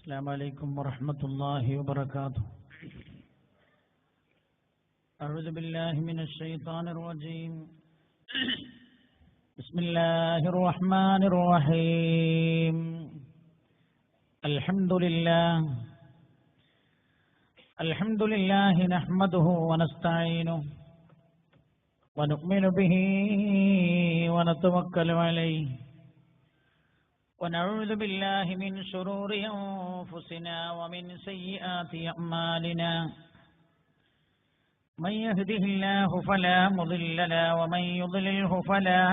السلام عليكم ورحمة الله وبركاته. أعوذ بالله من الشيطان الرجيم. بسم الله الرحمن الرحيم. الحمد لله نحمده ونستعينه ونؤمن به ونتوكل عليه ونعوذ بالله من شرور أنفسنا ومن سيئات أعمالنا. من يهده الله فلا مضل له ومن يضلله فلا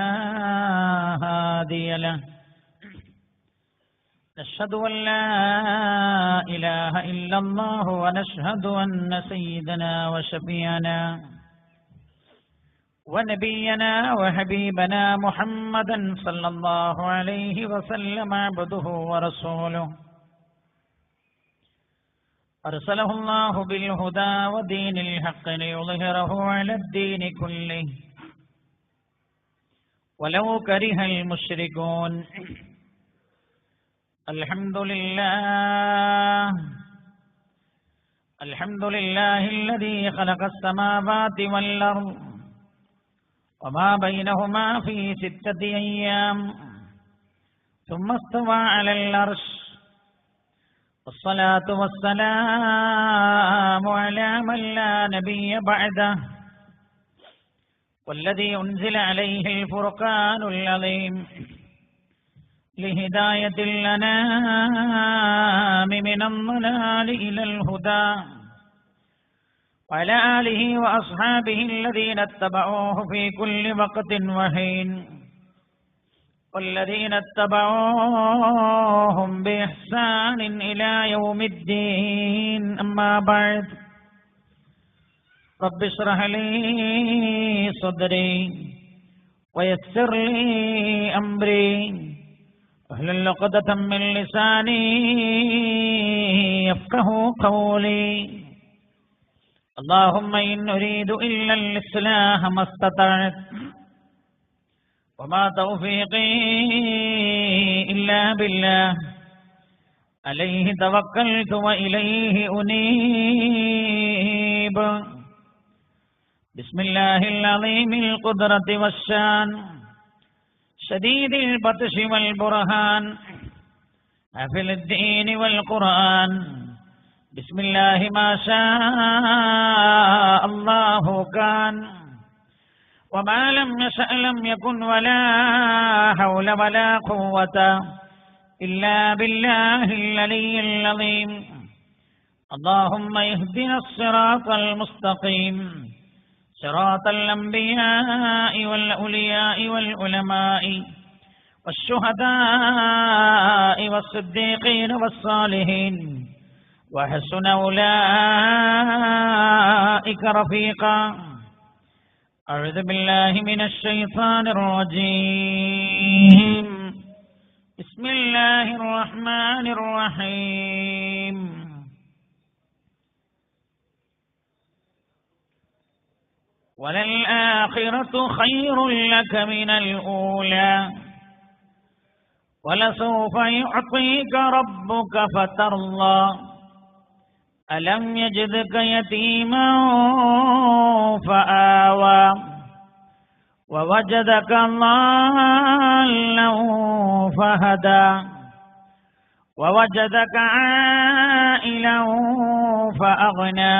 هادي له. نشهد أن لا إله إلا الله ونشهد أن سيدنا وشفيعنا ونبينا وحبيبنا محمدا صلى الله عليه وسلم عبده ورسوله أرسله الله بالهدى ودين الحق ليظهره على الدين كله ولو كره المشركون. الحمد لله الذي خلق السماوات والأرض وما بينهما في 6 أيام ثم استوى على العرش. والصلاة والسلام على من لا نبي بعده والذي أنزل عليه الفرقان العظيم لهداية الأنام من الضلال إلى الهدى، وعلى آله وأصحابه الذين اتبعوه في كل وقت وحين والذين اتبعوهم بإحسان إلى يوم الدين. أما بعد، رب اشرح لي صدري ويسر لي أمري واحلل عقدة من لساني يفقه قولي. اللهم إن أريد إلا الإصلاح ما استطعت وما توفيقي إلا بالله عليه توكلت وإليه أنيب. بسم الله العظيم القدرة والشان شديد البطش والبرهان حافل الدين والقرآن. بسم الله ما شاء الله كان وما لم يشأ لم يكن ولا حول ولا قوة إلا بالله العلي العظيم. اللهم اهدنا الصراط المستقيم صراط الأنبياء والأولياء والعلماء والشهداء والصديقين والصالحين وحسن أولئك رفيقا. أعوذ بالله من الشيطان الرجيم. بسم الله الرحمن الرحيم. وللآخرة خير لك من الأولى ولسوف يعطيك ربك فترضى. ألم يجدك يتيما فآوى ووجدك ضالا فهدى ووجدك عائلا فأغنى.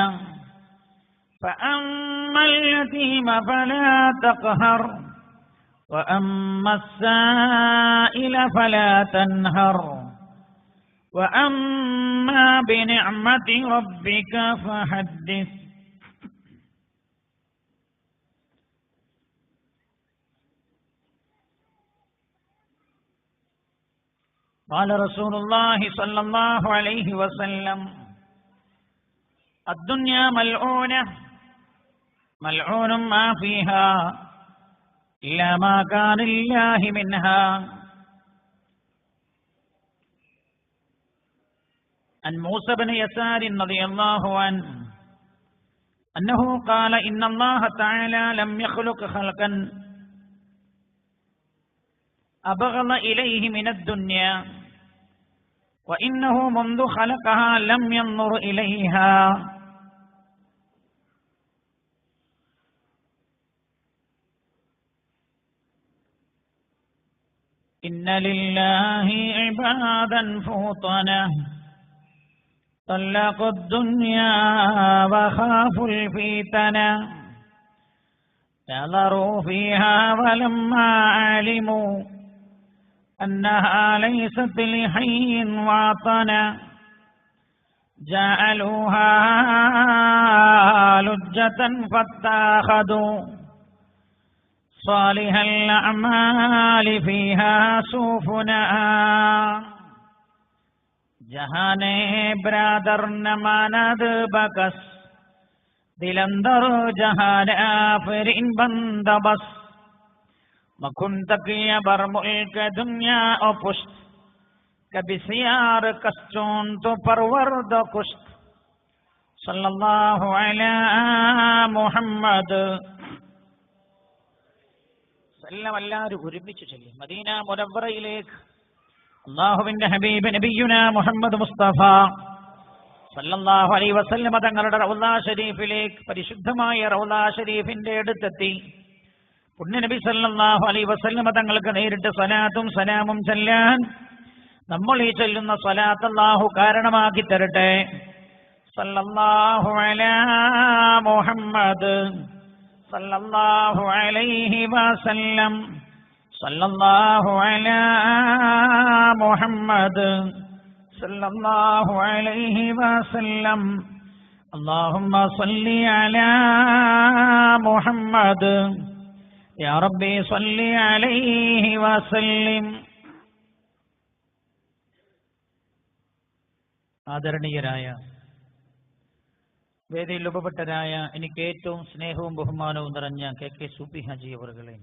فأما اليتيم فلا تقهر وأما السائل فلا تنهر وأما بنعمة ربك فحدث. قال رسول الله صلى الله عليه وسلم: الدنيا ملعونة ملعون ما فيها إلا ما كان لله منها. عن موسى بن يسار رضي الله عنه أنه قال: إن الله تعالى لم يخلق خلقا أبغض إليه من الدنيا وإنه منذ خلقها لم ينظر إليها إن لله عبادا فطنا طلقوا الدنيا وخافوا الفتنة نظروا فيها ولما علموا أنها ليست لحي وطنا جعلوها لجة فاتخذوا صالح الأعمال فيها سفنا जहाने brother न मानद बकस दिलंदर जहान आफरीन बंदबस मखुन तकिया बर मुल्क दुनिया ओ पुष्ट कभी सियार कस्चोन तो परवरद कुष्ट सल्लल्लाहु अलैहि मुहम्मद സല്ലല്ലാഹു അലൈഹി ഒരുമിച്ച് ചൊല്ലി മദീന മുനവ്വറയിലേക്ക് അല്ലാഹുവിന്റെ ഹബീബ് നബിയുനാ മുഹമ്മദ് മുസ്തഫ സല്ലല്ലാഹു അലൈഹി വസല്ലം തങ്ങളുടെ റൗള ഷരീഫിലേക്ക് പരിശുദ്ധമായ റൗള ഷരീഫിന്റെ അടുത്തെത്തി പുണ്യനബി സല്ലല്ലാഹു അലൈഹി വസല്ലം തങ്ങൾക്ക് നേരിട്ട് സ്വലാത്തും സലാമും ചൊല്ലാൻ നമ്മൾ ഈ ചൊല്ലുന്ന സ്വലാത്ത് അല്ലാഹു കാരണമാക്കി തരട്ടെ. സല്ലല്ലാഹു അലാ മുഹമ്മദ് സല്ലല്ലാഹു അലൈഹി വസല്ലം സല്ലല്ലാഹു അലാ മുഹമ്മദ് സല്ലല്ലാഹു അലൈഹി വസല്ലം അല്ലാഹുമ്മ സല്ലി അലാ മുഹമ്മദ് യാ റബ്ബി സല്ലി അലൈഹി വസല്ലിം. ആദരണീയരായ വേദിയിൽ ഉപപ്പെട്ടരായ എനിക്ക് ഏറ്റവും സ്നേഹവും ബഹുമാനവും നിറഞ്ഞ KK സൂഫി ഹാജി അവറുകളെ,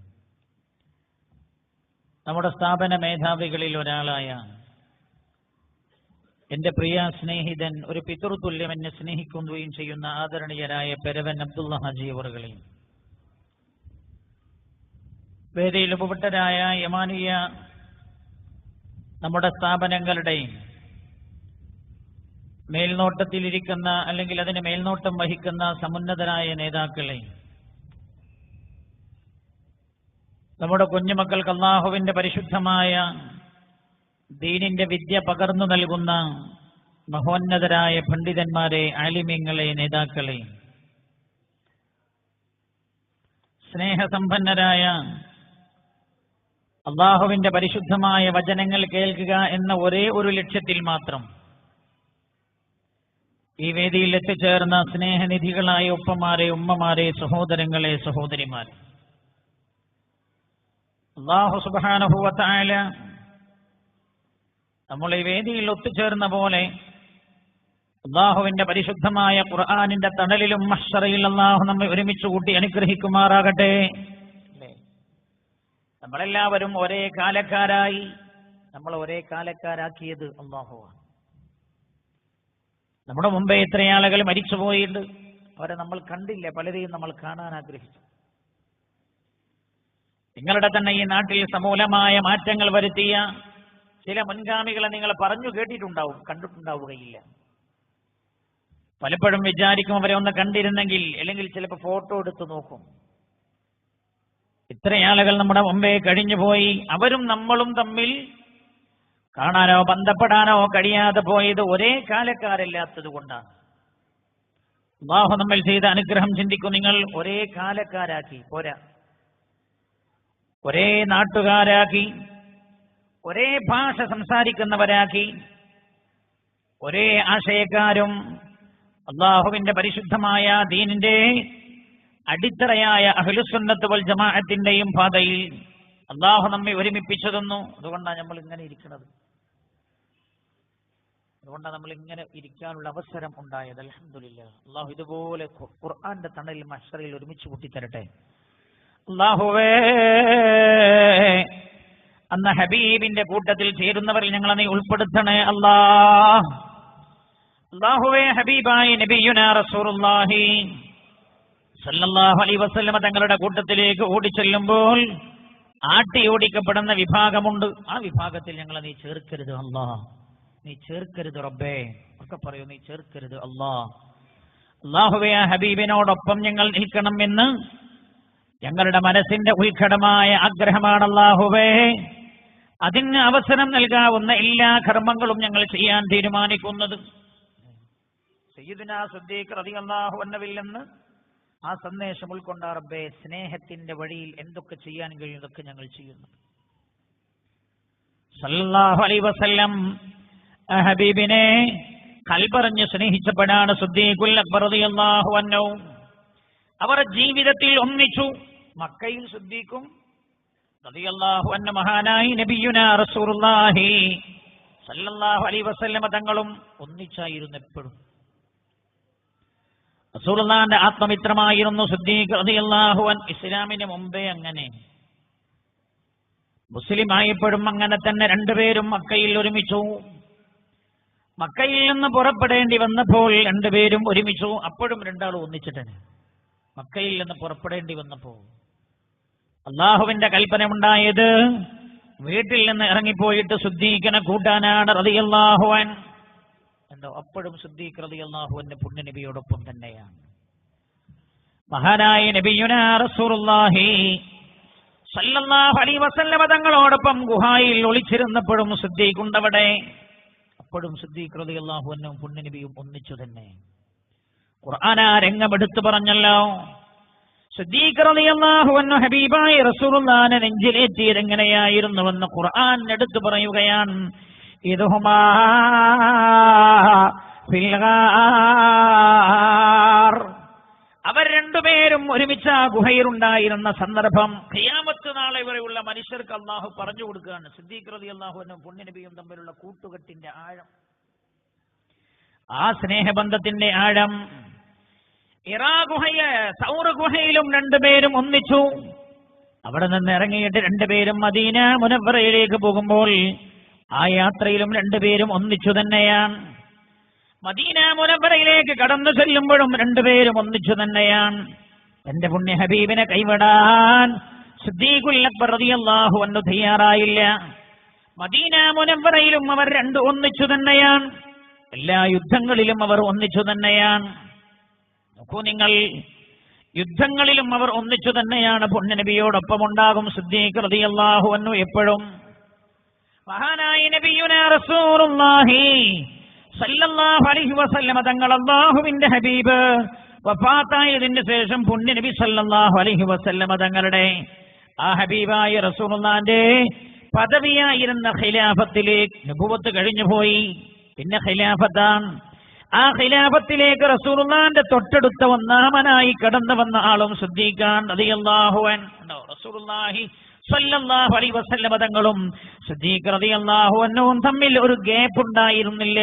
നമ്മുടെ സ്ഥാപന മേധാവികളിൽ ഒരാളായ എന്റെ പ്രിയ സ്നേഹിതൻ, ഒരു പിതൃതുല്യം എന്നെ സ്നേഹിക്കുകയും ചെയ്യുന്ന ആദരണീയരായ പെരവൻ അബ്ദുള്ള ഹാജി അവറുകളെ, വേദിയിൽ ഉപപ്പെട്ടരായ യമാനിയ നമ്മുടെ സ്ഥാപനങ്ങളുടെ മേൽനോട്ടത്തിലിരിക്കുന്ന അല്ലെങ്കിൽ അതിന് മേൽനോട്ടം വഹിക്കുന്ന സമുന്നതരായ നേതാക്കളെ, നമ്മുടെ കുഞ്ഞുമക്കൾക്ക് അല്ലാഹുവിന്റെ പരിശുദ്ധമായ ദീനിന്റെ വിദ്യ പകർന്നു നൽകുന്ന മഹോന്നതരായ പണ്ഡിതന്മാരെ, ആലിമീങ്ങളെ, നേതാക്കളെ, സ്നേഹസമ്പന്നരായ അല്ലാഹുവിന്റെ പരിശുദ്ധമായ വചനങ്ങൾ കേൾക്കുക എന്ന ഒരേ ഒരു ലക്ഷ്യത്തിൽ മാത്രം ഈ വേദിയിൽ എത്തിച്ചേർന്ന സ്നേഹനിധികളായ ഉപ്പമാരെ, ഉമ്മമാരെ, സഹോദരങ്ങളെ, സഹോദരിമാരെ, അല്ലാഹു സുബ്ഹാനഹു വ തആല നമ്മൾ ഈ വേദിയിൽ ഒത്തുചേർന്ന പോലെ അല്ലാഹുവിന്റെ പരിശുദ്ധമായ ഖുർആനിന്റെ തണലിലും മഹ്ശറയിൽ അല്ലാഹു നമ്മെ ഒരുമിച്ച് കൂട്ടി അനുഗ്രഹിക്കുമാറാകട്ടെ. നമ്മളെല്ലാവരും ഒരേ കാലക്കാരായി, നമ്മൾ ഒരേ കാലക്കാരാക്കിയത് അല്ലാഹുവാണ്. നമ്മുടെ മുമ്പേ എത്ര ആളുകൾ മരിച്ചുപോയിട്ടുണ്ട്, അവരെ നമ്മൾ കണ്ടില്ല, പലരെയും നമ്മൾ കാണാൻ ആഗ്രഹിച്ചു. നിങ്ങളുടെ തന്നെ ഈ നാട്ടിൽ സമൂലമായ മാറ്റങ്ങൾ വരുത്തിയ ചില മുൻഗാമികളെ നിങ്ങൾ പറഞ്ഞു കേട്ടിട്ടുണ്ടാവും, കണ്ടിട്ടുണ്ടാവുകയില്ല. പലപ്പോഴും വിചാരിക്കും അവരെ ഒന്ന് കണ്ടിരുന്നെങ്കിൽ, അല്ലെങ്കിൽ ചിലപ്പോൾ ഫോട്ടോ എടുത്ത് നോക്കും. ഇത്ര ആളുകൾ നമ്മുടെ മുമ്പേ കഴിഞ്ഞുപോയി, അവരും നമ്മളും തമ്മിൽ കാണാനോ ബന്ധപ്പെടാനോ കഴിയാതെ പോയത് ഒരേ കാലക്കാരല്ലാത്തത് കൊണ്ടാണ്. അല്ലാഹു നമ്മൾ ചെയ്ത അനുഗ്രഹം ചിന്തിക്കും. നിങ്ങൾ ഒരേ കാലക്കാരാക്കി പോരാ, ഒരേ നാട്ടുകാരാക്കി, ഒരേ ഭാഷ സംസാരിക്കുന്നവരാക്കി, ഒരേ ആശയക്കാരും അല്ലാഹുവിന്റെ പരിശുദ്ധമായ ദീനിന്റെ അടിത്തറയായ അഹ്ലുസുന്നത്ത് വൽ ജമാഅത്തിന്റെയും പാതയിൽ അല്ലാഹു നമ്മെ ഒരുമിപ്പിച്ചു തന്നു. അതുകൊണ്ടാണ് നമ്മൾ ഇങ്ങനെ ഇരിക്കുന്നത്, അതുകൊണ്ടാണ് നമ്മൾ ഇങ്ങനെ ഇരിക്കാനുള്ള അവസരം ഉണ്ടായത്. അൽഹംദുലില്ലാഹ്. അല്ലാഹു ഇതുപോലെ ഖുർആന്റെ തണലിൽ മഹ്ശറിൽ ഒരുമിച്ച് കൂട്ടിത്തരട്ടെ. അല്ലാഹുവേ, അന്ന് ഹബീബിന്റെ കൂട്ടത്തിൽ ചേരുന്നവരിൽ ഞങ്ങളെ നീ ഉൾപ്പെടുത്തണേ അല്ലാഹ്. അല്ലാഹുവേ, ഹബീബായ നബിയുനാ റസൂലുള്ളാഹി സല്ലല്ലാഹു അലൈഹി വസല്ലം തങ്ങളുടെ കൂട്ടത്തിലേക്ക് ഓടിച്ചെല്ലുമ്പോൾ ആട്ടി ഓടിക്കപ്പെടുന്ന വിഭാഗമുണ്ട്. ആ വിഭാഗത്തിൽ ഞങ്ങളെ നീ ചേർക്കരുത് അല്ലാഹ്. നീ ചേർക്കരുത് റബ്ബേ, ഒക്കെ പറയൂ, നീ ചേർക്കരുത് അല്ലാഹുവേ, ആ ഹബീബിനോടൊപ്പം ഞങ്ങൾ നിൽക്കണം എന്ന് ഞങ്ങളുടെ മനസ്സിന്റെ ഉത്കടമായ ആഗ്രഹമാണ് അല്ലാഹുവേ. അതിന് അവസരം നൽകാവുന്ന എല്ലാ കർമ്മങ്ങളും ഞങ്ങൾ ചെയ്യാൻ തീരുമാനിക്കുന്നത് സയ്യിദുനാ സിദ്ദീഖ് റളിയല്ലാഹു അൻഹുവിൽ നിന്ന് ആ സന്ദേശം ഉൾക്കൊണ്ട റബ്ബേ, സ്നേഹത്തിന്റെ വഴിയിൽ എന്തൊക്കെ ചെയ്യാൻ കഴിയും ഇതൊക്കെ ഞങ്ങൾ ചെയ്യുന്നു. സല്ലല്ലാഹു അലൈഹി വസല്ലം ആ ഹബീബിനെ കൽപറിഞ്ഞ് സ്നേഹിച്ചപ്പോഴാണ് സിദ്ദീഖുൽ അക്ബർ റളിയല്ലാഹു അൻഹു അവർ ജീവിതത്തിൽ ഒന്നിച്ചു. മക്കയിൽ സിദ്ദീഖും റളിയല്ലാഹു അൻഹു മഹാനായി നബിയുനാ റസൂലുള്ളാഹി സല്ലല്ലാഹു അലൈഹി വസല്ലം തങ്ങളും ഒന്നിച്ചായിരുന്നു എപ്പോഴും. റസൂലുള്ളാഹിന്റെ ആത്മമിത്രമായിരുന്നു സിദ്ദീഖ് റളിയല്ലാഹു അൻഹു. ഇസ്ലാമിന് മുമ്പേ അങ്ങനെ, മുസ്ലിം ആയപ്പോഴും അങ്ങനെ തന്നെ രണ്ടുപേരും മക്കയിൽ ഒരുമിച്ചു. മക്കയിൽ നിന്ന് പുറപ്പെടേണ്ടി വന്നപ്പോൾ രണ്ടുപേരും ഒരുമിച്ചു. അപ്പോഴും രണ്ടാളും ഒന്നിച്ചിട്ടാണ്. മക്കയിൽ നിന്ന് പുറപ്പെടേണ്ടി വന്നപ്പോൾ അള്ളാഹുവിന്റെ കൽപ്പന ഉണ്ടായത് വീട്ടിൽ നിന്ന് ഇറങ്ങിപ്പോയിട്ട് സിദ്ദീഖിനെ കൂട്ടാനാണ് റളിയല്ലാഹു അൻഹു. എന്തോ അപ്പോഴും സിദ്ദീഖ് റളിയല്ലാഹു അൻഹു പുണ്യ നബിയോടൊപ്പം തന്നെയാണ്. മഹാനായ നബിയുനാ റസൂലുള്ളാഹി സല്ലല്ലാഹു അലൈഹി വസല്ലം തങ്ങളോടൊപ്പം ഗുഹായിൽ ഒളിച്ചിരുന്നപ്പോഴും സിദ്ദീഖ് ഉണ്ടവിടെ. അപ്പോഴും സിദ്ദീഖ് റളിയല്ലാഹു അൻഹു പുണ്യ നബിയും ഒന്നിച്ചു തന്നെ. ഖുർആൻ ആ രംഗം എടുത്തു പറഞ്ഞല്ലോ. സിദ്ദീഖ് റളിയല്ലാഹു അൻഹു ഹബീബായ റസൂലുള്ളാഹിനെ നെഞ്ചിലേറ്റിയത് എങ്ങനെയായിരുന്നുവെന്ന് ഖുർആൻ എടുത്തു പറയുകയാണ്. ഇദ്ഹുമാ ഫിൽ ഗാർ, അവർ രണ്ടുപേരും ഒരുമിച്ച് ആ ഗുഹയിലുണ്ടായിരുന്ന സന്ദർഭം ഖിയാമത്ത് നാളെ വരെയുള്ള മനുഷ്യർക്ക് അള്ളാഹു പറഞ്ഞു കൊടുക്കുകയാണ്. സിദ്ദീഖ് റളിയല്ലാഹു അൻഹു പുണ്യ നബിയും തമ്മിലുള്ള കൂട്ടുകെട്ടിന്റെ ആഴം, ആ സ്നേഹബന്ധത്തിന്റെ ആഴം. ഇറാ സൗർ ഗുഹയിലും രണ്ടുപേരും ഒന്നിച്ചു. അവിടെ നിന്ന് ഇറങ്ങിയിട്ട് രണ്ടുപേരും മദീന മുനവ്വറയിലേക്ക് പോകുമ്പോൾ ആ യാത്രയിലും രണ്ടുപേരും ഒന്നിച്ചു തന്നെയാണ്. മദീന മുനവ്വറയിലേക്ക് കടന്നു ചെല്ലുമ്പോഴും രണ്ടുപേരും ഒന്നിച്ചു തന്നെയാണ്. എന്റെ പുണ്യ ഹബീബിനെ കൈവിടാൻ സിദ്ദീഖുൽ അക്ബർ റളിയല്ലാഹു അൻഹു തയ്യാറായില്ല. മദീന മുനവ്വറയിലും അവർ രണ്ടും ഒന്നിച്ചു തന്നെയാണ്. എല്ലാ യുദ്ധങ്ങളിലും അവർ ഒന്നിച്ചു തന്നെയാണ്. നോക്കൂ നിങ്ങൾ, യുദ്ധങ്ങളിലും അവർ ഒന്നിച്ചു തന്നെയാണ്. പുണ്യ നബിയോടൊപ്പം ഉണ്ടാകും സിദ്ദീഖ് റളിയല്ലാഹു അൻഹു എപ്പോഴും. മഹാനായ നബിയുനാ റസൂലുള്ളാഹി സല്ലല്ലാഹു അലൈഹി വസല്ലം തങ്ങൾ അല്ലാഹുവിന്റെ ഹബീബ് വഫാത്തായതിന് ശേഷം പുണ്യ നബി സല്ലല്ലാഹു അലൈഹി വസല്ലം തങ്ങളുടെ ആ ഹബീബായ റസൂലുള്ളാഹിന്റെ പദവിയായിരുന്ന ഖിലാഫത്തിലേക്ക് നബുവത്ത് കഴിഞ്ഞുപോയി. പിന്നെ ഖിലാഫത്താണ്. ആ ഖിലാഫത്തിലേക്ക് റസൂലുള്ളാഹിന്റെ തൊട്ടടുത്ത ഒന്നാമനായി കടന്നു വന്ന ആളും സിദ്ദീഖാൻ റളിയല്ലാഹു അൻഹു. റസൂലുള്ളാഹി സല്ലല്ലാഹു അലൈഹി വസല്ലം തങ്ങളും സിദ്ദീഖ് റളിയല്ലാഹു അൻഹുവും തമ്മിൽ ഒരു ഗ്യാപ്പ് ഉണ്ടായിരുന്നില്ല.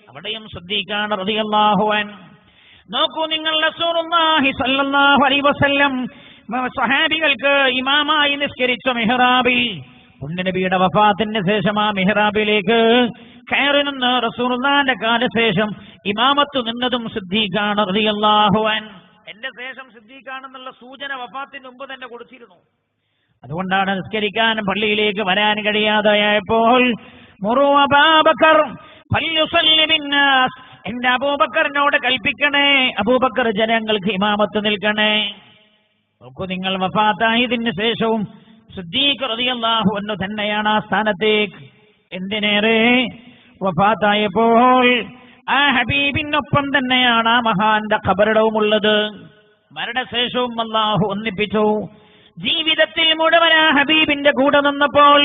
അവിടെയും സിദ്ദീഖാൻ റളിയല്ലാഹു അൻഹു. നോക്കൂ നിങ്ങൾ, റസൂലുള്ളാഹി സല്ലല്ലാഹു അലൈഹി വസല്ലം സ്വഹാബികൾക്ക് ഇമാമായി നിസ്കരിച്ച മിഹ്റാബിൽ പുണ്യനബിയുടെ വഫാത്തിന് ശേഷം ആ മിഹ്റാബിലേക്ക് കയറി നിന്ന് റസൂലുള്ളാഹിന്റെ കാലശേഷം ഇമാമത്ത് നിന്നതും സിദ്ദീഖാൻ റളിയല്ലാഹു അൻഹു. എന്റെ ശേഷം സിദ്ദീഖാണെന്നുള്ള സൂചന വഫാത്തിന് മുമ്പ് തന്നെ കൊടുത്തിരുന്നു. അതുകൊണ്ടാണ് നിസ്കരിക്കാൻ പള്ളിയിലേക്ക് വരാൻ കഴിയാതെയായപ്പോൾ മുറു അബൂബക്കർ ഫല്യുസല്ലി ബിന്നാസ്, എന്റെ അബൂബക്കറിനോട് കൽപ്പിക്കണേ, അബൂബക്കർ ജനങ്ങൾക്ക് ഇമാമത്ത് നിൽക്കണേ. നോക്കൂ നിങ്ങൾ, വഫാത്തായതിന് ശേഷവും സിദ്ദീഖ് റളിയല്ലാഹു അൻഹു തന്നെയാണ് ആ സ്ഥാനത്തേക്ക്. എന്തിനേറെ വഫാത്തായപ്പോൾ ആ ഹബീബിനൊപ്പം തന്നെയാണ് ആ മഹാന്റെ ഖബറിടവും ഉള്ളത്. മരണശേഷവും അല്ലാഹു ഒന്നിപ്പിച്ചു. ജീവിതത്തിൽ മുഴുവൻ ആ ഹബീബിന്റെ കൂടെ നിന്നപ്പോൾ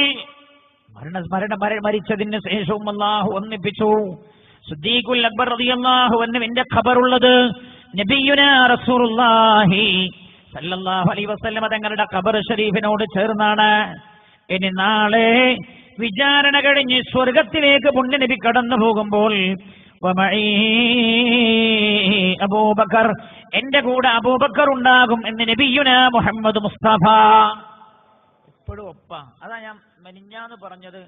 മരിച്ചതിന് ശേഷവും അല്ലാഹു ഒന്നിപ്പിച്ചു. സിദ്ദീഖുൽ അക്ബർ റളിയല്ലാഹു അൻഹുവിന്റെ ഖബറുള്ളത് നബിയുനാ റസൂലുള്ളാഹി സല്ലല്ലാഹു അലൈഹി വസല്ലം തങ്ങളുടെ ഖബർ ഷരീഫിനോട് ചേർന്നാണ്. ഇനി നാളെ വിചാരണ കഴിഞ്ഞ് സ്വർഗത്തിലേക്ക് പുണ്യ നബി കടന്നു പോകുമ്പോൾ അബൂബക്കർ, എന്റെ കൂടെ അബൂബക്കർ ഉണ്ടാകും എന്ന് നബിയുനാ മുഹമ്മദ് മുസ്തഫ. എപ്പോഴും ഒപ്പാ. അതാ ഞാൻ മെനിഞ്ഞാന്ന് പറഞ്ഞത്.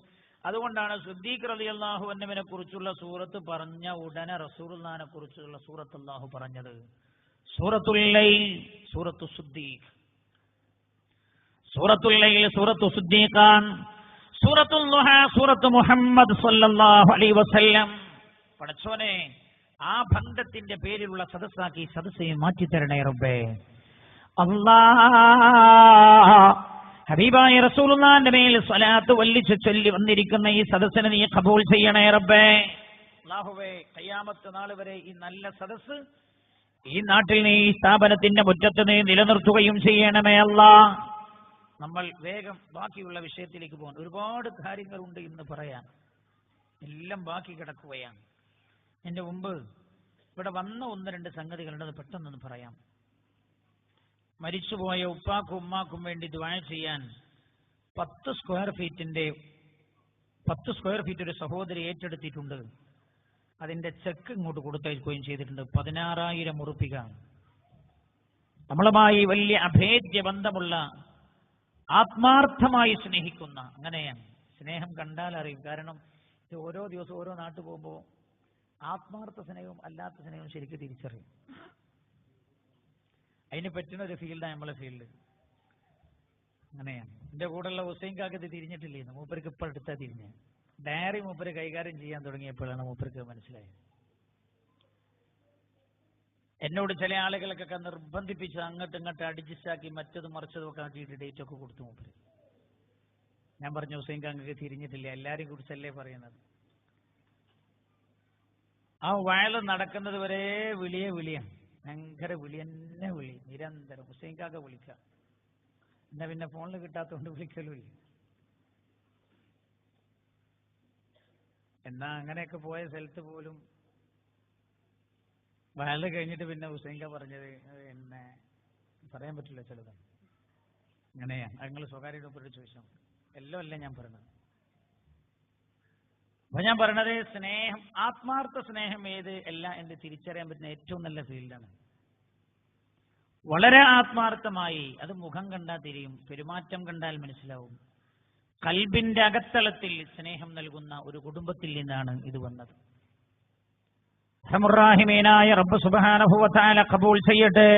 അതുകൊണ്ടാണ് സിദ്ദീഖ് റളിയല്ലാഹു അൻഹുവിനെ കുറിച്ചുള്ള സൂറത്ത് പറഞ്ഞ ഉടനെ റസൂലുള്ളാഹിനെ കുറിച്ചുള്ള സൂറത്ത് അല്ലാഹു പറഞ്ഞത്. സൂറത്തുൽ ലൈൽ, സൂറത്തു സിദ്ദീഖ്. സൂറത്തുൽ ലൈൽ സൂറത്തു സിദ്ദീഖാൻ. സൂറത്തുൽ ളുഹ, സൂറത്ത് മുഹമ്മദ് സല്ലല്ലാഹു അലൈഹി വസല്ലം. പടച്ചോനെ, ആ ബന്ധത്തിന്റെ പേരിലുള്ള സദസ്സാക്കി സദസ്സെ മാറ്റിത്തരണേ റബ്ബേ. അല്ലാഹ്, ഹബീബായ റസൂലുള്ളാഹിന്റെ മേൽ സ്വലാത്ത് വല്ലിച്ച് ചൊല്ലി വന്നിരിക്കുന്ന ഈ സദസ്സിനെ നീ ഖബൂൽ ചെയ്യണേ റബ്ബേ. അല്ലാഹുവേ, ഖിയാമത്ത് നാൾ വരെ ഈ നല്ല സദസ്സ് ഈ നാട്ടിൽ നീ ഈ സ്ഥാപനത്തിന്റെ മുറ്റത്ത് നീ നിലനിർത്തുകയും ചെയ്യണമേ അല്ലാഹ്. നമ്മൾ വേഗം ബാക്കിയുള്ള വിഷയത്തിലേക്ക് പോകണം. ഒരുപാട് കാര്യങ്ങളുണ്ട് ഇന്ന് പറയാൻ, എല്ലാം ബാക്കി കിടക്കുകയാണ്. എന്റെ മുമ്പ് ഇവിടെ വന്ന ഒന്ന് രണ്ട് സംഗതികളുണ്ട്, പെട്ടെന്നൊന്ന് പറയാം. മരിച്ചുപോയ ഉപ്പാക്കും ഉമ്മാക്കും വേണ്ടി ദുആ ചെയ്യാൻ 10 സ്ക്വയർ ഫീറ്റ് ഒരു സഹോദരി ഏറ്റെടുത്തിട്ടുണ്ട്. അതിന്റെ ചെക്ക് ഇങ്ങോട്ട് കൊടുത്തയക്കുകയും ചെയ്തിട്ടുണ്ട്. 16,000 ഉറുപ്പിക. നമ്മളുമായി വലിയ അഭേദ്യ ബന്ധമുള്ള, ആത്മാർത്ഥമായി സ്നേഹിക്കുന്ന, അങ്ങനെയാണ് സ്നേഹം കണ്ടാൽ അറിയും. കാരണം ഇത് ഓരോ ദിവസവും ഓരോ നാട്ടിൽ പോകുമ്പോൾ ആത്മാർത്ഥ സ്നേഹവും അല്ലാത്ത സ്നേഹവും ശരിക്കും തിരിച്ചറിയും. അതിന് പറ്റുന്ന ഒരു ഫീൽഡാണ് നമ്മളെ ഫീൽഡ്. അങ്ങനെയാണ്. എന്റെ കൂടെയുള്ള ഹുസൈൻ കാക്കത് തിരിഞ്ഞിട്ടില്ലേന്ന്, മൂപ്പർക്ക് ഇപ്പോൾ അടുത്താ തിരിഞ്ഞ്. ഡയറി മൂപ്പര് കൈകാര്യം ചെയ്യാൻ തുടങ്ങിയപ്പോഴാണ് മൂപ്പർക്ക് മനസ്സിലായത്. എന്നോട് ചില ആളുകൾക്കൊക്കെ നിർബന്ധിപ്പിച്ച് അങ്ങോട്ട് ഇങ്ങോട്ട് അഡ്ജസ്റ്റാക്കി മറ്റതും മറിച്ചതും ഒക്കെ ആക്കിയിട്ട് ഡേറ്റ് ഒക്കെ കൊടുത്തു മൂപ്പര്. ഞാൻ പറഞ്ഞു, ഹുസൈൻ കാക്കക്ക് തിരിഞ്ഞിട്ടില്ല, എല്ലാരെയും കുറിച്ചല്ലേ പറയുന്നത്. ആ വയല് നടക്കുന്നത് വരെ വിളിയാണ്, ഭയങ്കര വിളി, എന്നെ വിളി നിരന്തരം. ഹുസൈൻ കാക്ക വിളിക്കുക, എന്നാ പിന്നെ ഫോണിൽ കിട്ടാത്തതുകൊണ്ട് വിളിക്കലുമില്ല. എന്നാ അങ്ങനെയൊക്കെ പോയ സ്ഥലത്ത് പോലും വയല് കഴിഞ്ഞിട്ട് പിന്നെ ഹുസൈൻക പറഞ്ഞത് എന്നെ പറയാൻ പറ്റില്ല ചിലതാണ്. അങ്ങനെയാണ്. നിങ്ങൾ സ്വകാര്യമായിട്ട് ചോദിച്ചാൽ എല്ലാം അല്ല ഞാൻ പറയണത്. അപ്പൊ ഞാൻ പറയണത്, സ്നേഹം, ആത്മാർത്ഥ സ്നേഹം ഏത് എല്ലാം എന്ന് തിരിച്ചറിയാൻ പറ്റുന്ന ഏറ്റവും നല്ല ഫീൽഡാണ്. വളരെ ആത്മാർത്ഥമായി, അത് മുഖം കണ്ടാൽ തിരിയും, പെരുമാറ്റം കണ്ടാൽ മനസ്സിലാവും. കൽബിന്റെ അകത്തളത്തിൽ സ്നേഹം നൽകുന്ന ഒരു കുടുംബത്തിൽ നിന്നാണ് ഇത് വന്നത്. റഹ്മുറാഹിമീനായ റബ്ബ് സുബ്ഹാനഹു വ തആല ഖബൂൽ ചെയ്യട്ടെ.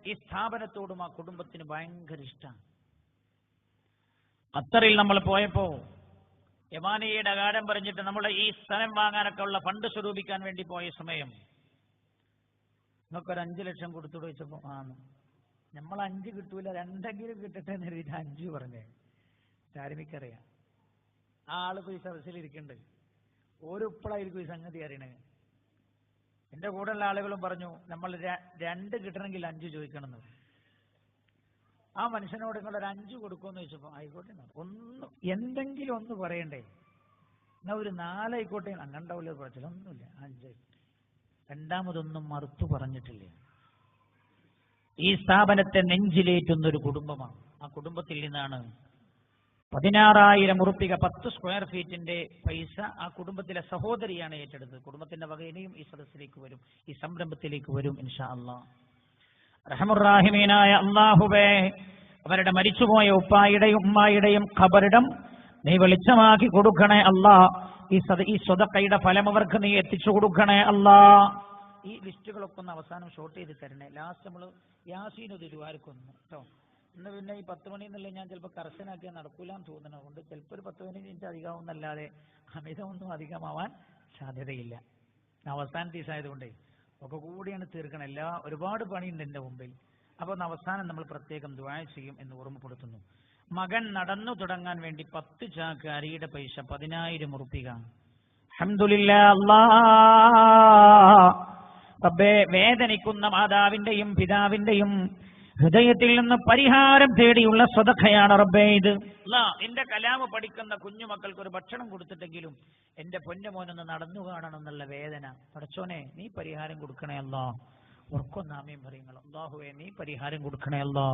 ഈ സ്ഥാപനത്തോടും ആ കുടുംബത്തിന് ഭയങ്കര ഇഷ്ടമാണ്. ഖത്തറിൽ നമ്മൾ പോയപ്പോ യമാനിയുടെ കാര്യം പറഞ്ഞിട്ട് നമ്മൾ ഈ സ്ഥലം വാങ്ങാനൊക്കെ ഉള്ള ഫണ്ട് സ്വരൂപിക്കാൻ വേണ്ടി പോയ സമയം നമുക്കൊരു 5 ലക്ഷം കൊടുത്തു ചോദിച്ചപ്പോ നമ്മൾ 5 കിട്ടൂല, 2 കിട്ടട്ടെ എന്ന് കരുതിയിട്ട് 5 പറഞ്ഞേ. ചാരിമിക്കറിയാം, ആ ആള് പോയി സദസ്സിലിരിക്കുന്നുണ്ട്. ഓരോ ഇപ്പോഴായിരിക്കും ഈ സംഗതി അറിയണേ. എന്റെ കൂടെയുള്ള ആളുകളും പറഞ്ഞു, നമ്മൾ 2 കിട്ടണമെങ്കിൽ 5 ചോദിക്കണം. ആ മനുഷ്യനോട് നിങ്ങളൊരു 5 കൊടുക്കുമെന്ന് ചോദിച്ചപ്പോ ആയിക്കോട്ടെ, ഒന്ന് എന്തെങ്കിലും ഒന്ന് പറയണ്ടേ, എന്നാ ഒരു 4 ആയിക്കോട്ടെ. അങ്ങനെ ഉണ്ടാവില്ല, ഒന്നുമില്ല, 5. രണ്ടാമതൊന്നും മറുത്തു പറഞ്ഞിട്ടില്ല. ഈ സ്ഥാപനത്തെ നെഞ്ചിലേറ്റുന്നൊരു കുടുംബമാണ്. ആ കുടുംബത്തിൽ നിന്നാണ് 16,000 ഉറുപ്പിക, 10 സ്ക്വയർ ഫീറ്റിന്റെ പൈസ ആ കുടുംബത്തിലെ സഹോദരിയാണ് ഏറ്റെടുത്തത്. കുടുംബത്തിന്റെ വക ഇനിയും ഈ സദസ്സിലേക്ക് വരും, ഈ സംരംഭത്തിലേക്ക് വരും ഇൻഷാ അല്ലാഹ്. റഹ്മുറാഹിമീനായ അല്ലാഹുവേ, അവരുടെ മരിച്ചുപോയ ഉപ്പായുടെയും ഉമ്മായുടെയും ഖബറിടം നീ വെളിച്ചമാക്കി കൊടുക്കണേ അല്ലാഹ്. ഈ സ്വതക്കയുടെ ഫലം അവർക്ക് നീ എത്തിച്ചു കൊടുക്കണേ അല്ലാഹ്. ഈ ലിസ്റ്റുകളൊക്കെ ഒന്ന് അവസാനം ഷോർട്ട് ചെയ്ത് തരണേ. ലാസ്റ്റ് നമ്മൾ യാസീനൊരു ദുആർക്കൊന്നു കേട്ടോ. ഇന്ന് പിന്നെ ഈ 10 മണി എന്നുള്ളത് ഞാൻ ചിലപ്പോൾ കർശനാക്കിയാൽ നടക്കൂലെന്ന് തോന്നുന്നത് കൊണ്ട് ചിലപ്പോൾ ഒരു 10 മിനിറ്റ് അധികമാവുന്നല്ലാതെ അമിതമൊന്നും അധികമാവാൻ സാധ്യതയില്ല. അവസാന ദിവസമായതുകൊണ്ടേ ഒക്കെ കൂടിയാണ് തീർക്കണം. ഒരുപാട് പണിയുണ്ട് എൻ്റെ മുമ്പിൽ. അപ്പൊ അവസാനം നമ്മൾ പ്രത്യേകം ദുആ ചെയ്യും എന്ന് ഓർമ്മപ്പെടുത്തുന്നു. മകൻ നടന്നു തുടങ്ങാൻ വേണ്ടി 10 ചാക്ക് അരിയുടെ പൈസ 10,000 ഉറുപ്പിക. അൽഹംദുലില്ലാഹ്. അല്ലാഹ് റബ്ബേ, വേദനിക്കുന്ന മാതാവിന്റെയും പിതാവിന്റെയും ഹൃദയത്തിൽ നിന്ന് പരിഹാരം തേടിയുള്ള സ്വതഖയാണ് റബ്ബേ ഇത്. നിന്റെ കലാമ് പഠിക്കുന്ന കുഞ്ഞുമക്കൾക്ക് ഒരു ഭക്ഷണം കൊടുത്തിട്ടെങ്കിലും എന്റെ പൊന്നുമോനൊന്ന് നടന്നു കാണണം എന്നുള്ള വേദന, പടച്ചോനെ നീ പരിഹാരം കൊടുക്കണേ അല്ലാ. ഉറക്കൊന്നാമയും പറയുങ്ങൾ. അല്ലാഹുവേ നീ പരിഹാരം കൊടുക്കണേ അല്ലാ.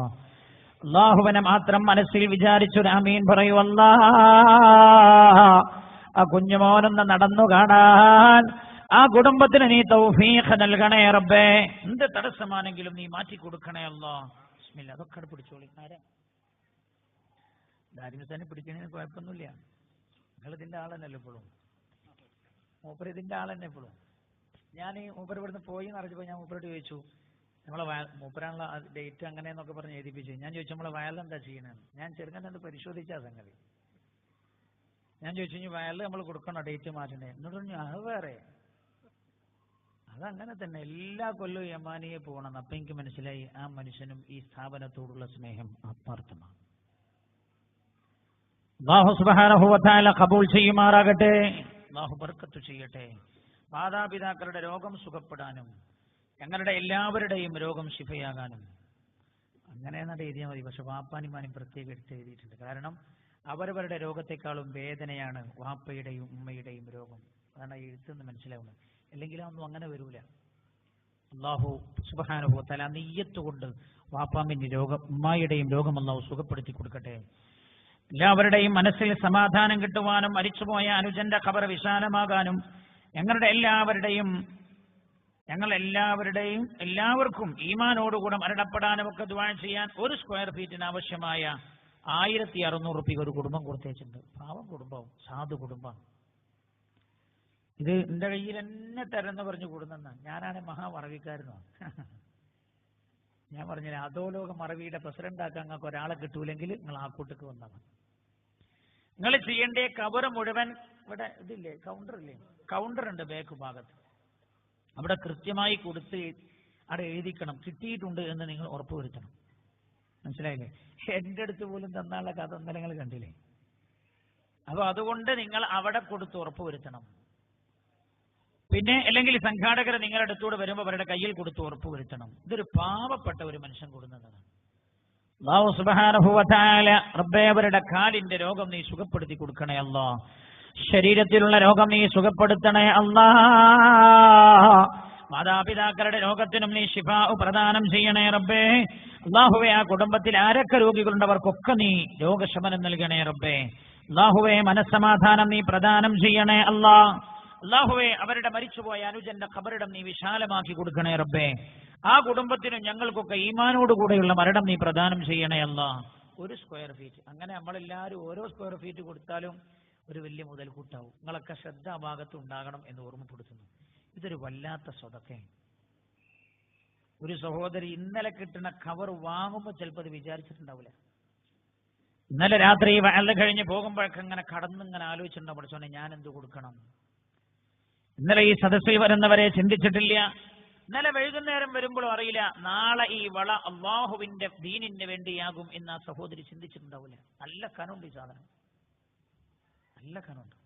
അല്ലാഹുവിനെ മാത്രം മനസ്സിൽ വിചാരിച്ചൊരു ആമീൻ പറയൂ. അല്ലാ, ആ കുഞ്ഞുമോനൊന്ന് നടന്നു കാണാൻ ആ കുടുംബത്തിന് നീ തൗഫീഖ് നൽകണേ റബ്ബേ. എന്ത് തടസ്സമാണെങ്കിലും നീ മാറ്റി കൊടുക്കണേ അല്ലാ. ബിസ്മില്ലാ. അതൊക്കെ പിടിച്ചോളി. ദാരിമിസ്ഥാനെ പിടിക്കണേന് കുഴപ്പമൊന്നുമില്ല. നിങ്ങൾ ഇതിന്റെ ആളെന്നല്ലോ ഇപ്പോഴും. മൂപ്പർ ഇതിന്റെ ആളെന്നെ ഇപ്പോഴും. ഞാൻ മൂപ്പർ ഇവിടുന്ന് പോയി എന്ന് അറിഞ്ഞപ്പോൾ ഞാൻ മൂപ്പരോട് ചോദിച്ചു, നമ്മളെ മൂപ്പരാണുള്ള ഡേറ്റ് അങ്ങനെയെന്നൊക്കെ പറഞ്ഞ് എഴുതിപ്പിച്ചു. ഞാൻ ചോദിച്ചു, നമ്മളെ വയലെന്താ ചെയ്യണമെന്ന്. ഞാൻ ചെറുങ്ങനെ പരിശോധിച്ചാ സംഗതി. ഞാൻ ചോദിച്ചു, ഇനി വയറിൽ നമ്മൾ കൊടുക്കണോ, ഡേറ്റ് മാറ്റണ്ടേ? എന്നിട്ട് പറഞ്ഞു അത് വേറെ. അതങ്ങനെ തന്നെ എല്ലാ കൊല്ലവും യമാനിയെ പോകണം. അപ്പം എനിക്ക് മനസ്സിലായി ആ മനുഷ്യനും ഈ സ്ഥാപനത്തോടുള്ള സ്നേഹം ആത്മാർത്ഥമാണ്. അല്ലാഹു സുബ്ഹാനഹു വ തആല ഖബൂൽ ചെയ്യുമാറാകട്ടെ. അല്ലാഹു ബർക്കത്ത് ചെയ്യട്ടെ. മാതാപിതാക്കളുടെ രോഗം സുഖപ്പെടാനും ഞങ്ങളുടെ എല്ലാവരുടെയും രോഗം ശിഫയാകാനും അങ്ങനെ എന്നിട്ട് എഴുതിയാൽ മതി. പക്ഷെ വാപ്പാനിമാനും പ്രത്യേകം എടുത്ത് എഴുതിയിട്ടുണ്ട്. കാരണം അവരവരുടെ രോഗത്തെക്കാളും വേദനയാണ് വാപ്പയുടെയും ഉമ്മയുടെയും രോഗം. അതാണ് എഴുത്തെന്ന് മനസ്സിലാവുന്നത്. അല്ലെങ്കിൽ അതൊന്നും അങ്ങനെ വരൂല. അല്ലാഹു സുബ്ഹാനഹു വ തആല നിയ്യത്ത് കൊണ്ട് വാപ്പാമിന്റെ രോഗം ഉമ്മായുടെയും രോഗം അല്ലാഹു സുഖപ്പെടുത്തി കൊടുക്കട്ടെ. എല്ലാവരുടെയും മനസ്സിൽ സമാധാനം കിട്ടുവാനും മരിച്ചുപോയ അനുജന്റെ ഖബർ വിശാലമാകാനും എല്ലാവർക്കും ഈമാനോടുകൂടെ മരണപ്പെടാനും ഒക്കെ ദുആ ചെയ്യാൻ 1 സ്ക്വയർ ഫീറ്റിന് ആവശ്യമായ 1600 രൂപ ഒരു കുടുംബം കൊടുത്തേച്ചിട്ടുണ്ട്. പാവം കുടുംബം, സാധു കുടുംബം. ഇത് എന്റെ കയ്യിൽ എന്നെ തരുന്ന പറഞ്ഞു കൂടുന്നെന്ന്. ഞാനാണ് മഹാമറവിക്കാരനോ. ഞാൻ പറഞ്ഞില്ല, അധോലോക മറവിയുടെ പ്രസിഡന്റ് ആക്കാൻ നിങ്ങൾക്ക് ഒരാളെ കിട്ടൂലെങ്കിൽ നിങ്ങൾ ആ കൂട്ടക്ക് വന്നാൽ നിങ്ങൾ ചെയ്യേണ്ടേ കവർ മുഴുവൻ ഇവിടെ ഇതില്ലേ, കൗണ്ടറില്ലേ, കൗണ്ടർ ഉണ്ട് ബാക്ക് ഭാഗത്ത്. അവിടെ കൃത്യമായി കൊടുത്ത് അവിടെ എഴുതിക്കണം കിട്ടിയിട്ടുണ്ട് എന്ന് നിങ്ങൾ ഉറപ്പുവരുത്തണം. മനസ്സിലായില്ലേ? എൻ്റെ അടുത്ത് പോലും തന്നാനുള്ള കഥ ഒന്നര നിങ്ങൾ കണ്ടില്ലേ? അപ്പൊ അതുകൊണ്ട് നിങ്ങൾ അവിടെ കൊടുത്ത് ഉറപ്പുവരുത്തണം. പിന്നെ അല്ലെങ്കിൽ സംഘാടകർ നിങ്ങളുടെ അടുത്തൂടെ വരുമ്പോൾ അവരുടെ കയ്യിൽ കൊടുത്ത് ഉറപ്പുവരുത്തണം. ഇതൊരു പാവപ്പെട്ട ഒരു മനുഷ്യൻ കൊടുക്കുന്നതാണ്. അല്ലാഹു സുബ്ഹാനഹു വ തആല റബ്ബേ അവരുടെ കാലിന്റെ രോഗം നീ സുഖപ്പെടുത്തി കൊടുക്കണേ അല്ലാ. ശരീരത്തിലുള്ള രോഗം നീ സുഖപ്പെടുത്തണേ അല്ലാ. മാതാപിതാക്കളുടെ രോഗത്തിനും നീ ശിഫാ പ്രദാനം ചെയ്യണേ റബ്ബേ. അല്ലാഹുവേ ആ കുടുംബത്തിൽ ആരൊക്കെ രോഗികളുണ്ട് അവർക്കൊക്കെ നീ രോഗശമനം നൽകണേ റബ്ബേ. അല്ലാഹുവേ മനസ്സമാധാനം നീ പ്രദാനം ചെയ്യണേ അല്ലാ. അല്ലാഹുവേ അവരുടെ മരിച്ചുപോയ അനുജന്റെ ഖബറിടം നീ വിശാലമാക്കി കൊടുക്കണേ റബ്ബേ. ആ കുടുംബത്തിനും ഞങ്ങൾക്കൊക്കെ ഈമാനോടുകൂടെയുള്ള മരണം നീ പ്രദാനം ചെയ്യണേ അല്ലാ. 1 സ്ക്വയർ ഫീറ്റ് അങ്ങനെ നമ്മളെല്ലാവരും ഓരോ സ്ക്വയർ ഫീറ്റ് കൊടുത്താലും ഒരു വലിയ മുതൽക്കൂട്ടാവും. നിങ്ങളൊക്കെ ശ്രദ്ധ ആ ഭാഗത്ത് ഉണ്ടാകണം എന്ന് ഓർമ്മപ്പെടുത്തുന്നു. ഇതൊരു വല്ലാത്ത സ്വതക്കയാണ്. ഒരു സഹോദരി ഇന്നലെ കിട്ടുന്ന കവർ വാങ്ങുമ്പോൾ ചിലപ്പോൾ അത് വിചാരിച്ചിട്ടുണ്ടാവില്ല. ഇന്നലെ രാത്രി വയലിൽ കഴിഞ്ഞ് പോകുമ്പോഴൊക്കെ ഇങ്ങനെ കടന്നിങ്ങനെ ആലോചിച്ചിട്ടുണ്ടാവും, പഠിച്ചോനെ ഞാൻ എന്ത് കൊടുക്കണം. ഇന്നലെ ഈ സദസ്സിൽ വരുന്നവരെ ചിന്തിച്ചിട്ടില്ല. ഇന്നലെ വൈകുന്നേരം വരുമ്പോഴും അറിയില്ല നാളെ ഈ വള അല്ലാഹുവിന്റെ ദീനിന് വേണ്ടിയാകും എന്ന് ആ സഹോദരി ചിന്തിച്ചിട്ടുണ്ടാവില്ല. നല്ല കനുണ്ട് ഈ സാധനം, നല്ല കനുണ്ട്.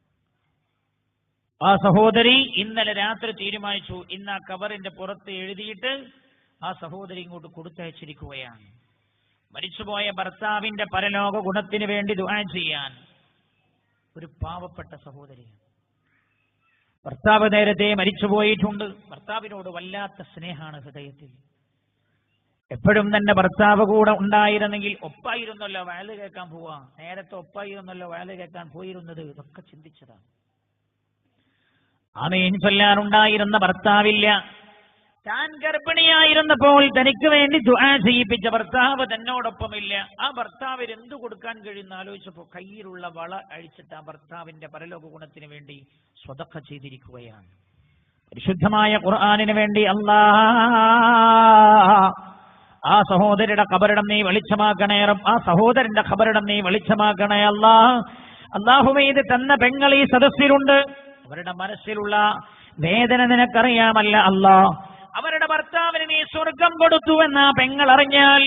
ആ സഹോദരി ഇന്നലെ രാത്രി തീരുമാനിച്ചു ഇന്ന് ആ കവറിന്റെ പുറത്ത് എഴുതിയിട്ട് ആ സഹോദരി ഇങ്ങോട്ട് കൊടുത്തയച്ചിരിക്കുകയാണ്. മരിച്ചുപോയ ഭർത്താവിന്റെ പരലോക ഗുണത്തിന് വേണ്ടി ദുആ ചെയ്യാൻ. ഒരു പാവപ്പെട്ട സഹോദരിയാണ്. ഭർത്താവ് നേരത്തെ മരിച്ചുപോയിട്ടുണ്ട്. ഭർത്താവിനോട് വല്ലാത്ത സ്നേഹമാണ് ഹൃദയത്തിൽ. എപ്പോഴും തന്നെ ഭർത്താവ് കൂടെ ഉണ്ടായിരുന്നെങ്കിൽ ഒപ്പായിരുന്നല്ലോ വയല് കേൾക്കാൻ പോവാ. നേരത്തെ ഒപ്പായിരുന്നല്ലോ വയല് കേൾക്കാൻ പോയിരുന്നത്. ഇതൊക്കെ ചിന്തിച്ചതാണ്. ആമീൻ ചൊല്ലാനുണ്ടായിരുന്ന ഭർത്താവില്ല. താൻ ഗർഭിണിയായിരുന്നപ്പോൾ തനിക്ക് വേണ്ടി ദുആ ചെയ്യിപ്പിച്ച ഭർത്താവ് തന്നോടൊപ്പമില്ല. ആ ഭർത്താവിന് എന്തു കൊടുക്കാൻ കഴിയുന്ന ആലോചിച്ചപ്പോൾ കയ്യിലുള്ള വള അഴിച്ചിട്ട് ആ ഭർത്താവിന്റെ പരലോക ഗുണത്തിന് വേണ്ടി സ്വതക്ക ചെയ്തിരിക്കുകയാണ്. പരിശുദ്ധമായ ഖുർആനിന് വേണ്ടി ആ സഹോദരിയുടെ ഖബറിടം നീ വെളിച്ചമാക്കണേ. ആ സഹോദരന്റെ ഖബറിടം നീ വെളിച്ചമാക്കണേ അല്ലാഹുവേ. ഇത് തന്ന പെങ്ങൾ ഈ സദസ്സിലുണ്ട്. അവരുടെ മനസ്സിലുള്ള വേദന നിനക്കറിയാമല്ല അല്ലാ. അവരുടെ ഭർത്താവിന് നീ സ്വർഗം കൊടുത്തു എന്ന പെങ്ങൾ അറിഞ്ഞാൽ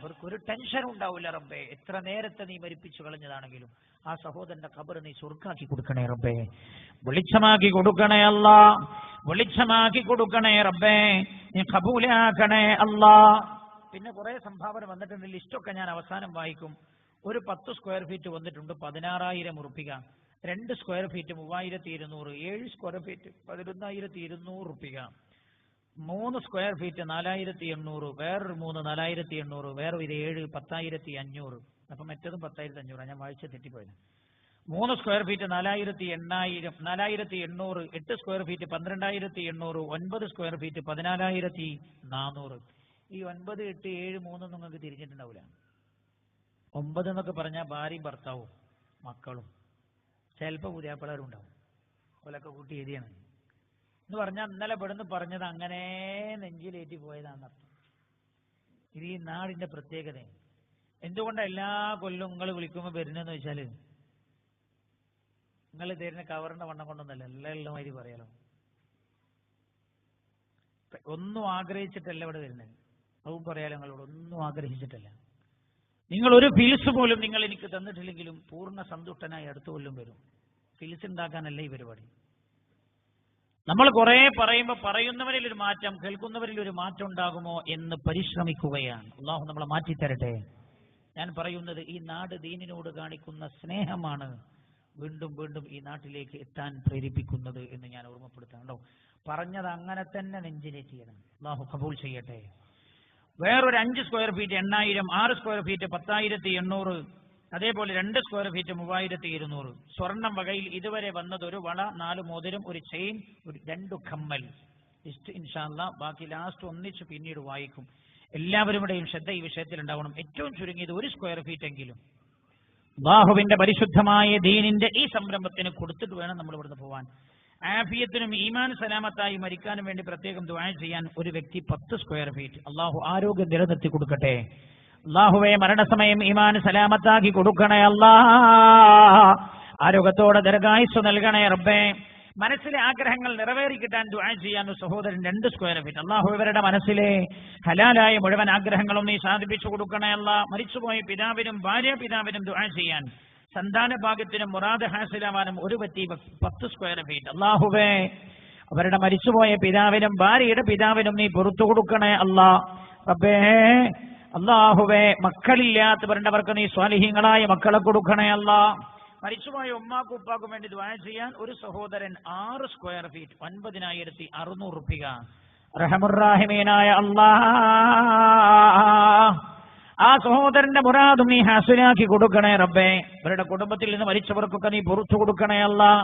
അവർക്കൊരു ടെൻഷൻ ഉണ്ടാവില്ല റബ്ബേ. എത്ര നേരത്തെ നീ മരിപ്പിച്ചു കളഞ്ഞതാണെങ്കിലും ആ സഹോദരന്റെ ഖബർ നീ സ്വർഗാക്കി കൊടുക്കണേ റബ്ബേ. വെളിച്ചമാക്കി കൊടുക്കണേ അല്ലാ. വെളിച്ചമാക്കി കൊടുക്കണേ റബ്ബേ. നീ ഖബൂലാക്കണേ അല്ലാ. പിന്നെ കുറെ സംഭാവന വന്നിട്ടുണ്ട്. ലിസ്റ്റൊക്കെ ഞാൻ അവസാനം വായിക്കും. ഒരു 10 സ്ക്വയർ ഫീറ്റ് വന്നിട്ടുണ്ട് 16,000 ഉറുപ്പിക. 2 സ്ക്വയർ ഫീറ്റ് 3200, 7 സ്ക്വയർ ഫീറ്റ് 11,200 ഉറുപ്പിക, 3 സ്ക്വയർ ഫീറ്റ് 4,800, വേറൊരു 3 4,800, വേറെ ഇത് 7 10,500. അപ്പം മറ്റതും 10,500. ഞാൻ വായിച്ച തെറ്റിപ്പോയത്. 3 square feet 4,800, 8 square feet 12,800, 9 square feet 14,400. ഈ 9, 8, 7, 3 നിങ്ങൾക്ക് തിരിഞ്ഞിട്ടുണ്ടാവില്ല. 9 എന്നൊക്കെ പറഞ്ഞാൽ ഭാര്യയും ഭർത്താവും മക്കളും ചിലപ്പോൾ പുതിയാപ്പിളരും ഉണ്ടാവും. ഓലൊക്കെ കൂട്ടി എഴുതിയാണ് എന്ന് പറഞ്ഞാൽ ഇന്നലെ ഇവിടുന്ന് പറഞ്ഞത് അങ്ങനെ നെഞ്ചിലേറ്റി പോയതാണെന്നർത്ഥം. ഇത് ഈ നാടിന്റെ പ്രത്യേകത. എന്തുകൊണ്ടാണ് എല്ലാ കൊല്ലവും നിങ്ങൾ വിളിക്കുമ്പോൾ വരുന്നതെന്ന് വെച്ചാൽ നിങ്ങൾ തരുന്ന കവറിന്റെ വണ്ണം കൊണ്ടൊന്നല്ല, എല്ലാം മാതിരി പറയാലോ. ഒന്നും ആഗ്രഹിച്ചിട്ടല്ല ഇവിടെ വരുന്നത്, അതും പറയാലോ. നിങ്ങളോട് ഒന്നും ആഗ്രഹിച്ചിട്ടല്ല. നിങ്ങൾ ഒരു ഫീൽസ് പോലും നിങ്ങൾ എനിക്ക് തന്നിട്ടില്ലെങ്കിലും പൂർണ്ണ സന്തുഷ്ടനായി അടുത്ത കൊല്ലം വരും. ഫീൽസ് ഉണ്ടാക്കാനല്ല ഈ പരിപാടി. നമ്മൾ കുറെ പറയുമ്പോൾ പറയുന്നവരിൽ ഒരു മാറ്റം, കേൾക്കുന്നവരിൽ ഒരു മാറ്റം ഉണ്ടാകുമോ എന്ന് പരിശ്രമിക്കുകയാണ്. അള്ളാഹു നമ്മളെ മാറ്റിത്തരട്ടെ. ഞാൻ പറയുന്നത് ഈ നാട് ദീനിനോട് കാണിക്കുന്ന സ്നേഹമാണ് വീണ്ടും വീണ്ടും ഈ നാട്ടിലേക്ക് എത്താൻ പ്രേരിപ്പിക്കുന്നത് എന്ന് ഞാൻ ഓർമ്മപ്പെടുത്താണ്ടോ. പറഞ്ഞത് അങ്ങനെ തന്നെ നെഞ്ചിലേക്ക് ചെയ്യണം. അള്ളാഹു കബൂൽ ചെയ്യട്ടെ. വേറൊരു 5 സ്ക്വയർ ഫീറ്റ് 8,000, 6 സ്ക്വയർ ഫീറ്റ് 10,800, അതേപോലെ 2 സ്ക്വയർ ഫീറ്റ് 3,200. സ്വർണം വകയിൽ ഇതുവരെ വന്നത് ഒരു വള, 4 മോതിരം, ഒരു ചെയിൻ, 2 കമ്മൽ. ലിസ്റ്റ് ഇൻഷാ അല്ലാഹ് ബാക്കി ലാസ്റ്റ് ഒന്നിച്ച് പിന്നീട് വായിക്കും. എല്ലാവരുടെയും ശ്രദ്ധ ഈ വിഷയത്തിൽ ഉണ്ടാവണം. ഏറ്റവും ചുരുങ്ങിയത് 1 സ്ക്വയർ ഫീറ്റ് എങ്കിലും അല്ലാഹുവിന്റെ പരിശുദ്ധമായ ദീനിന്റെ ഈ സംരംഭത്തിന് കൊടുത്തിട്ട് വേണം നമ്മൾ ഇവിടുന്ന് പോവാൻ. ആഫിയത്തിനും ഈമാൻ സലാമത്തായി മരിക്കാനും വേണ്ടി പ്രത്യേകം ദുആ ചെയ്യാൻ ഒരു വ്യക്തി 10 സ്ക്വയർ ഫീറ്റ്. അള്ളാഹു ആരോഗ്യം നിലനിർത്തി കൊടുക്കട്ടെ. അള്ളാഹുവെ മരണസമയം ഈമാൻ സലാമത്താക്കി കൊടുക്കണേ. അല്ലാ ആരോഗ്യത്തോടെ ദീർഘായുസ്സ് നൽകണേ റബ്ബേ. മനസ്സിലെ ആഗ്രഹങ്ങൾ നിറവേറി കിട്ടാൻ ദുആ ചെയ്യാൻ സഹോദരൻ 2 സ്ക്വയർ ഫീറ്റ്. അള്ളാഹു ഇവരുടെ മനസ്സിലെ ഹലാലായ മുഴുവൻ ആഗ്രഹങ്ങളും നീ സാധിപ്പിച്ചു കൊടുക്കണേ. അല്ലാ മരിച്ചുപോയ പിതാവിനും ഭാര്യ പിതാവിനും ദുആ ചെയ്യാൻ, സന്താന ഭാഗ്യത്തിനും മുറാദ് ഹാസിലാവാനും ഒരു വ്യക്തി 10 സ്ക്വയർ ഫീറ്റ്. അള്ളാഹുവേ അവരുടെ മരിച്ചുപോയ പിതാവിനും ഭാര്യയുടെ പിതാവിനും നീ പുറത്തു കൊടുക്കണേ. അല്ലാ റബ്ബേ അള്ളാഹുവേ മക്കളില്ലാത്തവരുണ്ടവർക്ക് നീ സ്വാലിഹീങ്ങളായ മക്കളെ കൊടുക്കണേ. അല്ലാ മരിച്ചുപോയ ഉമ്മാക്കും ഉപ്പാക്കും വേണ്ടി ദുആ ചെയ്യാൻ ഒരു സഹോദരൻ 6 സ്ക്വയർ ഫീറ്റ് 9,600 രൂപ. റഹമുർറാഹിമീനായ അല്ലാഹ് ആ സഹോദരന്റെ മുറാദും നീ ഹാസിലാക്കി കൊടുക്കണേ റബ്ബേ. ഇവരുടെ കുടുംബത്തിൽ നിന്ന് മരിച്ചവർക്കൊക്കെ നീ പുറത്തു കൊടുക്കണേ. അല്ലാഹ്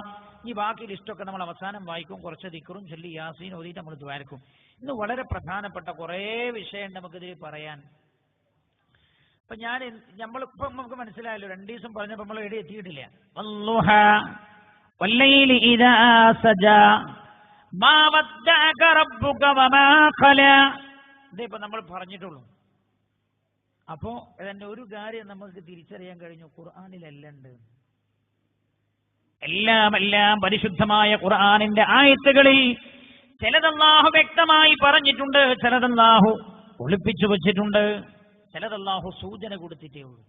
ഈ ബാക്കി ലിസ്റ്റൊക്കെ നമ്മൾ അവസാനം വായിക്കും. കുറച്ച് ദിക്റും ചൊല്ലി യാസീൻ ഓതിയിട്ട് നമ്മൾ ദ്വാരക്കും. ഇന്ന് വളരെ പ്രധാനപ്പെട്ട കുറേ വിഷയം നമുക്കിതിൽ പറയാൻ. അപ്പൊ നമ്മളിപ്പം നമുക്ക് മനസ്സിലായല്ലോ, 2 ദിവസം പറഞ്ഞപ്പോ നമ്മൾ എവിടെ എത്തിയിട്ടില്ല. ഇതിപ്പോ നമ്മൾ പറഞ്ഞിട്ടുള്ളൂ. അപ്പോ ഇതിന്റെ ഒരു കാര്യം നമുക്ക് തിരിച്ചറിയാൻ കഴിഞ്ഞു, ഖുർആനിലെല്ലാം ഉണ്ട്. എല്ലാം പരിശുദ്ധമായ ഖുർആനിന്റെ ആയത്തുകളിൽ ചിലത് അല്ലാഹു വ്യക്തമായി പറഞ്ഞിട്ടുണ്ട്, ചിലത് അല്ലാഹു ഒളിപ്പിച്ചു വെച്ചിട്ടുണ്ട്, ചിലത് അല്ലാഹു സൂചന കൊടുത്തിട്ടേ ഉള്ളൂ.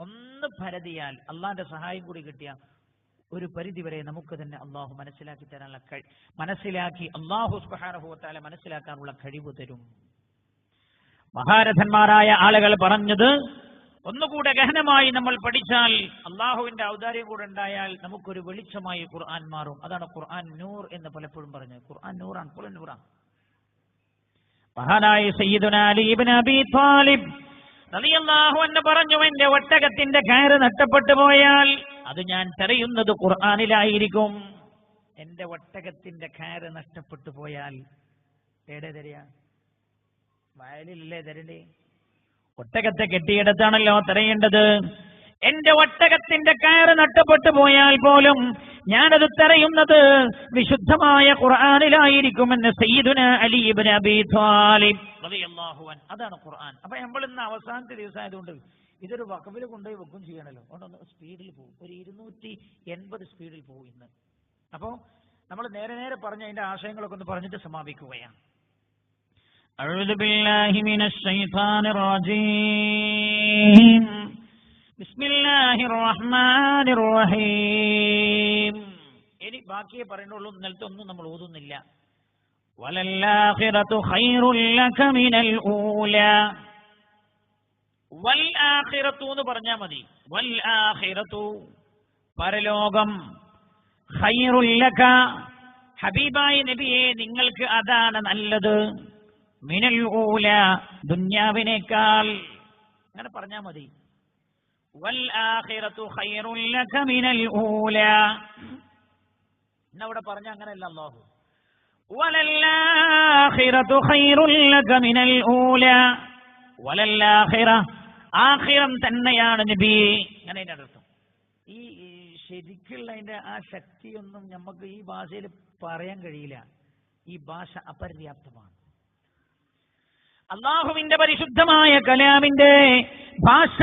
ഒന്ന് പരതിയാൽ അള്ളാന്റെ സഹായം കൂടി കിട്ടിയ ഒരു പരിധി വരെ നമുക്ക് തന്നെ അള്ളാഹു മനസ്സിലാക്കി തരാനുള്ള മനസ്സിലാക്കി അള്ളാഹു സുബ്ഹാനഹു വ തആല മനസ്സിലാക്കാനുള്ള കഴിവ് തരും. മഹാരഥന്മാരായ ആളുകൾ പറഞ്ഞത് ഒന്നുകൂടെ ഗഹനമായി നമ്മൾ പഠിച്ചാൽ, അള്ളാഹുവിന്റെ ഔദാര്യം കൂടെ ഉണ്ടായാൽ നമുക്കൊരു വെളിച്ചമായി ഖുർആൻ മാറും. അതാണ് ഖുർആൻ നൂർ എന്ന് പലപ്പോഴും പറഞ്ഞത്. ഖുർആൻ നൂറാണ്, ഖുർആൻ നൂറാണ്. മഹാനായ സയ്യിദുനാ അലി ഇബ്നു അബീ ത്വാലിബ് റളിയല്ലാഹു അൻഹു പറഞ്ഞു, എന്റെ ഒട്ടകത്തിന്റെ കയറ് നഷ്ടപ്പെട്ടു പോയാൽ അത് ഞാൻ തെരയുന്നത് ഖുർആനിലായിരിക്കും. എന്റെ ഒട്ടകത്തിന്റെ കയറ് നഷ്ടപ്പെട്ടു പോയാൽ എവിടെ തെരയാ? വയലിലല്ലേ തരണ്ടേ? ഒട്ടകത്തെ കെട്ടിയിടത്താണല്ലോ തെരയേണ്ടത്. എന്റെ ഒട്ടകത്തിന്റെ കയറ് നഷ്ടപ്പെട്ടു പോയാൽ പോലും ഞാനത് തെരയുന്നത് വിശുദ്ധമായ ഖുർആനിലായിരിക്കുമെന്ന് സയ്യിദുനാ അലി ഇബ്നു അബീ ത്വാലിബ് റളിയല്ലാഹു അൻഹു. അതാണ് ഖുർആൻ. അപ്പൊ നമ്മൾ ഇന്ന് അവസാനത്തെ ദിവസം ആയതുകൊണ്ട് ഇതൊരു വഖഫിൽ കൊണ്ടുപോയി വെക്കും ചെയ്യണല്ലോ. അതുകൊണ്ട് സ്പീഡിൽ പോകും, ഒരു 280 സ്പീഡിൽ പോകും ഇന്ന്. അപ്പോൾ നമ്മൾ നേരെ പറഞ്ഞ അതിന്റെ ആശയങ്ങളൊക്കെ ഒന്ന് പറഞ്ഞിട്ട് സമാപിക്കുകയാണ്. أعوذ بالله من الشيطان الرجيم بسم الله الرحمن الرحيم. ഇനി ബാക്കിയേ പറയുന്നുള്ളൂ, ഇന്നലത്തെ ഒന്നും നമ്മൾ ഓതുന്നില്ല. വലല്ലാഖിറതു ഖൈറുൽ ലക മിനൽ ഊലാ. വൽ ആഖിറതു എന്ന് പറഞ്ഞാൽ മതി. വൽ ആഖിറതു പരലോകം, ഖൈറുൽ ലക ഹബീബായ നബിയെ നിങ്ങൾക്ക് അതാണ് നല്ലത്, മിനൽ ഊല ദുനിയാവിനേക്കാൾ. അങ്ങനെ പറഞ്ഞാൽ മതി. വൽ ആഖിറതു ഖൈറുൽ ലക മിനൽ ഊല എന്നവിടെ പറഞ്ഞ അങ്ങനെയല്ല. അല്ലാഹു വലൽ ആഖിറതു ഖൈറുൽ ലക മിനൽ ഊല, വലൽ ആഖിറ ആഖിറം തന്നെയാണ് നബി. അങ്ങനെ അതിന്റെ അർത്ഥം. ഈ ശരിക്കുള്ള അതിന്റെ ആ ശക്തിയൊന്നും നമുക്ക് ഈ ഭാഷയിൽ പറയാൻ കഴിയില്ല. ഈ ഭാഷ അപര്യാപ്തമാണ്. അള്ളാഹുവിന്റെ പരിശുദ്ധമായ കലാമിന്റെ ഭാഷ,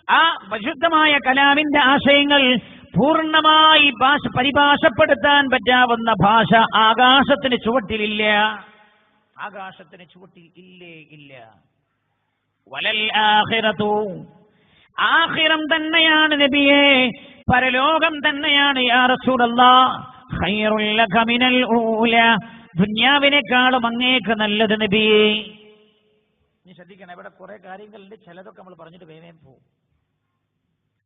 ആ പരിശുദ്ധമായ കലാമിന്റെ ആശയങ്ങൾ പൂർണ്ണമായി പരിഭാഷപ്പെടുത്താൻ പറ്റാവുന്ന ഭാഷ ആകാശത്തിന് ചുവട്ടിലില്ല. ആകാശത്തിന് ചുവട്ടിൽ ഇല്ലേ ഇല്ല. വലൽ ആഖിറതു, ആഖിറം തന്നെയാണ് നബിയേ, പരലോകം തന്നെയാണ് യാ റസൂലല്ലാഹ്. ഖൈറുൽ ലക മിനൽ ഊല, ദുനിയാവിനേക്കാളും അങ്ങേക്ക് നല്ലത് നബിയേ. നീ ശ്രദ്ധിക്കണം, ഇവിടെ കുറെ കാര്യങ്ങളുണ്ട്, ചിലതൊക്കെ നമ്മൾ പറഞ്ഞിട്ട് വേഗം പോകും.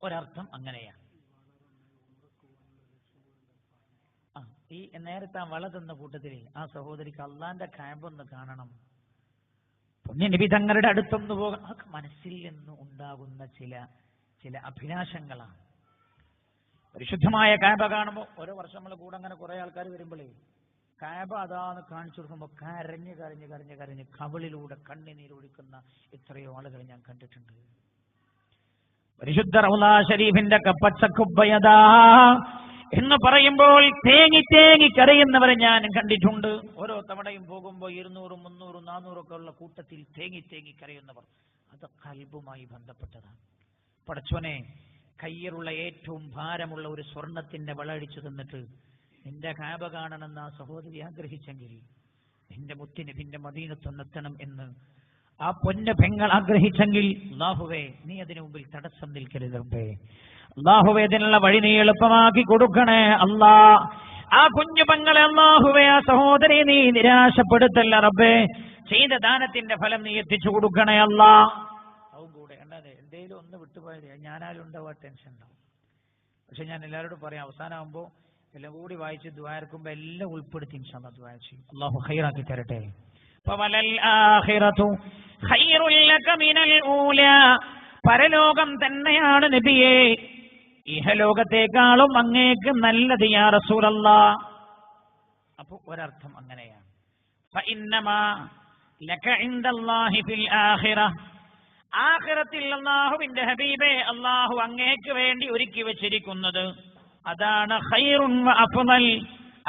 ഒരർത്ഥം അങ്ങനെയാണ്. ഈ നേരത്തെ ആ വള തന്ന കൂട്ടത്തിൽ ആ സഹോദരിക്ക് അള്ളാന്റെ ക്യാമ്പൊന്ന് കാണണം, പുണ്യനബി തങ്ങളുടെ അടുത്തൊന്ന് പോകാൻ, അതൊക്കെ മനസ്സിൽ നിന്ന് ഉണ്ടാകുന്ന ചില അഭിലാഷങ്ങളാണ്. പരിശുദ്ധമായ കാബ കാണുമ്പോൾ ഓരോ വർഷം നമ്മൾ കൂടെ അങ്ങനെ കുറെ ആൾക്കാർ വരുമ്പോഴേ കാബ അതാന്ന് കാണിച്ചു കൊടുക്കുമ്പോൾ കരഞ്ഞ് കരഞ്ഞ് കരഞ്ഞ് കരഞ്ഞ് കവിളിലൂടെ കണ്ണുനീരൊഴിക്കുന്ന എത്രയോ ആളുകൾ ഞാൻ കണ്ടിട്ടുണ്ട്. പരിശുദ്ധ റൗളാ ഷരീഫിന്റെ പച്ചക്കുബ്ബയദാ എന്ന് പറയുമ്പോൾ തേങ്ങി തേങ്ങി കരയുന്നവരെ ഞാൻ കണ്ടിട്ടുണ്ട്. ഓരോ തവണയും പോകുമ്പോൾ 200, 300, 400 ഒക്കെ ഉള്ള കൂട്ടത്തിൽ തേങ്ങി തേങ്ങി കരയുന്നവർ. അത് ഖൽബുമായി ബന്ധപ്പെട്ടതാണ്. പടച്ചോനെ, കയ്യിലുള്ള ഏറ്റവും ഭാരമുള്ള ഒരു സ്വർണത്തിന്റെ വളഴിച്ചു തന്നിട്ട് നിന്റെ കാബ കാണണമെന്ന് ആ സഹോദരി ആഗ്രഹിച്ചെങ്കിൽ, നിന്റെ മുത്തുനബിന്റെ മദീനത്തൊന്നെത്തണം എന്ന് ആ പൊന്ന പെങ്ങൾ ആഗ്രഹിച്ചെങ്കിൽ, അല്ലാഹുവേ നീ അതിനു മുമ്പിൽ തടസ്സം നിൽക്കരുത് റബ്ബേ. അല്ലാഹുവേ ഇതിനുള്ള വഴി നീ എളുപ്പമാക്കി കൊടുക്കണേ അല്ലാ. ആ കുഞ്ഞു പെങ്ങളെ അല്ലാഹുവേ, ആ സഹോദരി നീ നിരാശപ്പെടുത്തല്ല റബ്ബേ. ചെയ്ത ദാനത്തിന്റെ ഫലം നീ എത്തിച്ചു കൊടുക്കണേ അല്ലാ. അതും കൂടെ അല്ലാതെ എന്തേലും ഒന്ന് വിട്ടുപോയത് ഞാനാലും ഉണ്ടാവുക, ടെൻഷൻ ഉണ്ടാവും. പക്ഷെ ഞാൻ എല്ലാവരോടും പറയാം, അവസാനമാകുമ്പോൾ എല്ലാം കൂടി വായിച്ച് ദ്വാരക്കുമ്പോൾ എല്ലാം ഉൾപ്പെടുത്തി ഇൻഷാ അല്ലാഹ് ദുആ ചെയ്യും. അല്ലാഹു ഖൈറാക്കി തരട്ടെ. ഫവലൽ ആഖിറതു ഖൈറുൽ ലക മിനൽ ഊലാ, പരലോകം തന്നെയാണ് നബിയേ ഇഹലോകത്തെക്കാളും അങ്ങേക്ക് നല്ലത് യാ റസൂലല്ലാഹ്. അപ്പൊ ഒരർത്ഥം അങ്ങനെയാണ്. ഫഇന്നമാ ലക ഇൻദല്ലാഹി ഫിൽ ആഖിറ, ആഖിറത്തിൽ അല്ലാഹുവിന്റെ ഹബീബേ, അല്ലാഹു അങ്ങേക്ക് വേണ്ടി ഒരുക്കി വെച്ചിരിക്കുന്നത് അതാണ് ഖൈറുൻ വ അഫ്ളൽ,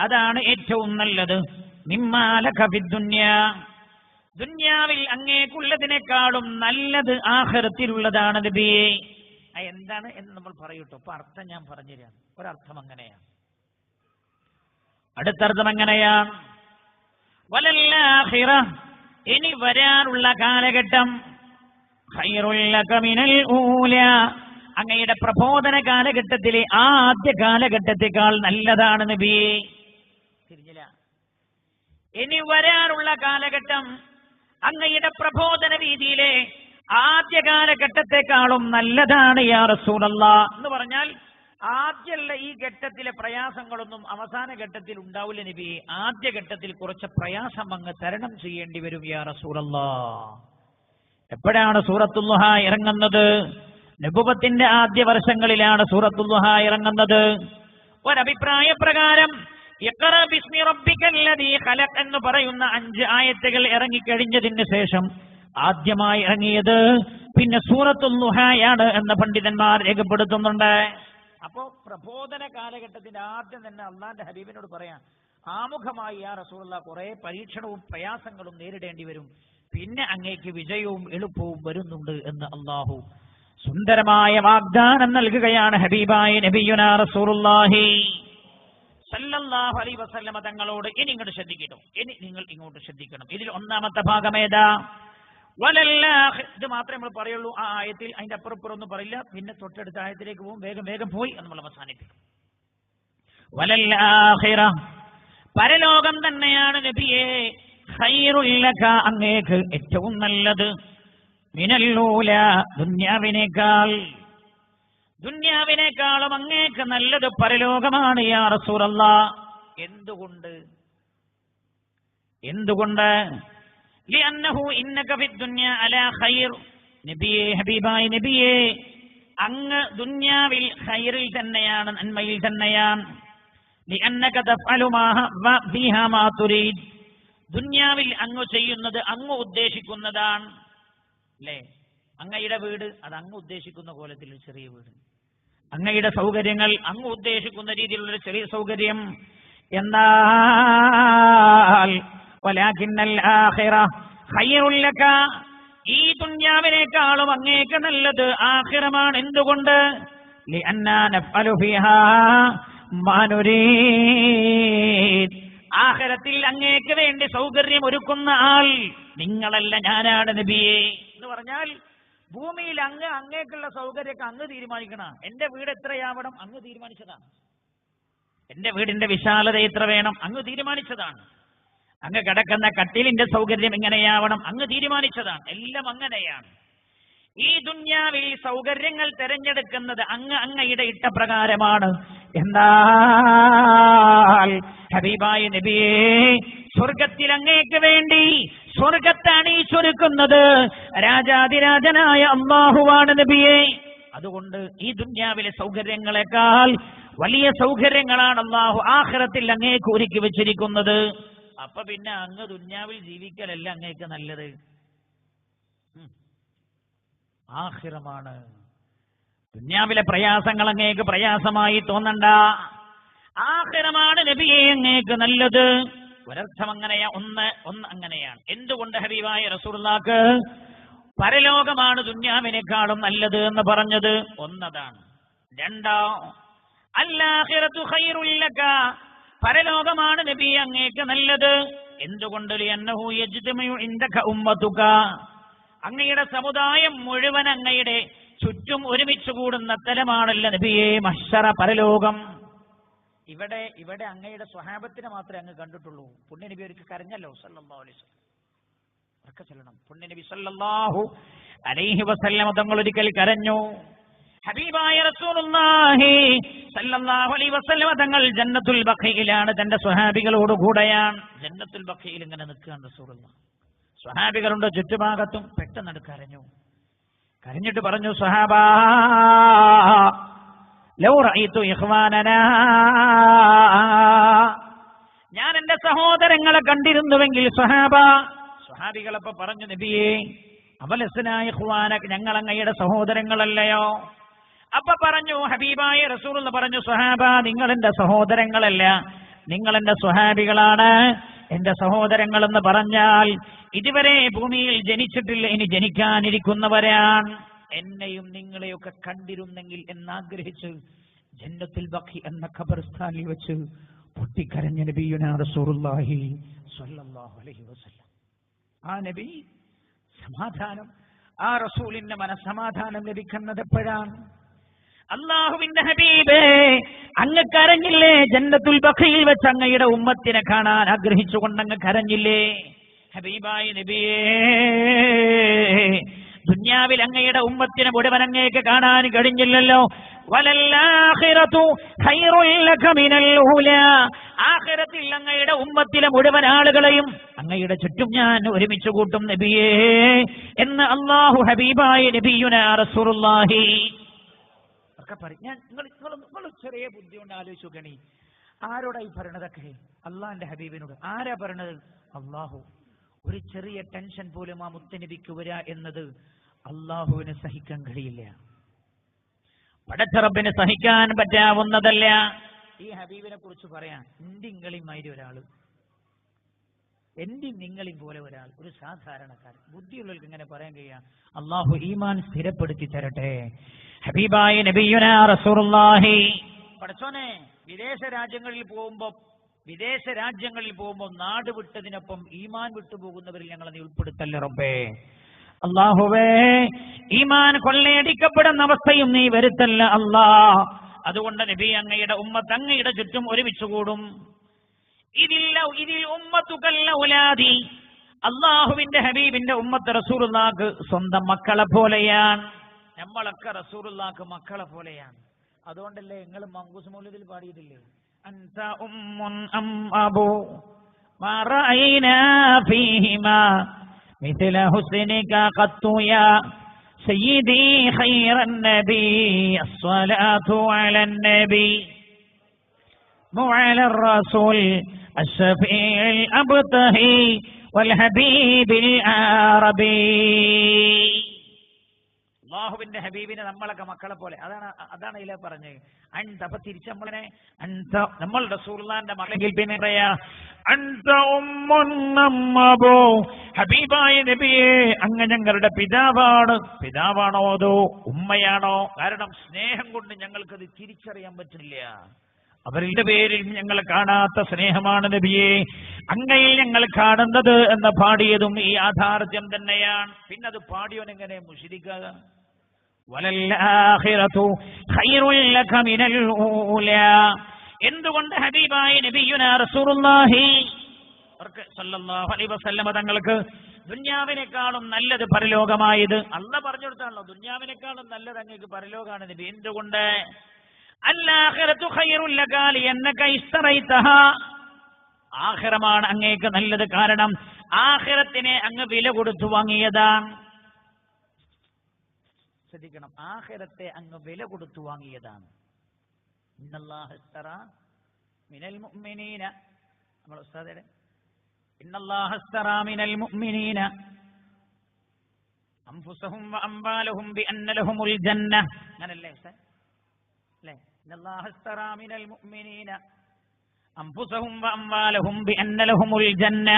അതാണ് ഏറ്റവും നല്ലത്. മിമ്മാ ലക ഫിദ്ദുനിയാ, ദുനിയാവിൽ അങ്ങേക്കുള്ളതിനേക്കാളും നല്ലത് ആഖിറത്തിലുള്ളതാണ് നബിയേ. എന്താണ് എന്ന് നമ്മൾ പറയൂട്ടോ. അപ്പൊ അർത്ഥം ഞാൻ പറഞ്ഞുതരാം. ഒരർത്ഥം അങ്ങനെയാണ്. അടുത്തർത്ഥം എങ്ങനെയാണ്? വലൽ ആഖിറ, ഇനി വരാനുള്ള കാലഘട്ടം ഖൈറുൽ ലക മിനൽ ഊലാ, അങ്ങയുടെ പ്രബോധന കാലഘട്ടത്തിലെ ആദ്യ കാലഘട്ടത്തെക്കാൾ നല്ലതാണ് നബിയേ. തിരിഞ്ഞില്ല. ഇനി വരാനുള്ള കാലഘട്ടം അങ്ങയുടെ പ്രബോധന രീതിയിലെ ആദ്യ കാലഘട്ടത്തെക്കാളും നല്ലതാണ് യാ റസൂലല്ലാഹ്. എന്ന് പറഞ്ഞാൽ ആദ്യമുള്ള ഈ ഘട്ടത്തിലെ പ്രയാസങ്ങളൊന്നും അവസാന ഘട്ടത്തിൽ ഉണ്ടാവില്ല നബിയെ. ആദ്യ ഘട്ടത്തിൽ കുറച്ച് പ്രയാസം അങ്ങ് തരണം ചെയ്യേണ്ടി വരും യാ റസൂലല്ലാഹ്. എപ്പോഴാണ് സൂറത്തുൽ ദുഹ ഇറങ്ങുന്നത്? നബുവത്തിന്റെ ആദ്യ വർഷങ്ങളിലാണ് സൂറത്തുൽ ദുഹ ഇറങ്ങുന്നത്. ഒരഭിപ്രായ പ്രകാരം ഇഖ്റ ബിസ്മി റബ്ബിക്കല്ലദീ ഖലഖ് എന്ന് പറയുന്ന 5 ആയത്തുകൾ ഇറങ്ങിക്കഴിഞ്ഞതിന് ശേഷം ആദ്യമായി ഇറങ്ങിയത് പിന്നെ സൂറത്തുൽ ദുഹയാണ് എന്ന് പണ്ഡിതന്മാർ രേഖപ്പെടുത്തുന്നുണ്ട്. അപ്പോ പ്രബോധന കാലഘട്ടത്തിന്റെ ആദ്യം തന്നെ അള്ളാന്റെ ഹബീബിനോട് പറയാം, ആമുഖമായി യാ റസൂലുള്ളാഹ് കുറെ പരീക്ഷണവും പ്രയാസങ്ങളും നേരിടേണ്ടി വരും, പിന്നെ അങ്ങേക്ക് വിജയവും എളുപ്പവും വരുന്നുണ്ട് എന്ന് അള്ളാഹു സുന്ദരമായ വാഗ്ദാനം നൽകുകയാണ് ഹബീബായ നബിയുനാ റസൂലുള്ളാഹി സല്ലല്ലാഹു അലൈഹി വസല്ലമ തങ്ങളോട്. ഇനി ഇങ്ങോട്ട് ശ്രദ്ധിക്കട്ടോ, ഇനി നിങ്ങൾ ഇങ്ങോട്ട് ശ്രദ്ധിക്കണം. ഇതിൽ ഒന്നാമത്തെ ഭാഗം ഏതാ? ഇത് മാത്രമേ നമ്മൾ പറയുള്ളൂ ആ ആയത്തിൽ. അതിന്റെ അപ്പുറപ്പുറം ഒന്നും പറയില്ല. പിന്നെ തൊട്ടടുത്ത ആയത്തിലേക്ക് പോകും. വേഗം വേഗം പോയി എന്ന് നമ്മൾ അവസാനിപ്പിക്കും. വലൽ ആഖിറ, പരലോകം തന്നെയാണ് നബിയേ ഖൈറുൽ ലക, അങ്ങേക്ക് ഏറ്റവും നല്ലത്. മിനൽ ഊല, ദുനിയാവിനേക്കാളും അങ്ങേക്ക് നല്ലത് പരലോകമാണ് യാ റസൂലല്ലാഹ്. എന്തുകൊണ്ട്? ലിഅന്നഹു ഇന്നക ഫിദ്ദുനിയ അലാ ഖൈർ, നബിയേ ഹബീബായ നബിയേ അങ്ങ് ദുനിയാവിൽ ഖൈറിൽ തന്നെയാണ്, നന്മയിൽ തന്നെയാണ്. ലിഅന്നക തഫ്അലു ഫീഹാ മാ തുരീദ്, ദുനിയാവിൽ അങ്ങ് ചെയ്യുന്നത് അങ്ങ് ഉദ്ദേശിക്കുന്നതാണ്. അല്ലേ? അങ്ങയുടെ വീട് അത് അങ്ങ് ഉദ്ദേശിക്കുന്ന കോലത്തിൽ ഒരു ചെറിയ വീട്, അങ്ങയുടെ സൗകര്യങ്ങൾ അങ്ങ് ഉദ്ദേശിക്കുന്ന രീതിയിലുള്ളൊരു ചെറിയ സൗകര്യം. എന്നാൽ വലാകിന്നൽ ആഖിറ ഖൈറുൽ ലക, ഈ ദുനിയാവിനേക്കാളും അങ്ങേക്ക് നല്ലത് ആഖിറമാണ്. എന്തുകൊണ്ട്? ലിഅന്നാ നഫ്അലു ഫീഹാ മാ നുരീദ്. ആഖിറത്തിൽ അങ്ങേക്ക് വേണ്ടി സൗകര്യം ഒരുക്കുന്ന ആൾ നിങ്ങളല്ല, ഞാനാണ് നബിയെ എന്ന് പറഞ്ഞാൽ ഭൂമിയിൽ അങ്ങേക്കുള്ള സൗകര്യമൊക്കെ അങ്ങ് തീരുമാനിക്കണം. എന്റെ വീട് എത്രയാവണം അങ്ങ് തീരുമാനിച്ചതാണ്. എന്റെ വീടിന്റെ വിശാലത എത്ര വേണം അങ്ങ് തീരുമാനിച്ചതാണ്. അങ്ങ് കിടക്കുന്ന കട്ടിലിന്റെ സൗകര്യം എങ്ങനെയാവണം അങ്ങ് തീരുമാനിച്ചതാണ്. എല്ലാം അങ്ങനെയാണ്. ഈ ദുന്യാവിൽ സൗകര്യങ്ങൾ തെരഞ്ഞെടുക്കുന്നത് അങ്ങയുടെ ഇഷ്ടപ്രകാരമാണ്. എന്നാൽ ഹബീബായ നബിയേ, സ്വർഗത്തിൽ അങ്ങേക്ക് വേണ്ടി സ്വർഗത്താണ് ഈ ചൊരുക്കുന്നത് രാജാതിരാജനായ അല്ലാഹുവാണ് നബിയേ. അതുകൊണ്ട് ഈ ദുന്യാവിലെ സൗകര്യങ്ങളെക്കാൾ വലിയ സൗകര്യങ്ങളാണ് അല്ലാഹു ആഖിറത്തിൽ അങ്ങേക്ക് ഒരുക്കി വെച്ചിരിക്കുന്നത്. അപ്പൊ പിന്നെ അങ്ങ് ദുന്യാവിൽ ജീവിക്കലല്ല അങ്ങേക്ക് നല്ലത്, ആഖിറമാണ്. ദുന്യാവിലെ പ്രയാസങ്ങൾ അങ്ങേക്ക് പ്രയാസമായി തോന്നണ്ട, ആഖിറമാണ് നബിയെ അങ്ങേക്ക് നല്ലത്. ഒരർത്ഥം അങ്ങനെയാ, ഒന്ന് അങ്ങനെയാണ്. എന്തുകൊണ്ട് ഹബീബായ റസൂലുള്ളാഹിക്ക് പരലോകമാണ് ദുന്യാവിനേക്കാളും നല്ലത് എന്ന് പറഞ്ഞത്? ഒന്നതാണ്. രണ്ടോ, അൽആഖിറതു ഖൈറുൽ ലക, പരലോകമാണ് നബി അങ്ങേക്ക് നല്ലത്. എന്തുകൊണ്ട്? ലിഅന്നഹു യജ്തമിഉ ഇൻദക ഉമ്മതുക, അങ്ങയുടെ സമുദായം മുഴുവൻ അങ്ങയുടെ ചുറ്റും ഒരുമിച്ച് കൂടുന്ന സ്ഥലമാണല്ലോ നബിയെ മഹ്ശറ, പരലോകം. ഇവിടെ അങ്ങയുടെ സ്വഹാബത്തിനെ മാത്രമേ അങ്ങ് കണ്ടിട്ടുള്ളൂ. പുണ്യനബി ഒരിക്കൽ കരഞ്ഞല്ലോ സല്ലല്ലാഹു അലൈഹി വസല്ലം. ഒക്കെ ചൊല്ലണം. പുണ്യനബി സല്ലല്ലാഹു അലൈഹി വസല്ലം തങ്ങൾ ഒരിക്കൽ കരഞ്ഞു. ഹബീബായ റസൂലുള്ളാഹി സല്ലല്ലാഹു അലൈഹി വസല്ലം തങ്ങൾ ജന്നത്തുൽ ബഖീയിലാണ്, തന്റെ സ്വഹാബികളോട് കൂടെയാണ്. ജന്നത്തുൽ ബഖീയിൽ ഇങ്ങനെ നിൽക്കുകയാണ് റസൂലുള്ളാഹി. സ്വഹാബികളുണ്ട് ചുറ്റുഭാഗത്തും. പെട്ടെന്ന് കരഞ്ഞു. കരഞ്ഞിട്ട് പറഞ്ഞു, സ്വഹാബാ ലൗ റഅയ്തു ഇഖ്വാനനാ, ഞാൻ എന്റെ സഹോദരങ്ങളെ കണ്ടിരുന്നുവെങ്കിൽ. സ്വഹാബികളപ്പോ പറഞ്ഞു, നബിയേ അവലസ്നാ ഇഖ്വാനക, ഞങ്ങൾ അങ്ങയുടെ സഹോദരങ്ങളല്ലയോ? അപ്പൊ പറഞ്ഞു ഹബീബായ റസൂലുള്ളാഹി പറഞ്ഞു, സ്വഹാബ നിങ്ങൾ എന്റെ സഹോദരങ്ങളല്ല, നിങ്ങൾ എന്റെ സ്വഹാബികളാണ്. എന്റെ സഹോദരങ്ങൾ എന്ന് പറഞ്ഞാൽ ഇതുവരെ ഭൂമിയിൽ ജനിച്ചിട്ടില്ല, ഇനി ജനിക്കാനിരിക്കുന്നവരാണ്. എന്നെയും നിങ്ങളെയൊക്കെ കണ്ടിരുന്നെങ്കിൽ എന്നാഗ്രഹിച്ച് ജന്നത്തുൽ ബഖി എന്ന ഖബർസ്ഥാനിൽ വെച്ച് പൊട്ടിക്കരഞ്ഞ നബിയുനാ റസൂലുള്ളാഹി സ്വല്ലല്ലാഹു അലൈഹി വസല്ലം. ആ നബി സമാധാനം, ആ റസൂലിന്റെ മനസ്സമാധാനം ലഭിക്കുന്നത് എപ്പോഴാണ്? അല്ലാഹുവിന്റെ ഹബീബേ, അങ്ങ് കരഞ്ഞില്ലേ? ജന്നത്തുൽ ബഖിയിൽ വെച്ച് അങ്ങയുടെ ഉമ്മത്തിനെ കാണാൻ ആഗ്രഹിച്ചുകൊണ്ട് അങ്ങ് കരഞ്ഞില്ലേ? ഹബീബായ നബിയേ, ദുന്യാവിൽ അങ്ങയുടെ ഉമ്മത്തിനെ മുഴുവൻ അങ്ങേക്ക് കാണാൻ കഴിഞ്ഞില്ലല്ലോ. വലല്ലാഖിറതു ഖൈറുൽ ലക മിനൽ ഊലാ, ആഖിറത്തിൽ അങ്ങയുടെ ഉമ്മത്തിലെ മുഴുവൻ ആളുകളെയും അങ്ങയുടെ ചുറ്റും ഞാൻ ഒരുമിച്ച് കൂട്ടും നബിയേ എന്ന് അല്ലാഹു ഹബീബായ നബിയുനാ റസൂലുള്ളാഹി ഒക്കെ പറഞ്ഞു. നിങ്ങൾ ചെറിയ ബുദ്ധി കൊണ്ട് ആലോചിച്ച് നോക്കണേ, ആരോടായി പറയണതൊക്കെ? അള്ളാഹിന്റെ ഹബീബിനോട്. ആരാ പറയണത്? അള്ളാഹു. ഒരു ചെറിയ ടെൻഷൻ പോലും ആ മുത്തനബിക്ക് വരാ എന്നത് അള്ളാഹുവിന് സഹിക്കാൻ കഴിയില്ല, പടച്ച റബ്ബിന് സഹിക്കാൻ പറ്റാവുന്നതല്ല. ഈ ഹബീബിനെ കുറിച്ച് പറയാൻ നിങ്ങളിമാതിരി ഒരാള്, നിങ്ങളെയും പോലെ ഒരാൾ, ഒരു സാധാരണക്കാരൻ, ബുദ്ധിയുള്ളവർക്ക് ഇങ്ങനെ പറയാൻ കഴിയാം. അള്ളാഹു ഈമാൻ സ്ഥിരപ്പെടുത്തി തരട്ടെ. ഹബീബായ നബിയുനാ റസൂലുള്ളാഹി. പടച്ചോനെ, വിദേശ രാജ്യങ്ങളിൽ പോകുമ്പോൾ നാട് വിട്ടതിനൊപ്പം ഈമാൻ വിട്ടുപോകുന്നവരിൽ ഞങ്ങളെ നീ ഉൾപ്പെടുത്തല്ലേ റബ്ബേ. അല്ലാഹുവേ, ഈമാൻ കൊള്ളയടിക്കപ്പെടുന്ന അവസ്ഥയും നീ വരുത്തല്ല അല്ലാ. അതുകൊണ്ട് നബി അങ്ങയുടെ ഉമ്മത്ത് അങ്ങയുടെ ചുറ്റും ഒരുമിച്ച് കൂടും. ഇതിൽ ഉമ്മത്തുകല്ല ഉലാദി, അല്ലാഹുവിന്റെ ഹബീബിന്റെ ഉമ്മത്ത് റസൂലുള്ളാഹിക്ക് സ്വന്തം മക്കളെ പോലെയാണ്. നമ്മളൊക്കെ റസൂലുള്ളാഹിക്ക് മക്കളെ പോലെയാണ്. അതുകൊണ്ടല്ലേ നിങ്ങൾ മങ്കൂസ് മൗലിദിൽ പാടിയിട്ടില്ലേ, അൻത ഉമ്മുൻ അം അബു മാ റഅയ്നാ ഫീഹിമാ മിഥല ഹുസ്നിക ഖത്തു യാ സയ്യിദി ഖൈറൻ നബി അസ്സലാത്തു അലൻ നബി മുഅല റസൂൽ അശ്ശഫീഉൽ അബ്തഹി വൽ ഹബീബിൽ അറബി. അള്ളാഹുവിന്റെ ഹബീബിനെ നമ്മളൊക്കെ മക്കളെ പോലെ, അതാണ് ഇതിലെ പറഞ്ഞത്. അൻത, അപ്പൊ തിരിച്ച് നമ്മളെ അൻത, നമ്മൾ റസൂലുള്ളാഹിന്റെ മക്കളെങ്കിൽ പിന്നെ പറയാ അൻത ഉമ്മുൻ അമ്മബോ, ഹബീബായ നബിയെ അങ്ങ് ഞങ്ങളുടെ പിതാവാണ്. പിതാവാണോ അതോ ഉമ്മയാണോ? കാരണം സ്നേഹം കൊണ്ട് ഞങ്ങൾക്കത് തിരിച്ചറിയാൻ പറ്റില്ല. അവരുടെ പേരിൽ ഞങ്ങൾ കാണാത്ത സ്നേഹമാണ് നബിയെ അങ്ങയിൽ ഞങ്ങൾ കാണുന്നത് എന്ന് പാടിയതും ഈ യാഥാർത്ഥ്യം തന്നെയാണ്. പിന്നെ അത് പാടിയോനെങ്ങനെ മുശ്രിക്കാക? വലൽആഖിറതു ഖൈറുൽ ലക മിനൽ ഊലാ. എന്തുകൊണ്ട് ഹബീബായ നബിയുനാ റസൂലുള്ളാഹി സല്ലല്ലാഹു അലൈഹി വസല്ലമ തങ്ങൾക്ക് ദുനിയാവിനേക്കാളും നല്ലത് പരലോകമായത്? അല്ലാഹ് പറഞ്ഞു കൊടുത്താണല്ലോ ദുനിയാവിനേക്കാളും നല്ലത് അങ്ങേക്ക് പരലോകമാണ് നബി. എന്തുകൊണ്ട്? അൽആഖിറതു ഖൈറുൽ ലക ലിഅന്നക ഇസ്തറൈതഹാ. ആഖിറമാണ് അങ്ങേക്ക് നല്ലത്, കാരണം ആഖിറത്തിനെ അങ്ങ് വില കൊടുത്തു വാങ്ങിയതാണ്. ശ്രദ്ധിക്കണം, ആഖിറത്തെ അങ്ങ് വില കൊടുത്തു വാങ്ങിയതാണ്. ഇന്നല്ലാഹ ഇസ്തറ മിനൽ മുഅ്മിനീന, നമ്മൾ ഉസ്താദേ ഇന്നല്ലാഹ ഇസ്തറ മിനൽ മുഅ്മിനീന അൻഫുസഹും വഅംവാലഹും ബിഅന്ന ലഹുമുൽ ജന്ന. അങ്ങനല്ലേ ഉസ്താദ്? അല്ലേ? ഇന്നല്ലാഹ ഇസ്തറ മിനൽ മുഅ്മിനീന അൻഫുസഹും വഅംവാലഹും ബിഅന്ന ലഹുമുൽ ജന്ന.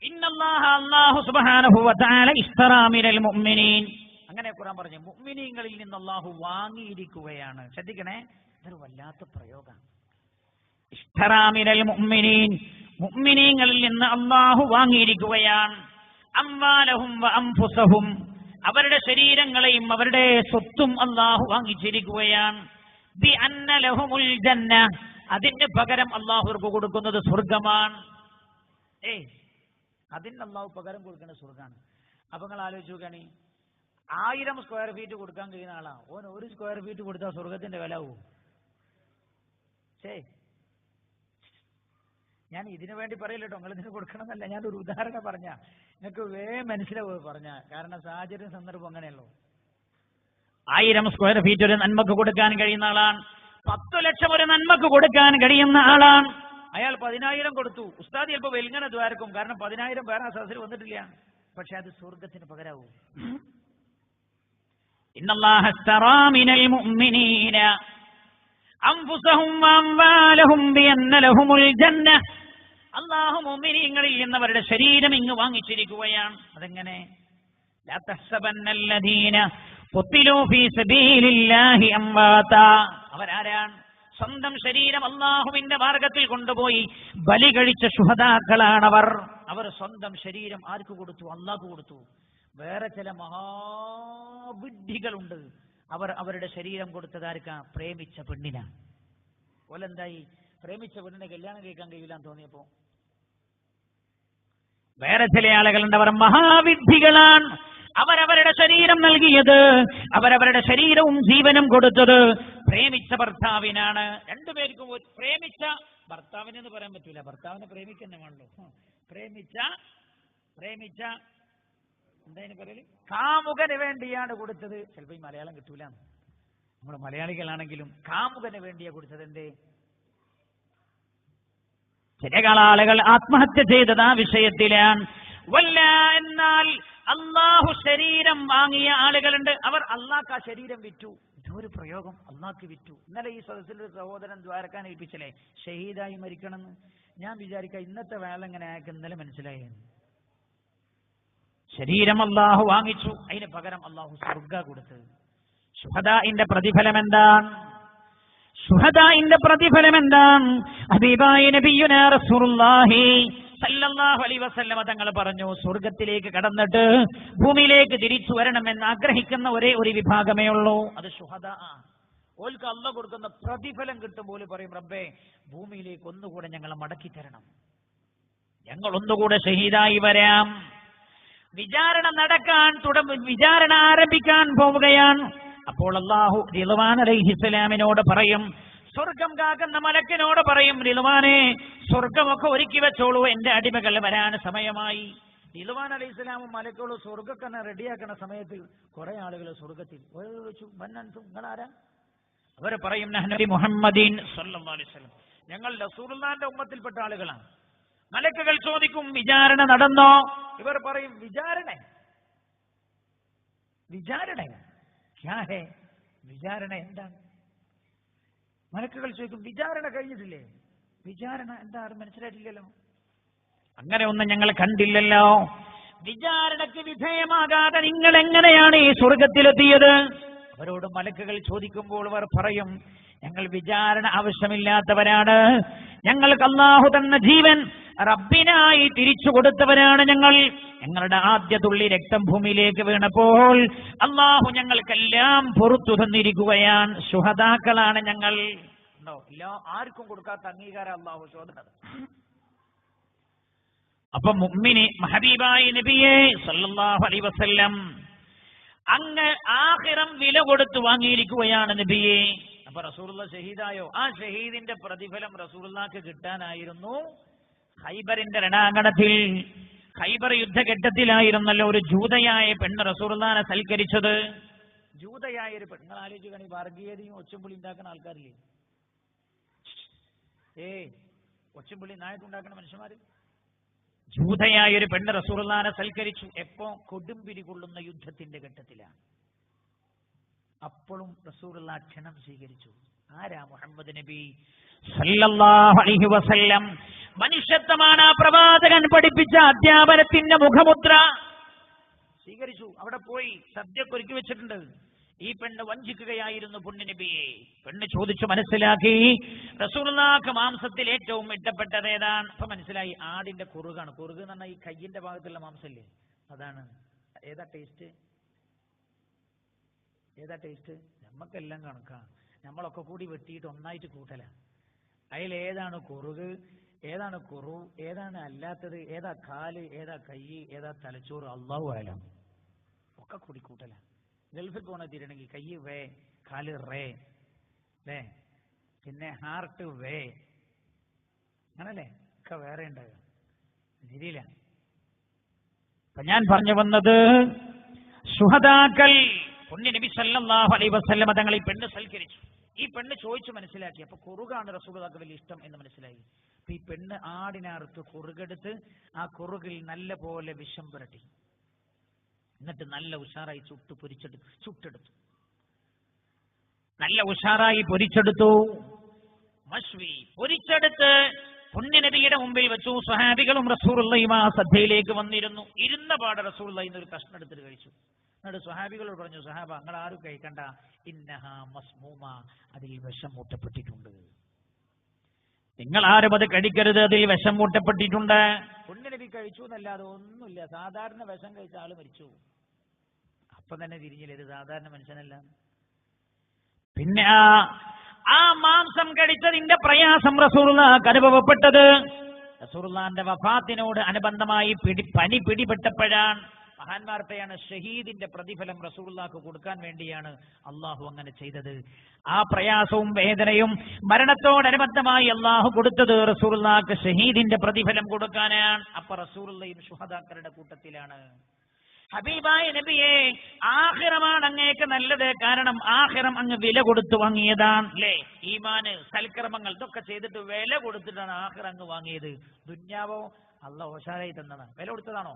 ഇന്നല്ലാഹ, അല്ലാഹു സുബ്ഹാനഹു വതആല ഇസ്തറ മിനൽ മുഅ്മിനീൻ. അങ്ങനെ ഖുർആൻ പറഞ്ഞു മുഅ്മിനീങ്ങളിൽ നിന്ന് അല്ലാഹു വാങ്ങിയിരിക്കുകയാണ്. ശ്രദ്ധിക്കണേ, ഇതൊരു വല്ലാത്ത പ്രയോഗമാണ്. ഇസ്തറ മിനൽ മുഅ്മിനീൻ, മുഅ്മിനീങ്ങളിൽ നിന്ന് അല്ലാഹു വാങ്ങിയിരിക്കുകയാണ്. അംവാലഹും വഅൻഫുസഹും, അവരുടെ ശരീരങ്ങളെയും അവരുടെ സ്വത്തും അല്ലാഹു വാങ്ങിച്ചിരിക്കുകയാണ്. ബിഅന്ന ലഹുമുൽ ജന്ന, അതിന് പകരം അല്ലാഹുർക്ക് കൊടുക്കുന്നത് സ്വർഗമാണ്. അതിന് അല്ലാഹു പകരം കൊടുക്കുന്ന സ്വർഗമാണ്. അപ്പൊ നിങ്ങൾ ആലോചിച്ച് നോക്കുകയാണ്, 1000 സ്ക്വയർ ഫീറ്റ് കൊടുക്കാൻ കഴിയുന്ന ആളാ ഓൻ 1 സ്ക്വയർ ഫീറ്റ് കൊടുത്താൽ സ്വർഗത്തിന്റെ വില ആവും. ഞാൻ ഇതിനു വേണ്ടി പറയില്ല കേട്ടോ, നിങ്ങൾ ഇതിന് കൊടുക്കണമെന്നല്ല, ഞാനൊരു ഉദാഹരണം പറഞ്ഞ നിങ്ങൾക്ക് മനസ്സിലാവുക പറഞ്ഞ, കാരണം സാഹചര്യം സന്ദർഭം അങ്ങനെയല്ലോ. 1000 സ്ക്വയർ ഫീറ്റ് ഒരു നന്മക്ക് കൊടുക്കാൻ കഴിയുന്ന ആളാണ്. 10 ലക്ഷം ഒരു നന്മക്ക് കൊടുക്കാൻ കഴിയുന്ന ആളാണ്. അയാൾ 10,000 കൊടുത്തു. ഉസ്താദ് ചിലപ്പോൾ വെൽങ്ങനെ ദ്വാരക്കും, കാരണം 10,000 വേറെ സദസ്സിൽ വന്നിട്ടില്ല. പക്ഷെ അത് സ്വർഗത്തിന് പകരാവും. ഇന്നല്ലാഹ ഇസ്തറാ മിനൽ മുഅ്മിനീന അൻഫുസഹും വഅംവാലഹും ബിഅന്ന ലഹുമുൽ ജന്ന. അല്ലാഹു മുഅ്മിനീങ്ങളിൽ നിന്ന് അവരുടെ ശരീരം ഇങ്ങ് വാങ്ങിച്ചിരിക്കുകയാണ്. അതെങ്ങനെ? ലാ തഹ്സബന്നല്ലദീന ഖുതിലൂ ഫീ സബീലില്ലാഹി അംവാതാ. അവരാരാണ്? സ്വന്തം ശരീരം അല്ലാഹുവിന്റെ മാർഗത്തിൽ കൊണ്ടുപോയി ബലി കഴിച്ച ശുഹദാക്കളാണവർ. അവർ സ്വന്തം ശരീരം ആർക്ക് കൊടുത്തു? അല്ലാഹു കൊടുത്തു. വേറെ ചില മഹാബുദ്ധികളുണ്ട്, അവർ അവരുടെ ശരീരം കൊടുത്തത് ആർക്കാ? പ്രേമിച്ച പെണ്ണിനാ. ഓലെന്തായി? പ്രേമിച്ച പെണ്ണിനെ കല്യാണം കഴിക്കാൻ കഴിയില്ലാന്ന് തോന്നിയപ്പോ. വേറെ ചില ആളുകളുണ്ട്, അവർ മഹാവിദ്ധികളാണ്. അവരവരുടെ ശരീരം നൽകിയത്, അവരവരുടെ ശരീരവും ജീവനും കൊടുത്തത് പ്രേമിച്ച ഭർത്താവിനാണ്. രണ്ടുപേർക്കും പ്രേമിച്ച ഭർത്താവിനെന്ന് പറയാൻ പറ്റൂല, ഭർത്താവിനെ പ്രേമിക്കന്നെ വേണ്ടോ. പ്രേമിച്ച എന്തായാലും പറയല് കാമുകന് വേണ്ടിയാണ് കൊടുത്തത്. ചിലപ്പോൾ ഈ മലയാളം കിട്ടൂല, നമ്മൾ മലയാളികളാണെങ്കിലും കാമുകന് വേണ്ടിയാ കൊടുത്തത്. എന്തേ? ചില ആളുകൾ ആത്മഹത്യ ചെയ്തത് ആ വിഷയത്തിലാണ്. വല്ല എന്നാൽ അള്ളാഹു ശരീരം വാങ്ങിയ ആളുകളുണ്ട്, അവർ അള്ളാഹ്ക്ക് ആ ശരീരം വിറ്റു. ഇതൊരു പ്രയോഗം, അള്ളാഹ്ക്ക് വിറ്റു. ഇന്നലെ ഈ സദസ്സിൽ സഹോദരൻ ദ്വാരക്കാൻ ഏൽപ്പിച്ചല്ലേ ഷഹീദായി മരിക്കണമെന്ന്. ഞാൻ വിചാരിക്കാം ഇന്നത്തെ വേള എങ്ങനെ ആൾക്ക് ഇന്നലെ മനസ്സിലായി. ശരീരം അള്ളാഹു വാങ്ങിച്ചു, അതിന് പകരം അള്ളാഹു സ്വർഗ കൊടുത്ത്. ശുഹദാഇന്റെ പ്രതിഫലം എന്താണ്? ശുഹദാഇന്റെ പ്രതിഫലം എന്താണ്? ഹബീബായ നബിയുനാ റസൂലുള്ളാഹി സല്ലല്ലാഹു അലൈഹി വസല്ലമ തങ്ങൾ പറഞ്ഞു, സ്വർഗത്തിലേക്ക് കടന്നിട്ട് ഭൂമിയിലേക്ക് തിരിച്ചു വരണമെന്ന് ആഗ്രഹിക്കുന്ന ഒരേ ഒരു വിഭാഗമേ ഉള്ളൂ, അത് ശുഹദാ. ഓൽക്ക് അള്ളാഹു കൊടുക്കുന്ന പ്രതിഫലം കിട്ടുമ്പോൾ പറയും, റബ്ബേ ഭൂമിയിലേക്ക് ഒന്നുകൂടെ ഞങ്ങളെ മടക്കി തരണം, ഞങ്ങൾ ഒന്നുകൂടെ ഷഹീദായി വരാം. വിചാരണ ആരംഭിക്കാൻ പോവുകയാണ്. അപ്പോൾ അല്ലാഹു റിദ്വാൻ അലൈഹിസ്സലാമിനോട് പറയും, സ്വർഗം കാക്കുന്ന മലക്കിനോട് പറയും, റിദ്വാനെ സ്വർഗമൊക്കെ ഒരുക്കി വെച്ചോളൂ, എന്റെ അടിമകൾ വരാൻ സമയമായി. റിദ്വാൻ അലൈഹിസ്സലാമും മലക്കുകളും സ്വർഗമൊക്കെ റെഡിയാക്കുന്ന സമയത്ത് കുറെ ആളുകൾ സ്വർഗത്തിൽ ചോദിച്ചു, നിങ്ങളാരാ? അവർ പറയും, നഹ്നു മുഹമ്മദീൻ സ്വല്ലല്ലാഹു അലൈഹി വസല്ലം, ഞങ്ങൾ റസൂലുള്ളാഹിന്റെ ഉമ്മത്തിൽപ്പെട്ട ആളുകളാണ്. മലക്കുകൾ ചോദിക്കും, വിചാരണ നടന്നോ? ഇവർ പറയും, വിചാരണ വിചാരണ വിചാരണ എന്താണ്? മലക്കുകൾ ചോദിക്കും, വിചാരണ കഴിഞ്ഞിട്ടില്ലേ? വിചാരണ എന്താ മനസ്സിലായിട്ടില്ലല്ലോ. അങ്ങനെ ഒന്നും ഞങ്ങൾ കണ്ടില്ലല്ലോ. വിചാരണയ്ക്ക് വിധേയമാകാതെ നിങ്ങൾ എങ്ങനെയാണ് ഈ സ്വർഗത്തിലെത്തിയത്? അവരോട് മലക്കുകൾ ചോദിക്കുമ്പോൾ അവർ പറയും, ഞങ്ങൾ വിചാരണ ആവശ്യമില്ലാത്തവരാണ്. ഞങ്ങൾക്ക് അല്ലാഹു തന്ന ജീവൻ റബ്ബിനായി തിരിച്ചു കൊടുത്തവരാണ് ഞങ്ങൾ. ഞങ്ങളുടെ ആദ്യ തുള്ളി രക്തം ഭൂമിയിലേക്ക് വീണപ്പോൾ അല്ലാഹു ഞങ്ങൾക്കെല്ലാം പുറത്തു തന്നിരിക്കുകയാണ്. ശുഹദാക്കളാണ് ഞങ്ങൾ. ആർക്കും കൊടുക്കാത്ത അംഗീകാരം അല്ലാഹു ചോദിച്ചത്. അപ്പൊ മുഅ്മിനി ഹബീബായ നബിയെ സല്ലല്ലാഹു അലൈഹി വസല്ലം അങ്ങ് ആഖിറം വില കൊടുത്തു വാങ്ങിയിരിക്കുകയാണ് നബിയെ. അപ്പൊ റസൂലുള്ളാഹി ഷഹീദായോ? ആ ഷഹീദിന്റെ പ്രതിഫലം റസൂലുള്ളാഹിക്ക് കിട്ടാനായിരുന്നു ഖൈബറിന്റെ രണാങ്കണത്തിൽ, ഖൈബർ യുദ്ധഘട്ടത്തിലായിരുന്നല്ലോ ഒരു ജൂതയായ പെണ്ണ് റസൂലുള്ളാഹിനെ സൽക്കരിച്ചത്. ജൂതയായ ഒരു പെണ്ണ്, നിങ്ങൾ ആലോചിക്കണം, ഈ വർഗീയതയും ഒച്ചമ്പുളി ഉണ്ടാക്കുന്ന ആൾക്കാരില്ലേ? ഒച്ചമ്പുളി നായക്കുണ്ടാക്കുന്ന മനുഷ്യന്മാര്. ജൂതയായ ഒരു പെണ്ണ് റസൂലുള്ളാഹിനെ സൽക്കരിച്ചു. എപ്പോ? കൊടുമ്പിരി കൊള്ളുന്ന യുദ്ധത്തിന്റെ ഘട്ടത്തിലാണ്. അപ്പോഴും റസൂലുള്ളാഹി ക്ഷണം സ്വീകരിച്ചു. ആരാ? മുഹമ്മദ് നബി സല്ലല്ലാഹു അലൈഹി വസല്ലം. മനുഷ്യത്വമാണ് ആ പ്രവാചകൻ പഠിപ്പിച്ച അധ്യാപനത്തിന്റെ മുഖമുദ്ര. സ്വീകരിച്ചു. അവിടെ പോയി സദ്യയൊക്കെ ഒരുക്കി വെച്ചിട്ടുണ്ട്. ഈ പെണ്ണ് വഞ്ചിക്കുകയായിരുന്നു പുണ്യ നബിയെ. പെണ്ണ് ചോദിച്ചു മനസ്സിലാക്കി, റസൂലുള്ളാഹിക്ക് മാംസത്തിൽ ഏറ്റവും ഇഷ്ടപ്പെട്ടത് ഏതാണ്? അപ്പൊ മനസ്സിലായി, ആടിന്റെ കുറുകാണ്. കുറുക് എന്ന് പറഞ്ഞാൽ ഈ കയ്യിന്റെ ഭാഗത്തുള്ള മാംസല്ലേ, അതാണ്. ഏതാ ടേസ്റ്റ്? നമ്മക്കെല്ലാം കണക്കാണ്. നമ്മളൊക്കെ കൂടി വെട്ടിയിട്ട് ഒന്നായിട്ട് കൂട്ടല. അതിലേതാണ് കുറുക്, ഏതാണ് കുറു, ഏതാണ് അല്ലാത്തത്, ഏതാ കാല്, ഏതാ കൈ, ഏതാ തലച്ചോറ്, അല്ലാഹു അഅലം. ഒക്കെ കൂടി കൂട്ടല. ഗൾഫിൽ പോണ തീരണമെങ്കിൽ കൈ വേ, കാല് റേ, അല്ലേ? പിന്നെ ഹാർട്ട് വേ, അങ്ങനല്ലേ? ഒക്കെ വേറെ ഉണ്ടാകുക. ശരിയില്ല. അപ്പൊ ഞാൻ പറഞ്ഞു വന്നത്, ശുഹദാക്കൾ പുണ്യ നബി സല്ലല്ലാഹു അലൈഹി വസല്ലം തങ്ങൾ ഈ പെണ്ണ് സൽക്കരിച്ചു. ഈ പെണ്ണ് ചോദിച്ചു മനസ്സിലാക്കി. അപ്പൊ കുറുകാണ് റസൂലുള്ളാഹിക്ക് വലിയ ഇഷ്ടം എന്ന് മനസ്സിലായി. അപ്പൊ ഈ പെണ്ണ് ആടിനറുത്ത് കുറുകെടുത്ത് ആ കുറുകിൽ നല്ല പോലെ വിഷം പുരട്ടി, എന്നിട്ട് നല്ല ഉഷാറായി ചുട്ടെടുത്തു. നല്ല ഉഷാറായി പൊരിച്ചെടുത്തു. മശ്വി പൊരിച്ചെടുത്ത് പുണ്യനബിയുടെ മുമ്പിൽ വെച്ചു. സ്വഹാബികളും റസൂലുള്ളാഹിയും ആ സദ്യയിലേക്ക് വന്നിരുന്നു. ഇരുന്ന പാടെ റസൂലുള്ളാഹി ഒരു കഷ്ണം എടുത്തിട്ട് കഴിച്ചു. എന്നിട്ട് സ്വഹാബികളോട് പറഞ്ഞു, സ്വഹാബ നിങ്ങൾ ആരും കഴിക്കണ്ട, ഇന്നഹാ മസ്മൂമ, അതിൽ വിഷം മൂട്ടപ്പെട്ടിട്ടുണ്ട്. നിങ്ങൾ ആരും അത് കഴിക്കരുത്, അതിൽ വിഷം മൂട്ടപ്പെട്ടിട്ടുണ്ട്. പുണ്യനബി കഴിച്ചു എന്നല്ലാതെ ഒന്നുമില്ല. സാധാരണ വിഷം കഴിച്ച ആള് മരിച്ചു. അപ്പം തന്നെ തിരിഞ്ഞില്ല, ഇത് സാധാരണ മനുഷ്യനല്ല. പിന്നെ ആ മാംസം കഴിച്ചതിന്റെ പ്രയാസം റസൂലുള്ളാഹിക്ക് അനുഭവപ്പെട്ടത് റസൂലുള്ളാഹിന്റെ വഫാത്തിനോട് അനുബന്ധമായി പനി പിടിപെട്ടപ്പോഴാണ്. മഹാന്മാർ പറയാണ്, ഷഹീദിന്റെ പ്രതിഫലം റസൂലുള്ളാഹിക്ക് കൊടുക്കാൻ വേണ്ടിയാണ് അള്ളാഹു അങ്ങനെ ചെയ്തത്. ആ പ്രയാസവും വേദനയും മരണത്തോടനുബന്ധമായി അള്ളാഹു കൊടുത്തത് റസൂലുള്ളാഹിക്ക് ഷഹീദിന്റെ പ്രതിഫലം കൊടുക്കാനാണ്. അപ്പൊ റസൂലുള്ളാഹിയും ശുഹദാക്കളുടെ കൂട്ടത്തിലാണ്. ഹബീബായ നബിയെ, ആഖിറമാണ് അങ്ങേക്ക് നല്ലത്. കാരണം ആഖിറം അങ്ങ് വില കൊടുത്തു വാങ്ങിയതാണ്, അല്ലേ? ഈമാന്, സൽക്കർമ്മങ്ങൾ ഇതൊക്കെ ചെയ്തിട്ട് വില കൊടുത്തിട്ടാണ് ആഖിറം അങ്ങ് വാങ്ങിയത്. ദുന്യാവോ അള്ളാഹു ഓശാരായി തന്നതാണ്. വില കൊടുത്തതാണോ?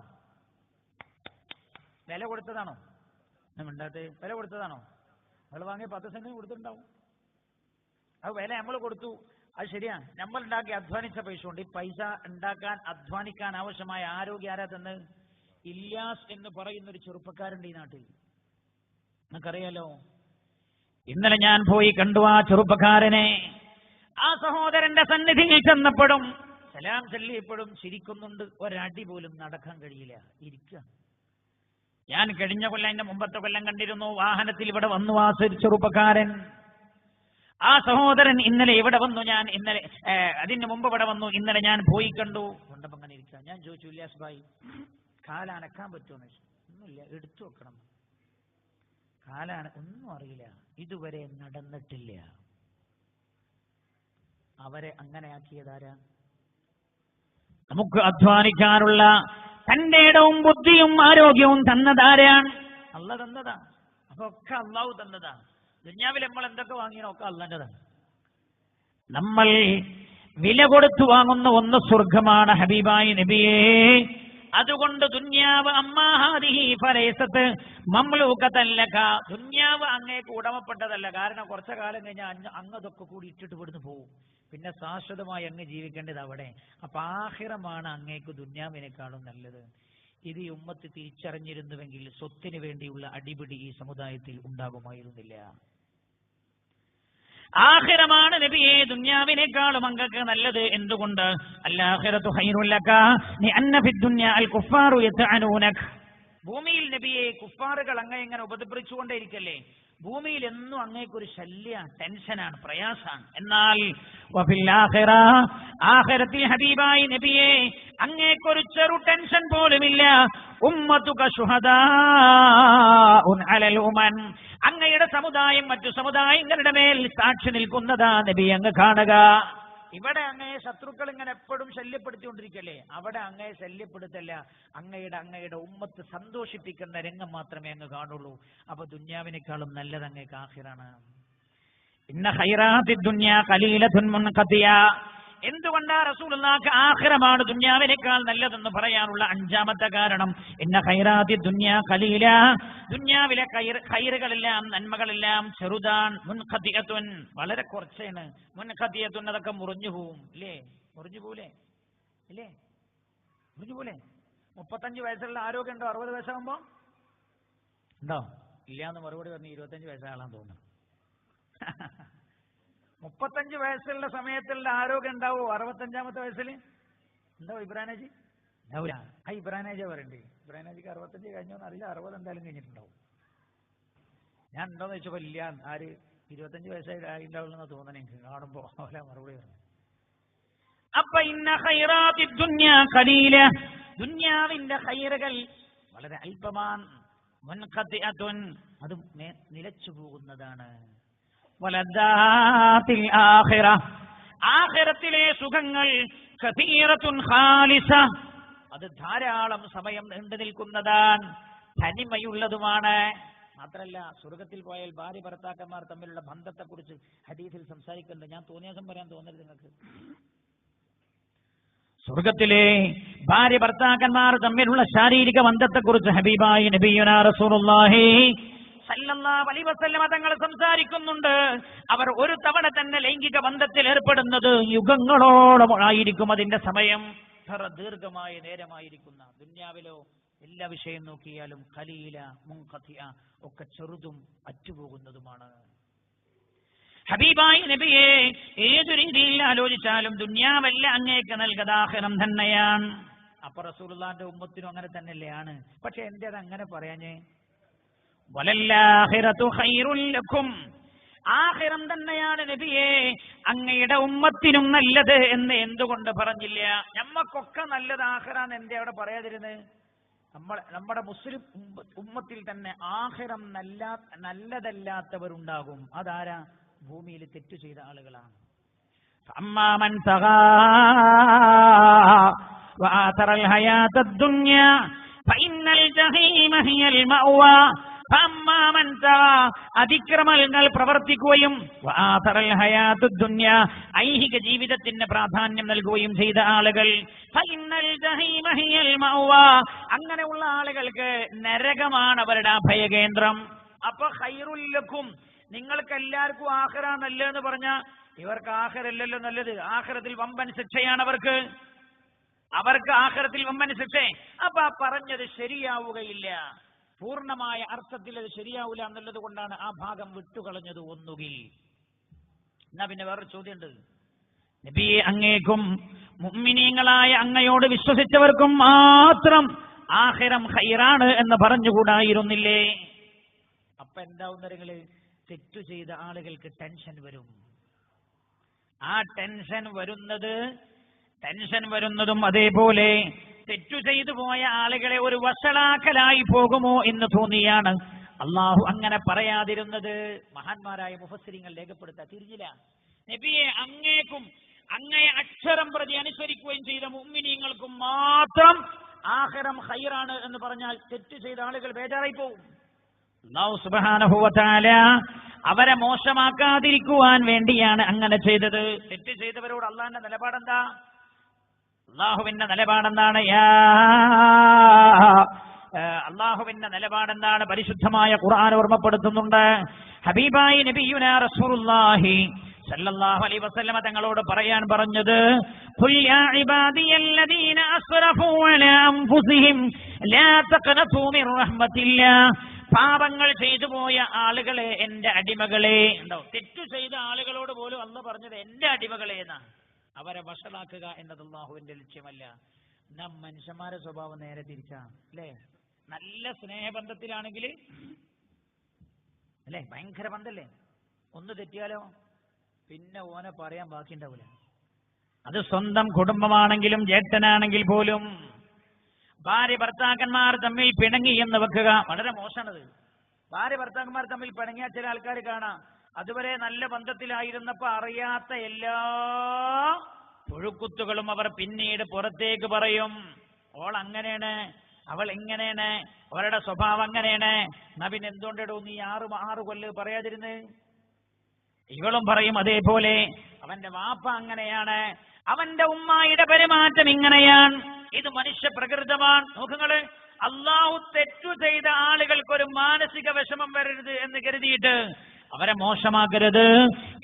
വില കൊടുത്തതാണോ? വില കൊടുത്തതാണോ? നമ്മൾ വാങ്ങിയ 10 സെന്റിന് കൊടുത്തിട്ടുണ്ടാവും. അത് വില നമ്മൾ കൊടുത്തു. അത് ശരിയാ. നമ്മൾ ഉണ്ടാക്കി അധ്വാനിച്ച പൈസ കൊണ്ട്. ഈ പൈസ ഉണ്ടാക്കാൻ അധ്വാനിക്കാൻ ആവശ്യമായ ആരോഗ്യം ആരാ തന്ന്? ഇല്യാസ് എന്ന് പറയുന്ന ഒരു ചെറുപ്പക്കാരുണ്ട് ഈ നാട്ടിൽ, നിങ്ങൾക്കറിയാലോ. ഇന്നലെ ഞാൻ പോയി കണ്ടു ആ ചെറുപ്പക്കാരനെ. ആ സഹോദരന്റെ സന്നിധിയിൽ ചെന്നപ്പോഴും സലാം ചൊല്ലിയപ്പോഴും ചിരിക്കുന്നുണ്ട്. ഒരടി പോലും നടക്കാൻ കഴിയില്ല, ഇരിക്കുക. ഞാൻ കഴിഞ്ഞ കൊല്ലം, അതിന്റെ മുമ്പത്തെ കൊല്ലം കണ്ടിരുന്നു. വാഹനത്തിൽ ഇവിടെ വന്നു ആ ചെറുപ്പക്കാരൻ. ആ സഹോദരൻ ഇന്നലെ ഇവിടെ വന്നു. ഞാൻ ഇന്നലെ അതിന് മുമ്പ് ഇവിടെ വന്നു. ഇന്നലെ ഞാൻ പോയി കണ്ടു. കൊണ്ടപ്പം അങ്ങനെ ഇരിക്കുക. ഞാൻ ചോദിച്ചു, ഇല്യാസ് ഭായി കാലനക്കാൻ പറ്റുമെന്ന് ചോദിച്ചു. ഒന്നുമില്ല, എടുത്തു വെക്കണം. ഒന്നും അറിയില്ല, ഇതുവരെ നടന്നിട്ടില്ല. അവരെ അങ്ങനെ ആക്കിയതാരാ? നമുക്ക് അധ്വാനിക്കാനുള്ള തന്റെ ഇടവും ബുദ്ധിയും ആരോഗ്യവും തന്നതാരാണ്? അള്ളാഹു തന്നതാണ്. അപ്പൊ ഒക്കെ അള്ളാഹു തന്നതാണ്. ദുനിയാവിൽ നമ്മൾ എന്തൊക്കെ വാങ്ങിയോ ഒക്കെ അള്ളാഹുവിൻ്റെതാണ്. നമ്മൾ വില കൊടുത്തു വാങ്ങുന്ന ഒന്ന് സ്വർഗമാണ്. ഹബീബായി നബിയേ, അതുകൊണ്ട് ദുന്യാവ് അമ്മാഹാദിഹി ഫലൈസത്ത് മംലൂകതൻ ലക, ദുന്യാവ് അങ്ങേക്ക് ഉടമപ്പെട്ടതല്ല. കാരണം കുറച്ചു കാലം കഴിഞ്ഞാൽ അങ്ങ് അതൊക്കെ കൂടി ഇട്ടിട്ട് ഇവിടുന്ന് പോകും. പിന്നെ ശാശ്വതമായി അങ്ങ് ജീവിക്കേണ്ടത് അവിടെ. അപ്പൊ ആഖിറമാണ് അങ്ങേക്ക് ദുന്യാവിനേക്കാളും നല്ലത്. ഇത് ഈ ഉമ്മത്ത് തിരിച്ചറിഞ്ഞിരുന്നുവെങ്കിൽ സ്വത്തിന് വേണ്ടിയുള്ള അടിപിടി ഈ സമുദായത്തിൽ ഉണ്ടാകുമായിരുന്നില്ല. ആഖിറമാണ് നബിയെ ദുന്യാവിനേക്കാളും അങ്ങക്ക് നല്ലത്. എന്തുകൊണ്ട്? അൽആഖിറതു ഖൈറുൽ ലക ലിഅന്ന ഫിദ്ദുന്യാ അൽ കുഫാറു യതഅനൂനക. ഭൂമിയിൽ നബിയെ കുഫാറുകൾ അങ്ങേ ഇങ്ങനെ ഉപദ്രവിച്ചുകൊണ്ടേയിരിക്കല്ലേ. ഭൂമിയിൽ എന്നും അങ്ങേക്കൊരു ശല്യ, ടെൻഷനാണ്, പ്രയാസാണ്. എന്നാൽ വഫിൽ ആഖിറ, ആഖിറത്തിൽ ഹബീബായി നബിയെ അങ്ങേക്കൊരു ചെറു ടെൻഷൻ പോലുമില്ല. ഉമ്മത്തുക ശുഹദാഉൻ അലൽ ഉമൻ, അങ്ങയുടെ സമുദായം മറ്റു സമുദായങ്ങളുടെ മേൽ സാക്ഷി നിൽക്കുന്നതാ നബി അങ്ങ് കാണുക. ഇവിടെ അങ്ങയെ ശത്രുക്കൾ ഇങ്ങനെ എപ്പോഴും ശല്യപ്പെടുത്തിക്കൊണ്ടിരിക്കല്ലേ, അവിടെ അങ്ങയെ ശല്യപ്പെടുത്തല്ല, അങ്ങയുടെ ഉമ്മത്ത് സന്തോഷിപ്പിക്കുന്ന രംഗം മാത്രമേ അങ്ങ് കാണുള്ളൂ. അപ്പൊ ദുന്യാവിനേക്കാളും നല്ലത് അങ്ങേക്ക് ആഖിറാണ്. ഇന്ന ഖൈറാത്തി ദുനിയ ഖലീലതുൻ മുൻഖതിയ. എന്തുകൊണ്ടാ റസൂലുള്ളാഹിക്ക് ആഖിറമാണ് ദുന്യാവിനേക്കാൾ നല്ലതെന്ന് പറയാനുള്ള അഞ്ചാമത്തെ കാരണം, ഇന്ന ഖൈറാത്തി ദുനിയ ഖലീല, ദുന്യാവിലെ ഖൈറുകളെല്ലാം നന്മകളെല്ലാം ചെറുതാൻ, മുൻഖതിയത്തുൻ വളരെ കുറച്ചാണ്. മുൻഖതിയത്തുൻ അതൊക്കെ മുറിഞ്ഞു പോവും ഇല്ലേ? മുറിഞ്ഞു പോലെ ഇല്ലേ? മുറിഞ്ഞു പോലെ. 35 വയസ്സുള്ള ആരോഗ്യം ഉണ്ടോ 60 വയസ്സാകുമ്പോ? ഉണ്ടോ? ഇല്ലാന്ന് മറുപടി പറഞ്ഞ് 25 വയസ്സാകാൻ തോന്നുന്നു. 35 വയസ്സുള്ള സമയത്തുള്ള ആരോഗ്യം ഉണ്ടാവോ 65-ാമത്തെ വയസ്സിൽ? ഉണ്ടാവോ ഇബ്രാഹിംജി? ഉണ്ടാവില്ല. ഇബ്രാഹിംജി പറയണ്ടേ, ഇബ്രാഹിംജിക്ക് 65 കഴിഞ്ഞോന്ന് അറിയില്ല, 60 എന്തായാലും കഴിഞ്ഞിട്ടുണ്ടാവും. ഞാൻ ഉണ്ടോന്ന് ചോദിച്ചപ്പോ ഇല്ല, ആര് 25 വയസ്സായി ഉണ്ടാവുള്ളൂ തോന്നണേ എനിക്ക് കാണുമ്പോ. അവല മറുപടി പറഞ്ഞു. അപ്പൊ ഇന്ന ഖൈറാത്തി ദുനിയ ഖലീല, ദുനിയാവിന്റെ ഖൈറുകൾ വളരെ അല്പമാണ്. മുൻഖതിഅത്തുൻ, അത് നിലച്ചു പോകുന്നതാണ്. വലദാത്തിൽ ആഖിറ, ആഖിറത്തിലെ സുഖങ്ങൾ കസീറത്തുൻ ഖാലിസ, അത് ധാരാളം സമയം നീണ്ടു നിൽക്കുന്നതാണ്, തനിമയുള്ളതുമാണ്. മാത്രല്ല സ്വർഗത്തിൽ പോയാൽ ഭാര്യ ഭർത്താക്കന്മാർ തമ്മിലുള്ള ബന്ധത്തെക്കുറിച്ച് ഹദീസിൽ സംസാരിക്കുന്നുണ്ട്. ഞാൻ തോന്നിയാസം പറയാൻ തോന്നരുത് നിങ്ങൾക്ക്. സ്വർഗത്തിലെ ഭാര്യ ഭർത്താക്കന്മാർ തമ്മിലുള്ള ശാരീരിക ബന്ധത്തെക്കുറിച്ച് ഹബീബായി നബിയുനാ റസൂലുള്ളാഹി സല്ലല്ലാഹു അലൈഹി വസല്ലം തങ്ങൾ സംസാരിക്കുന്നുണ്ട്. അവർ ഒരു തവണ തന്നെ ലൈംഗിക ബന്ധത്തിൽ ഏർപ്പെടുന്നത് യുഗങ്ങളോളം ആയിരിക്കും. അതിന്റെ സമയം എത്ര ദീർഘമായ നേരമായിരിക്കുന്ന. ദുന്യാവിലോ എല്ലാ വിഷയം നോക്കിയാലും ഖലീല, മുൻഖതിഅ ഒക്കെ ചെറുതും അറ്റുപോകുന്നതുമാണ്. ഹബീബായി നബിയെ ഏതു രീതിയിൽ ആലോചിച്ചാലും ദുന്യാവല്ല അങ്ങേക്ക് നൽകത് ആഖിറം തന്നെയാണ്. അപ്പൊ റസൂലുള്ളാഹിന്റെ ഉമ്മത്തിനും അങ്ങനെ തന്നെയല്ലാണ്. പക്ഷെ എന്റെ അത് അങ്ങനെ പറയാഞ്ഞേ? വലല്ലാഖിറതു ഖൈറുൽ ലക്കും, ആഖിറം തന്നെയാണ് നബിയെ അങ്ങയുടെ ഉമ്മത്തിനും നല്ലത് എന്ന് എന്തുകൊണ്ട് പറഞ്ഞില്ല? നമ്മക്കൊക്കെ നല്ലത് ആഖിറാന്ന് എന്തേ അവിടെ പറയാതിരുന്നത്? നമ്മുടെ മുസ്ലിം ഉമ്മത്തിൽ തന്നെ ആഖിറം നല്ലതല്ലാത്തവരുണ്ടാകും. അതാരാ? ഭൂമിയിൽ തെറ്റു ചെയ്ത ആളുകളാണ്. അമ്മാമൻ തഗാ വആതറൽ ഹയാത്തദ് ദുനിയ ഫഇന്നൽ ജഹീമ ഹിയൽ മഅവാ. അമ്മാമൻ തഗാ, അതിക്രമങ്ങൾ പ്രവർത്തിക്കുകയും വആതറൽ ഹയാത്തദ് ദുനിയ, ഐഹിക ജീവിതത്തിന് പ്രാധാന്യം നൽകുകയും ചെയ്ത ആളുകൾ, ഫഇന്നൽ ജഹീമ ഹിയൽ മഅവാ, അങ്ങനെയുള്ള ആളുകൾക്ക് നരകമാണ് അവരുടെ അഭയകേന്ദ്രം. അപ്പൊ ഖൈറുൽ ലക്കും, നിങ്ങൾക്ക് എല്ലാവർക്കും ആഖിറ നല്ലതെന്ന് പറഞ്ഞാൽ ഇവർക്ക് ആഖിറല്ലല്ലോ നല്ലത്. ആഖിറത്തിൽ വമ്പൻ ശിക്ഷയാണ് അവർക്ക് ആഖിറത്തിൽ വമ്പൻ ശിക്ഷ. അപ്പൊ പറഞ്ഞത് ശരിയാവുകയില്ല, പൂർണ്ണമായ അർത്ഥത്തിൽ അത് ശരിയാവില്ല എന്നുള്ളത് കൊണ്ടാണ് ആ ഭാഗം വിട്ടുകളഞ്ഞത്. ഒന്നുകിൽ എന്നാ പിന്നെ വേറൊരു ചോദ്യമുണ്ട്. നബിയെ അങ്ങേക്കും മുഅ്മിനീങ്ങളായ അങ്ങയോട് വിശ്വസിച്ചവർക്കും മാത്രം ആഖിറം ഖൈറാണ് എന്ന് പറഞ്ഞുകൂടായിരുന്നില്ലേ? അപ്പൊ എന്താവുന്നവര് തെറ്റു ചെയ്ത ആളുകൾക്ക് ടെൻഷൻ വരും. ആ ടെൻഷൻ വരുന്നതും അതേപോലെ തെറ്റു ചെയ്തു പോയ ആളുകളെ ഒരു വഷളാക്കലായി പോകുമോ എന്ന് തോന്നിയാണ് അള്ളാഹു അങ്ങനെ പറയാതിരുന്നത്. മഹാന്മാരായ മുഫസ്സിരിങ്ങൾ രേഖപ്പെടുത്താൻ തിരിഞ്ഞില്ല. നബിയെ അങ്ങേക്കും അങ്ങയെ അക്ഷരം പ്രതി അനുസരിക്കുകയും ചെയ്ത മുഅ്മിനീങ്ങൾക്കും മാത്രം ആഖിറം ഖൈറാണ് എന്ന് പറഞ്ഞാൽ തെറ്റു ചെയ്ത ആളുകൾ ബേജാറായി പോകും. അല്ലാഹു സുബ്ഹാനഹു വ തആല അവരെ മോശമാക്കാതിരിക്കുവാൻ വേണ്ടിയാണ് അങ്ങനെ ചെയ്തത്. തെറ്റ് ചെയ്തവരോട് അള്ളാഹിന്റെ നിലപാടെന്താ? അള്ളാഹുവിന്റെ നിലപാടെന്താണ്? അള്ളാഹുവിന്റെ നിലപാടെന്താണ്? പരിശുദ്ധമായ ഖുർആൻ ഓർമ്മപ്പെടുത്തുന്നുണ്ട്. ഹബീബായി നബിയുനാ റസൂലുള്ളാഹി സല്ലല്ലാഹു അലൈഹി വസല്ലമ തങ്ങളോട് പറയാൻ പറഞ്ഞത്, ഖുൽ യാ ഇബാദിയല്ലദീന അസ്റഫൂ അലാ അൻഫുസിഹിം ലാ തഖ്നതൂ മിർ റഹ്മത്തില്ലാഹ്. പാപങ്ങൾ ചെയ്തു പോയ ആളുകളെ, എന്റെ അടിമകളെ, ഉണ്ടോ, തെറ്റു ചെയ്ത ആളുകളോട് പോലും അല്ലാഹു പറഞ്ഞത് എന്റെ അടിമകളെ എന്നാണ്. അവരെ വഷളാക്കുക എന്നത് അല്ലാഹുവിന്റെ ലക്ഷ്യമല്ല. നാം മനുഷ്യന്മാരെ സ്വഭാവം നേരെ തിരിച്ചാണ്, അല്ലേ? നല്ല സ്നേഹബന്ധത്തിലാണെങ്കിൽ അല്ലേ, ഭയങ്കര ബന്ധല്ലേ, ഒന്ന് തെറ്റിയാലോ പിന്നെ ഓനെ പറയാൻ ബാക്കിയുണ്ടാവില്ല. അത് സ്വന്തം കുടുംബമാണെങ്കിലും ജ്യേഷ്ഠനാണെങ്കിൽ പോലും. ഭാര്യ ഭർത്താക്കന്മാർ തമ്മിൽ പിണങ്ങി എന്ന് വെക്കുക, വളരെ മോശമാണത്. ഭാര്യ ഭർത്താക്കന്മാർ തമ്മിൽ പിണങ്ങിയ ചില ആൾക്കാർ കാണാം, അതുവരെ നല്ല ബന്ധത്തിലായിരുന്നപ്പോ അറിയാത്ത എല്ലാ പുഴുക്കുത്തുകളും അവർ പിന്നീട് പുറത്തേക്ക് പറയും. ഓൾ അങ്ങനെയാണ്, അവൾ എങ്ങനെയാണ്, അവരുടെ സ്വഭാവം അങ്ങനെയാണ്. നബിൻ എന്തുകൊണ്ടിടൂ നീ 6 കൊല്ലം പറയാതിരുന്ന്? ഇവളും പറയും അതേപോലെ. അവന്റെ വാപ്പ അങ്ങനെയാണ്, അവന്റെ ഉമ്മായുടെ പെരുമാറ്റം ഇങ്ങനെയാണ്. ഇത് മനുഷ്യ പ്രകൃതമാണ്. നോക്കുങ്ങള്, അള്ളാഹു തെറ്റു ചെയ്ത ആളുകൾക്കൊരു മാനസിക വിഷമം വരരുത് എന്ന് കരുതിയിട്ട് അവരെ മോശമാക്കരുത്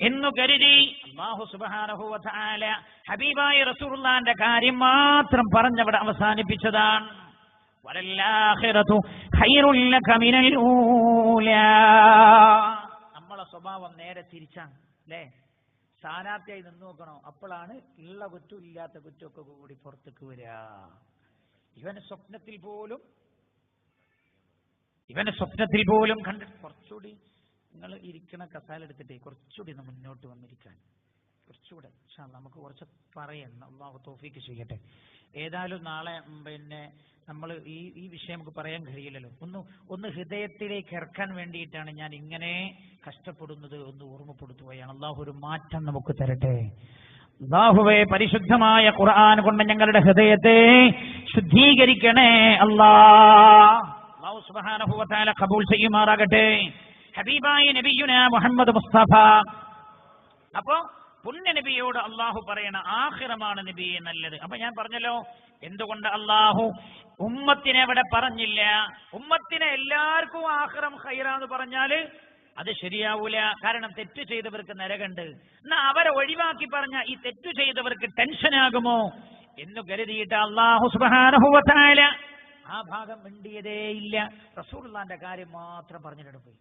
എന്നു കരുതി അല്ലാഹു സുബ്ഹാനഹു വ തആല ഹബീബായ റസൂലുള്ളാഹിന്റെ കാര്യം മാത്രം പറഞ്ഞവിടെ അവസാനിപ്പിച്ചതാണ്. വലല്ലാഖിറതു ഖൈറുൽ ലക മിനൽ ഊലാ. നമ്മളെ സ്വഭാവം നേരെ തിരിച്ചാണ്, അല്ലേ? സ്ഥാനാർത്ഥിയായി നിന്ന് നോക്കണോ, അപ്പോഴാണ് ഉള്ള കുറ്റം ഇല്ലാത്ത കുറ്റമൊക്കെ കൂടി പുറത്തേക്ക് വരിക. ഇവന് സ്വപ്നത്തിൽ പോലും കണ്ട് കുറച്ചുകൂടി നിങ്ങൾ ഇരിക്കണ കസാല എടുത്തിട്ടേ കുറച്ചുകൂടി ഒന്ന് മുന്നോട്ട് വന്നിരിക്കാൻ, കുറച്ചുകൂടെ നമുക്ക് കുറച്ച് പറയണം. അല്ലാഹു തൗഫീഖ് ചെയ്യട്ടെ. ഏതായാലും നാളെ പിന്നെ നമ്മൾ ഈ വിഷയം നമുക്ക് പറയാൻ കഴിയില്ലല്ലോ. ഒന്ന് ഹൃദയത്തിലേക്ക് ഇറക്കാൻ വേണ്ടിയിട്ടാണ് ഞാൻ ഇങ്ങനെ കഷ്ടപ്പെടുന്നത് ഒന്ന് ഓർമ്മപ്പെടുത്തുകയാണ്. അല്ലാഹു ഒരു മാറ്റം നമുക്ക് തരട്ടെ. അല്ലാഹുവേ, പരിശുദ്ധമായ ഖുർആൻ കൊണ്ട് ഞങ്ങളുടെ ഹൃദയത്തെ ശുദ്ധീകരിക്കണേ. അല്ലാഹു സുബ്ഹാനഹു വ തആല ഖബൂൽ ചെയ്യുമാറാകട്ടെ. ഹബീബായ നബിയുനാ മുഹമ്മദ് മുസ്തഫ. അപ്പോ പുണ്യ നബിയോട് അള്ളാഹു പറയണ ആഖിറമാണ് നബിയെ നല്ലത്. അപ്പൊ ഞാൻ പറഞ്ഞല്ലോ, എന്തുകൊണ്ട് അള്ളാഹു ഉമ്മത്തിനെ ഇവിടെ പറഞ്ഞില്ല? ഉമ്മത്തിനെ എല്ലാവർക്കും ആഖിറം ഖൈറാന്ന് പറഞ്ഞാല് അത് ശരിയാവൂല. കാരണം തെറ്റു ചെയ്തവർക്ക് നരകണ്ട്. എന്നാ അവരെ ഒഴിവാക്കി പറഞ്ഞ ഈ തെറ്റു ചെയ്തവർക്ക് ടെൻഷനാകുമോ എന്ന് കരുതിയിട്ട് അള്ളാഹു സുബ്ഹാനഹു വ തആല ആ ഭാഗം മിണ്ടിയതേ ഇല്ല. റസൂലുള്ളാഹിന്റെ കാര്യം മാത്രം പറഞ്ഞിട്ട് പോയി.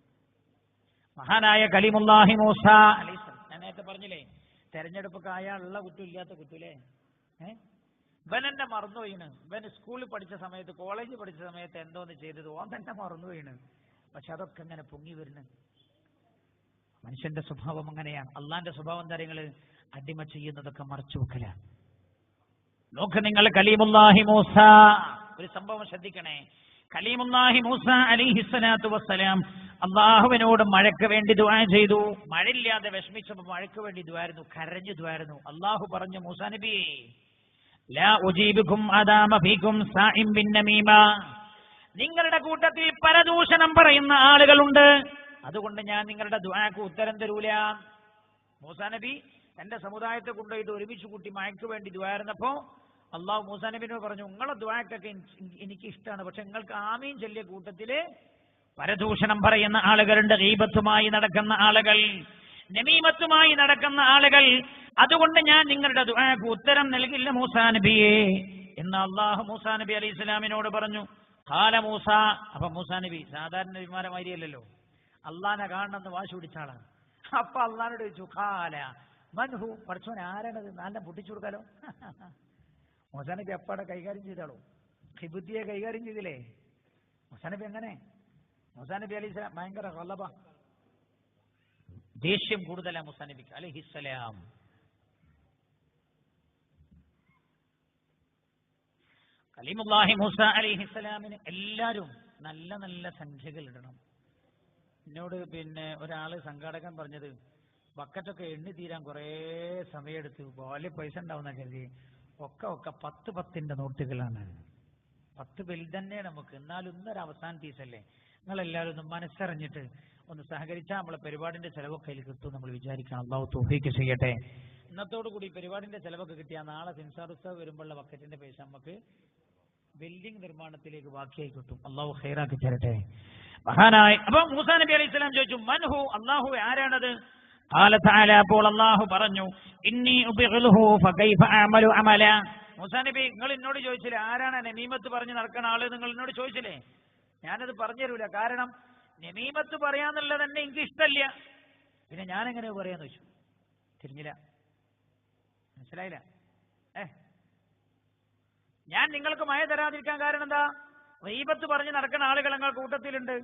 മഹാനായ കലീമുല്ലാഹി മൂസ അലൈഹിസ്സലാം, ഞാൻ നേരത്തെ പറഞ്ഞില്ലേ, തെരഞ്ഞെടുപ്പൊക്കെ അയാളുള്ള കുറ്റം ഇല്ലാത്ത കുറ്റല്ലേ? ഇവനെന്നെ മറന്നുപോയിണ്. ഇവൻ സ്കൂളിൽ പഠിച്ച സമയത്ത്, കോളേജിൽ പഠിച്ച സമയത്ത് എന്തോന്ന് ചെയ്തത് ഓൻ തന്നെ മറന്നുപോയിണ്. പക്ഷെ അതൊക്കെ ഇങ്ങനെ പൊങ്ങി വരുന്നു. മനുഷ്യന്റെ സ്വഭാവം അങ്ങനെയാണ്. അള്ളാന്റെ സ്വഭാവം എന്താ നിങ്ങള് അടിമ ചെയ്യുന്നതൊക്കെ മറച്ചു വെക്കല. നോക്ക് നിങ്ങൾ, കലീമുല്ലാഹി മൂസ, ഒരു സംഭവം ശ്രദ്ധിക്കണേ. കലീമുല്ലാഹി മൂസ അലൈഹിസ്സലാത്തു വസ്സലാം അള്ളാഹുവിനോട് മഴയ്ക്ക് വേണ്ടി ദുആ ചെയ്തു. മഴയില്ലാതെ വിഷമിച്ചപ്പോൾ മഴയ്ക്ക് വേണ്ടി ദുആയിരുന്നു, കരഞ്ഞു ദുആയിരുന്നു. അള്ളാഹു പറഞ്ഞു, മൂസാ നബി, ലാ ഉജീബുകും അദാമ ഫീകും സാഇം ബിൻ നമീമ. നിങ്ങളുടെ കൂട്ടത്തിൽ പരദൂഷണം പറയുന്ന ആളുകളുണ്ട്, അതുകൊണ്ട് ഞാൻ നിങ്ങളുടെ ദുആക്ക് ഉത്തരം തരൂല. മൂസാ നബി തന്റെ സമുദായത്തെ കൊണ്ടുപോയിട്ട് ഒരുമിച്ച് കൂട്ടി മഴയ്ക്ക് വേണ്ടി ദുആയിരുന്നപ്പോ അള്ളാഹു മൂസാ നബിനോട് പറഞ്ഞു, നിങ്ങളെ ദുആക്കൊക്കെ എനിക്ക് ഇഷ്ടമാണ്, പക്ഷെ നിങ്ങൾക്ക് ആമീൻ ചൊല്ലിയ കൂട്ടത്തില് പരദൂഷണം പറയുന്ന ആളുകളുണ്ട്, ഗീബത്തുമായി നടക്കുന്ന ആളുകൾ, നമീമത്തുമായി നടക്കുന്ന ആളുകൾ. അതുകൊണ്ട് ഞാൻ നിങ്ങളുടെ ദുആക്ക് ഉത്തരം നൽകില്ല മൂസാ നബിയെ എന്ന് അള്ളാഹു മൂസാ നബി അലൈഹി സ്വലാമിനോട് പറഞ്ഞു. ഖാല മൂസ. അപ്പൊ മൂസാ നബി സാധാരണ വിമാനമാരിയല്ലോ, അള്ളാനെ കാണണമെന്ന് വാശി പിടിച്ചാളാണ്. അപ്പൊ അള്ളാനോട് ചോദിച്ചു, ഖാല മൻഹു, പഠിച്ചോൻ ആരാണത്? നല്ല പൊട്ടിച്ചു കൊടുക്കാലോ. മൂസാ നബി അപ്പാടെ കൈകാര്യം ചെയ്താളോ, ഖിബുദ്ദിയെ കൈകാര്യം ചെയ്തില്ലേ? മൂസാ നബി എങ്ങനെ? മൂസാ നബി അലൈഹി സ്വലാം ഭയങ്കര ഗളബ, ദേഷ്യം കൂടുതലാണ് മൂസാ നബിക്ക് അലൈഹിസ്സലാം. കലീമുല്ലാഹി മൂസ അലൈഹിസ്സലാമിന് എല്ലാവരും നല്ല നല്ല സംഖ്യകൾ ഇടണം. എന്നോട് പിന്നെ ഒരാള് സംഘാടകൻ പറഞ്ഞത്, ബക്കറ്റൊക്കെ എണ്ണി തീരാൻ കുറേ സമയമെടുത്ത്, വലിയ പൈസ ഉണ്ടാവുന്ന കരുതി. ഒക്കെ 10 നോട്ടുകളാണ്. 10 ബിൽ തന്നെ നമുക്ക്. എന്നാലും ഇന്നൊരു അവസാന പീസല്ലേ, നിങ്ങളെല്ലാവരും ഒന്ന് മനസ്സറിഞ്ഞിട്ട് ഒന്ന് സഹകരിച്ചാൽ നമ്മളെ പരിപാടിന്റെ ചെലവൊക്കെ അതിൽ കിട്ടും നമ്മൾ വിചാരിക്കണം. അല്ലാഹു തൗഫീഖ് ചെയ്യട്ടെ. ഇന്നത്തോടു കൂടി പരിപാടിന്റെ ചെലവൊക്കെ കിട്ടിയാൽ നാളെ സിൻസാർ ഉത്സവം വരുമ്പോഴുള്ള ബക്കറ്റിന്റെ പൈസ നമുക്ക് ബിൽഡിംഗ് നിർമ്മാണത്തിലേക്ക് ബാക്കിയായി കിട്ടും. അള്ളാഹു ഖൈറാക്കി തരട്ടെ. മഹാനായി അപ്പൊ മൂസാ നബി അലൈഹി സ്വലാം ചോദിച്ചു, മൻഹു, അള്ളാഹു ആരാണത്? ഖാല തആല, അപ്പോൾ അള്ളാഹു പറഞ്ഞു, ഇന്നി ഉബിഗ്ലുഹു ഫകൈഫ അഅമലു അമല. മൂസാ നബി, നിങ്ങൾ എന്നോട് ചോദിച്ചില്ലേ ആരാണ് നമീമത്ത് പറഞ്ഞ് നടക്കുന്ന ആള്, നിങ്ങൾ എന്നോട് ചോദിച്ചില്ലേ? ഞാനത് പറഞ്ഞു തരൂല. കാരണം നമീമത്ത് പറയാന്നുള്ളത് തന്നെ എനിക്ക് ഇഷ്ടമല്ല. പിന്നെ ഞാൻ എങ്ങനെ പറയാന്ന് വെച്ചു. തിരിഞ്ഞില്ല, മനസ്സിലായില്ല? ഞാൻ നിങ്ങൾക്ക് മഴ തരാതിരിക്കാൻ കാരണം എന്താ? ഗീബത്ത് പറഞ്ഞ് നടക്കുന്ന ആളുകൾ നിങ്ങൾ കൂട്ടത്തിലുണ്ട്.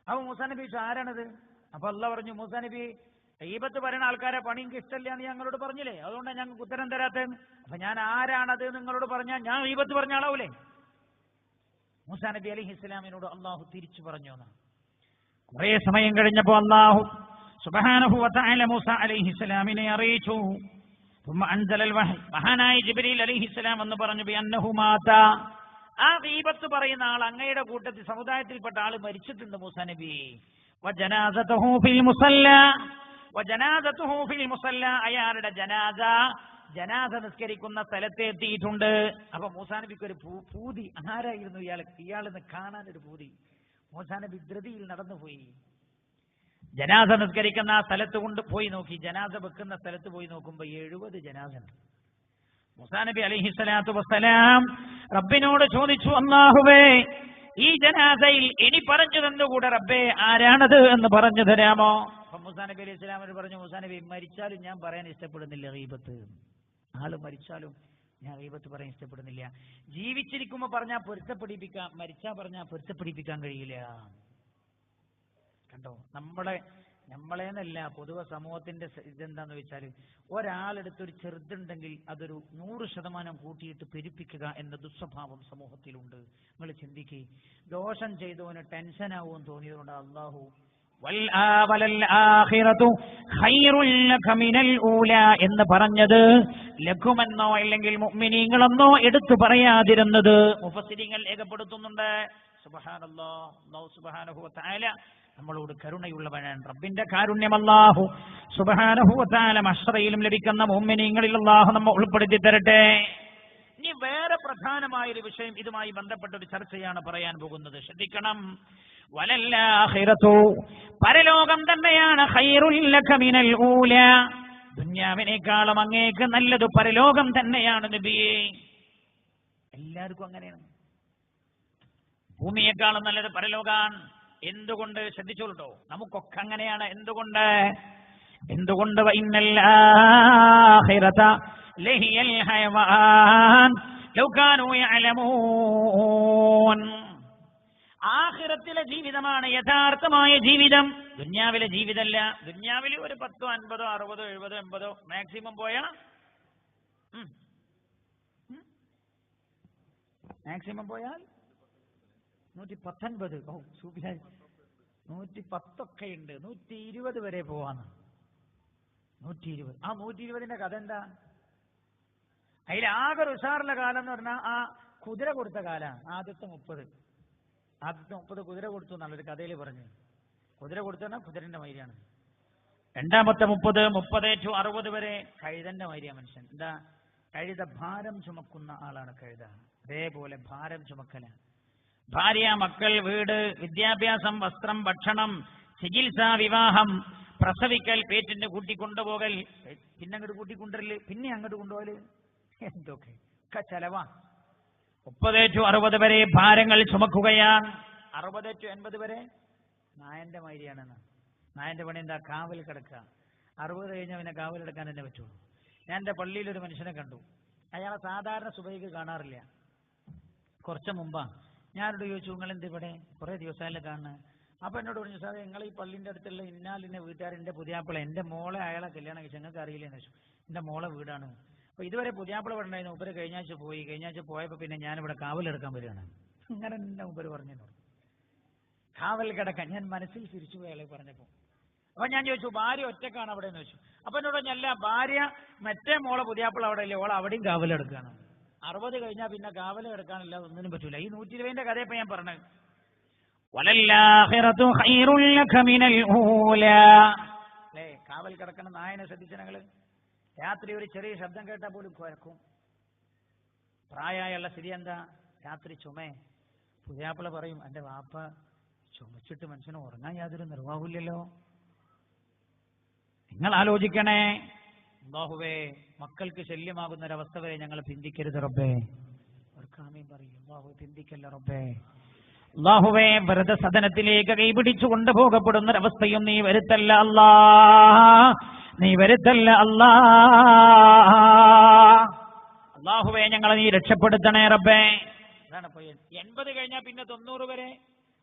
അപ്പൊ മൂസാ നബി ചോദിച്ചു, ആരാണത്? അപ്പൊ അള്ളാഹ് പറഞ്ഞു, മൂസാ നബി, ഗീബത്ത് പറയുന്ന ആൾക്കാരെ പണി എനിക്ക് ഇഷ്ടമല്ല എന്ന് ഞങ്ങളോട് പറഞ്ഞില്ലേ, അതുകൊണ്ടാണ് ഞങ്ങൾക്ക് ഉത്തരം തരാത്തത്. അപ്പൊ ഞാൻ ആരാണത് നിങ്ങളോട് പറഞ്ഞാൽ ഞാൻ ഗീബത്ത് പറഞ്ഞ ആളാവൂലേ? മൂസാ നബി അലൈഹി ഇസ്ലാമിനോട് അള്ളാഹു തിരിച്ചു പറഞ്ഞു. കുറെ സമയം കഴിഞ്ഞപ്പോ അള്ളാഹു സുബ്ഹാനഹു വ തആല മൂസ അലൈഹി ഇസ്ലാമിനെ അറിയിച്ചു. മഹാനായ ജിബ്രീൽ അലൈഹിസ്സലാം എന്ന് പറഞ്ഞു, ബിഅന്നഹു മാത, ആ ഗീബത്ത് പറയുന്ന ആൾ അങ്ങയുടെ കൂട്ടത്തിൽ സമുദായത്തിൽപ്പെട്ട ആൾ മരിച്ചിട്ടുണ്ട് മൂസാ നബി. വജനാസതുഹു ഫിൽ മുസല്ല, വജനാസതുഹു ഫിൽ മുസല്ല, അയാളുടെ ജനാസ നിസ്കരിക്കുന്ന സ്ഥലത്ത് എത്തിയിട്ടുണ്ട്. അപ്പൊ മൂസാ നബിക്ക് ഒരു പൂതി. ആരായിരുന്നു ഇയാളെന്ന് കാണാനൊരു പൂതി. മൂസാ നബി ധൃതിയിൽ നടന്നുപോയി. ജനാസ നിസ്കരിക്കുന്ന ആ സ്ഥലത്ത് കൊണ്ട് പോയി നോക്കി. ജനാസ വെക്കുന്ന സ്ഥലത്ത് പോയി നോക്കുമ്പോ 70 ജനാസ ഉണ്ട്. മൂസാ നബി അലൈഹിസ്സലാത്തു വസ്സലാം റബ്ബിനോട് ചോദിച്ചു, അല്ലാഹുവേ, ഈ ജനാസയിൽ ഇനി പറഞ്ഞു തന്നുകൂടെ റബ്ബേ, ആരാണത് എന്ന് പറഞ്ഞു തരാമോ? അപ്പൊ മൂസാ നബി അലൈഹി സ്വലാമിനോട് പറഞ്ഞു, മൂസാ നബി, മരിച്ചാലും ഞാൻ പറയാൻ ഇഷ്ടപ്പെടുന്നില്ല ഗീബത്ത്. ആള് മരിച്ചാലും ഞാൻ ഗീബത്ത് പറയാൻ ഇഷ്ടപ്പെടുന്നില്ല. ജീവിച്ചിരിക്കുമ്പോ പറഞ്ഞാൽ പൊരുത്തപ്പെടിപ്പിക്കാം, മരിച്ചാ പറഞ്ഞാൽ പൊരുത്തപ്പെടിപ്പിക്കാൻ കഴിയില്ല. കണ്ടോ, നമ്മളേന്നല്ല പൊതുവെ സമൂഹത്തിന്റെ ഇതെന്താന്ന് വെച്ചാൽ, ഒരാളെടുത്തൊരു ചെറുതുണ്ടെങ്കിൽ അതൊരു 100% കൂട്ടിയിട്ട് പെരുപ്പിക്കുക എന്ന ദുസ്വഭാവം സമൂഹത്തിലുണ്ട്. നിങ്ങൾ ചിന്തിക്കുക, ദോഷം ചെയ്തവന് ടെൻഷൻ ആവുമെന്ന് തോന്നിയതുകൊണ്ട് അള്ളാഹു എന്ന് പറഞ്ഞത് ലഘുമെന്നോ അല്ലെങ്കിൽ മുഅ്മിനീങ്ങളെന്നോ എടുത്തു പറയാതിരുന്നത് മുഫസ്സിരീങ്ങൾ രേഖപ്പെടുത്തുന്നുണ്ട്. സുബ്ഹാനല്ലാഹ്, അല്ലാഹു സുബ്ഹാനഹു വ തആല നമ്മളോട് കരുണയുള്ളവനാണ്. റബ്ബിന്റെ കാരുണ്യം അല്ലാഹു സുബ്ഹാനഹു വ തആല മഹ്ശറയിലും ലഭിക്കുന്ന മുഅ്മിനീങ്ങളിൽ അല്ലാഹു നമ്മെ ഉൾപ്പെടുത്തി തരട്ടെ. ഇനി വേറെ പ്രധാനമായൊരു വിഷയം ഇതുമായി ബന്ധപ്പെട്ട ഒരു ചർച്ചയാണ് പറയാൻ പോകുന്നത്. ശ്രദ്ധിക്കണം. വലല്ലാഖിറതു, പരലോകം തന്നെയാണ് ഖൈറുൽ ലക മിനൽ ഊല, ദുനിയാവിനേക്കാളും അങ്ങേക്ക് നല്ലത് പരലോകം തന്നെയാണ് നബിയേ. എല്ലാവർക്കും അങ്ങനെയാണ്. ഭൂമിയേക്കാളും നല്ലത് പരലോകാണ്. എന്തുകൊണ്ട്? ശ്രദ്ധിച്ചോളൂ, നമുക്കൊക്കെ അങ്ങനെയാണ്. എന്തുകൊണ്ട് വഇന്നൽ ആഖിറത ലഹിയൽ ഹയവാൻ ലൗ കാനൂ യഅലമൂൻ. ആഖിറത്തിലെ ജീവിതമാണ് യഥാർത്ഥമായ ജീവിതം, ദുനിയാവിലെ ജീവിതമല്ല. ദുനിയാവിൽ ഒരു 10, 50, 60, 70, 80 മാക്സിമം പോയാൽ 119. ഓ സൂപ്പിലായി. 110 ഒക്കെ ഉണ്ട്. 120 വരെ പോവാന്ന്. 120. ആ 120ന്റെ കഥ എന്താ? അതിലാകെ ഉഷാറുള്ള കാലം എന്ന് പറഞ്ഞാൽ ആ കുതിര കൊടുത്ത കാലാണ്. ആദ്യത്തെ 30 കുതിര കൊടുത്തു എന്നുള്ളൊരു കഥയിൽ പറഞ്ഞു. കുതിര കൊടുത്തത് കുതിരന്റെ മാതിരിയാണ്. രണ്ടാമത്തെ 30 to 60 വരെ കഴുതന്റെ മാതിരിയാണ് മനുഷ്യൻ. എന്താ? കഴുത ഭാരം ചുമക്കുന്ന ആളാണ് കഴുത. അതേപോലെ ഭാരം ചുമക്കല. ഭാര്യ, മക്കൾ, വീട്, വിദ്യാഭ്യാസം, വസ്ത്രം, ഭക്ഷണം, ചികിത്സ, വിവാഹം, പ്രസവിക്കൽ, പേറ്റിന്റെ കൂട്ടിക്കൊണ്ടുപോകൽ, പിന്നെ അങ്ങോട്ട് കൂട്ടിക്കൊണ്ടുവരല്, പിന്നെ അങ്ങോട്ട് കൊണ്ടുപോകല്, എന്തൊക്കെ ചെലവാ. 30 to 60 വരെ ഭാരങ്ങൾ ചുമക്കുകയാണ്. 60 to 80 വരെ നായന്റെ മാതിരിയാണെന്ന്. നായന്റെ പണി എന്താ? കാവൽ കിടക്കുക. 60 കഴിഞ്ഞാൽ പിന്നെ കാവലെടുക്കാൻ തന്നെ പറ്റുള്ളൂ. ഞാൻ എൻ്റെ പള്ളിയിലൊരു മനുഷ്യനെ കണ്ടു. അയാളെ സാധാരണ സുബഹിക്ക് കാണാറില്ല. കുറച്ച് മുമ്പാ ഞാനോട് ചോദിച്ചു, നിങ്ങൾ എന്ത് ഇവിടെ കുറേ ദിവസമായാലും കാണുന്നത്? അപ്പൊ എന്നോട് പറഞ്ഞു, സാറേ നിങ്ങൾ ഈ പള്ളിന്റെ അടുത്തുള്ള ഇന്നാലിന്റെ വീട്ടുകാരെന്റെ പുതിയാപ്പിള, എന്റെ മോളെ അയാളെ കല്യാണം കഴിച്ചു, ഞങ്ങൾക്ക് അറിയില്ലെന്ന് വെച്ചു. എന്റെ മോളെ വീടാണ്. അപ്പൊ ഇതുവരെ പുതിയാപ്പിള പറഞ്ഞായിരുന്നു, ഉപര് കഴിഞ്ഞ ആഴ്ച പോയപ്പോ പിന്നെ ഞാനിവിടെ കാവലെടുക്കാൻ വരികയാണ്. അങ്ങനെ എന്റെ ഉപര് പറഞ്ഞോട് കാവൽ കിടക്കാൻ. ഞാൻ മനസ്സിൽ തിരിച്ചു പോയി അയാളെ പറഞ്ഞപ്പോ. അപ്പൊ ഞാൻ ചോദിച്ചു, ഭാര്യ ഒറ്റക്കാണ് അവിടെ എന്ന് വെച്ചു. അപ്പൊ എന്നോട് പറഞ്ഞല്ല, ഭാര്യ മറ്റേ മോളെ പുതിയാപ്പിള അവിടെ ഇല്ലേ, ഓളെ അവിടെയും കാവലെടുക്കുകയാണ്. 60 കഴിഞ്ഞാൽ പിന്നെ കാവലെടുക്കാനില്ല, ഒന്നിനും പറ്റൂല. ഈ 120ന്റെ കഥയപ്പോ ഞാൻ പറഞ്ഞത്. വലല്ലാഖിറതു ഖൈറുൽ ലക മിനൽ ഊല. കാവൽ കിടക്കുന്ന നായനെ ശ്രദ്ധിച്ച ഞങ്ങള്. രാത്രി ഒരു ചെറിയ ശബ്ദം കേട്ടാൽ പോലും കുഴക്കും. പ്രായമായുള്ള സ്ഥിതി എന്താ? രാത്രി ചുമേ. പുതിയാപ്പിള പറയും, എൻ്റെ വാപ്പ ചുമച്ചിട്ട് മനുഷ്യന് ഉറങ്ങാൻ യാതൊരു നിർവാഹമില്ലല്ലോ. നിങ്ങൾ ആലോചിക്കണേ. അല്ലാഹുവേ, മക്കൾക്ക് ശല്യമാകുന്നൊരവസ്ഥ വരെ ഞങ്ങൾ ചിന്തിക്കരുത് റബ്ബേ. ആമീൻ പറയും. അല്ലാഹുവേ, ചിന്തിക്കല്ല റബ്ബേ. അല്ലാഹുവേ, വെറുതെ സദനത്തിലേക്ക് കൈപിടിച്ചു കൊണ്ടുപോകപ്പെടുന്നൊരവസ്ഥയും നീ വരുത്തല്ല അല്ലാ, നീ വരുത്തല്ല അല്ലാ. അല്ലാഹുവേ, ഞങ്ങളെ നീ രക്ഷപ്പെടുത്തണേ റബ്ബേ. അതാണ് ഇപ്പൊ 80 കഴിഞ്ഞാൽ പിന്നെ 90 വരെ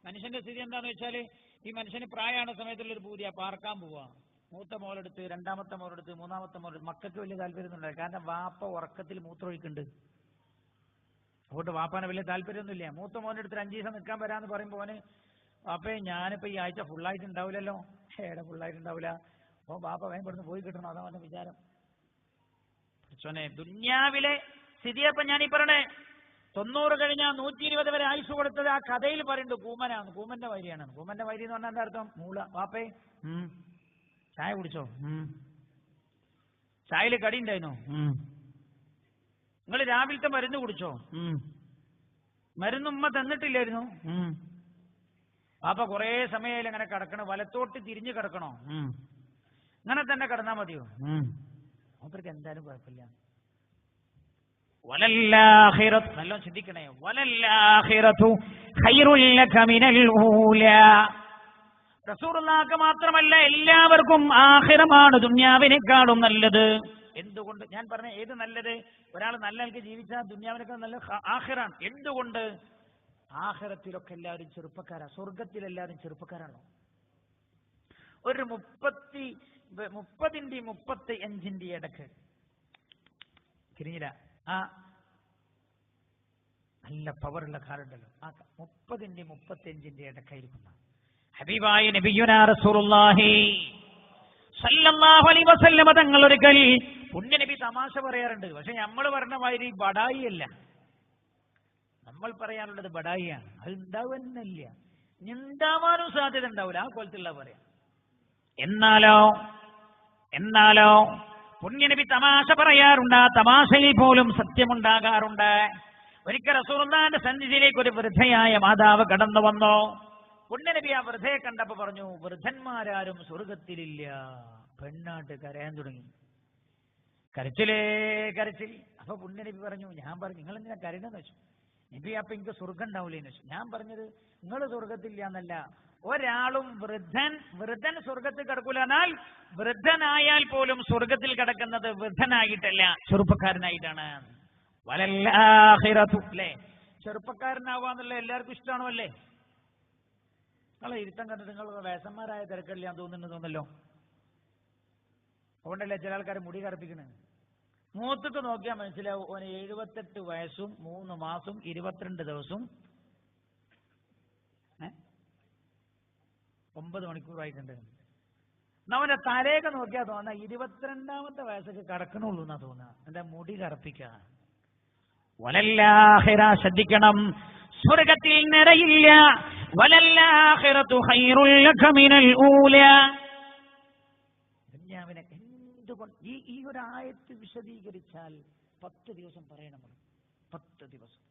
മനുഷ്യന്റെ സ്ഥിതി എന്താന്ന് വെച്ചാല്, ഈ മനുഷ്യന് പ്രായമാണ് സമയത്തുള്ളൊരു പൂതിയാ പാർക്കാൻ പോവാ. മൂത്ത മോളെടുത്ത്, രണ്ടാമത്തെ മോളെടുത്ത്, മൂന്നാമത്തെ മോളെടുത്ത്. മക്കൾക്ക് വലിയ താല്പര്യമൊന്നുമില്ല. കാരണം വാപ്പ ഉറക്കത്തിൽ മൂത്രമൊഴിക്കുന്നുണ്ട്. അതുകൊണ്ട് വാപ്പാനെ വലിയ താല്പര്യമൊന്നുമില്ല. മൂത്ത മോനെടുത്ത് 5 ദിവസം നിൽക്കാൻ വരാമെന്ന് പറയുമ്പോൾ ഓന്, വാപ്പേ ഞാനിപ്പോ ഈ ആഴ്ച ഫുള്ളായിട്ട് ഉണ്ടാവില്ലല്ലോ. ഏടെ ഫുള്ളായിട്ടുണ്ടാവില്ല. അപ്പോൾ വാപ്പ വേഗം ഇവിടുന്ന് പോയി കിട്ടണം, അതാ അവന്റെ വിചാരം. ദുന്യാവിലെ സ്ഥിതിയപ്പം ഞാനീ പറയണേ. 90 കഴിഞ്ഞാൽ 120 വരെ ആയുസ് കൊടുത്തത് ആ കഥയിൽ പറയുന്നുണ്ട് കൂമനാണ്. കൂമന്റെ വൈരിയാണ്. കൂമന്റെ വൈരി എന്ന് പറഞ്ഞാൽ എന്താ അർത്ഥം? മൂള. വാപ്പേ ചായ കുടിച്ചോ? ചായയിൽ കടി ഉണ്ടായിരുന്നോ? നിങ്ങൾ രാവിലത്തെ മരുന്ന് കുടിച്ചോ? മരുന്ന് ഉമ്മ തന്നിട്ടില്ലായിരുന്നു. വാപ്പ കുറേ സമയമായാലും അങ്ങനെ കിടക്കണം. വലത്തോട്ട് തിരിഞ്ഞു കിടക്കണോ? ഇങ്ങനെ തന്നെ കിടന്നാ മതിയോ? അവർക്ക് എന്തായാലും കുഴപ്പമില്ല. നല്ലോ ചിന്തിക്കണേ. റസൂലുള്ളാഹിക്ക് മാത്രമല്ല എല്ലാവർക്കും ആഖിറമാണ് ദുനിയാവിനേക്കാളും നല്ലത്. എന്തുകൊണ്ട്? ഞാൻ പറഞ്ഞ ഏത് നല്ലത്? ഒരാൾ നല്ല ആൾക്ക് ജീവിച്ചാൽ ദുനിയാവിനേക്കാൾ നല്ല ആഖിറാണ്. എന്തുകൊണ്ട്? ആഖിറത്തിലൊക്കെ എല്ലാവരും ചെറുപ്പക്കാരാ, സ്വർഗത്തിലെല്ലാവരും ചെറുപ്പക്കാരാണോ? ഒരു 30-35 ഇടക്ക് തിരിഞ്ഞില്ല. ആ നല്ല പവറുള്ള കാറുണ്ടല്ലോ, ആ 30-35 ഇടക്കായിരിക്കുന്ന ഹബീബായ നബിയുനാ റസൂലുള്ളാഹി സല്ലല്ലാഹു അലൈഹി വസല്ലം തങ്ങൾ ഒരിക്കൽ, പുണ്യ നബി തമാശ പറയാറുണ്ട്. പക്ഷെ നമ്മൾ പറഞ്ഞ മാതിരി ബടായി അല്ല. നമ്മൾ പറയാനുള്ളത് ബടായിയാണ്. അത് ഉണ്ടാവുന്നില്ല, ഉണ്ടാവാനും സാധ്യത ഉണ്ടാവില്ല. ആ കോലത്തിലുള്ള പറയാം. എന്നാലോ പുണ്യനബി തമാശ പറയാറുണ്ട്. ആ തമാശയിൽ പോലും സത്യമുണ്ടാകാറുണ്ട്. ഒരിക്കൽ റസൂലുള്ളാഹിന്റെ സന്നിധിയിലേക്ക് ഒരു വൃദ്ധയായ മാതാവ് കടന്നു വന്നു. പുണ്യനബി ആ വൃദ്ധയെ കണ്ടപ്പോ പറഞ്ഞു, വൃദ്ധന്മാരാരും സ്വർഗത്തിലില്ല. പെണ്ണാട്ട് കരയാൻ തുടങ്ങി. കരച്ചിൽ. അപ്പൊ പുണ്യനബി പറഞ്ഞു, ഞാൻ പറഞ്ഞു നിങ്ങൾ എന്തിനാ കരയുന്നെന്ന് വെച്ചു. നബി, അപ്പൊ എനിക്ക് സ്വർഗം ഉണ്ടാവില്ലേന്ന് വെച്ചു. ഞാൻ പറഞ്ഞത് നിങ്ങൾ സ്വർഗത്തില്ല എന്നല്ല, ഒരാളും വൃദ്ധൻ സ്വർഗത്തിൽ കിടക്കൂല. എന്നാൽ വൃദ്ധനായാൽ പോലും സ്വർഗത്തിൽ കിടക്കുന്നത് വൃദ്ധനായിട്ടല്ല, ചെറുപ്പക്കാരനായിട്ടാണ്. വലല്ലാഖിറതു, അല്ലേ? ചെറുപ്പക്കാരനാവാന്നുള്ള എല്ലാവർക്കും ഇഷ്ടമാണോ? അല്ലേ? നിങ്ങളെ ഇരുത്തം കണ്ടിട്ട് നിങ്ങൾ വേസന്മാരായ തിരക്കടില്ലാൻ തോന്നല്ലോ. അതുകൊണ്ടല്ലേ ചില ആൾക്കാർ മുടി കറുപ്പിക്കണേ. മൂത്തിട്ട് നോക്കിയാൽ മനസ്സിലാവും ഓന് 78 വയസ്സും 3 മാസം 22 ദിവസവും 9 മണിക്കൂറായിട്ടുണ്ട്. അവന്റെ തലയൊക്കെ നോക്കിയാൽ തോന്നാ 22ാമത്തെ വയസ്സൊക്കെ കടക്കണുള്ളൂ എന്നാ തോന്നുക. എന്റെ മുടി കറുപ്പിക്കുക. വലല്ലാഖിറ, ശ്രദ്ധിക്കണം, സ്വർഗത്തിൽ നിറയില്ല. വലല്ലാഖിറതു ഖൈറുൽ ലക മിനൽ ഊല. ദുനിയാവിനെ എന്തുകൊണ്ട് ഈ ഒരു ആയത്ത് വിശദീകരിച്ചാൽ 10 ദിവസം പറയണം. 10 ദിവസം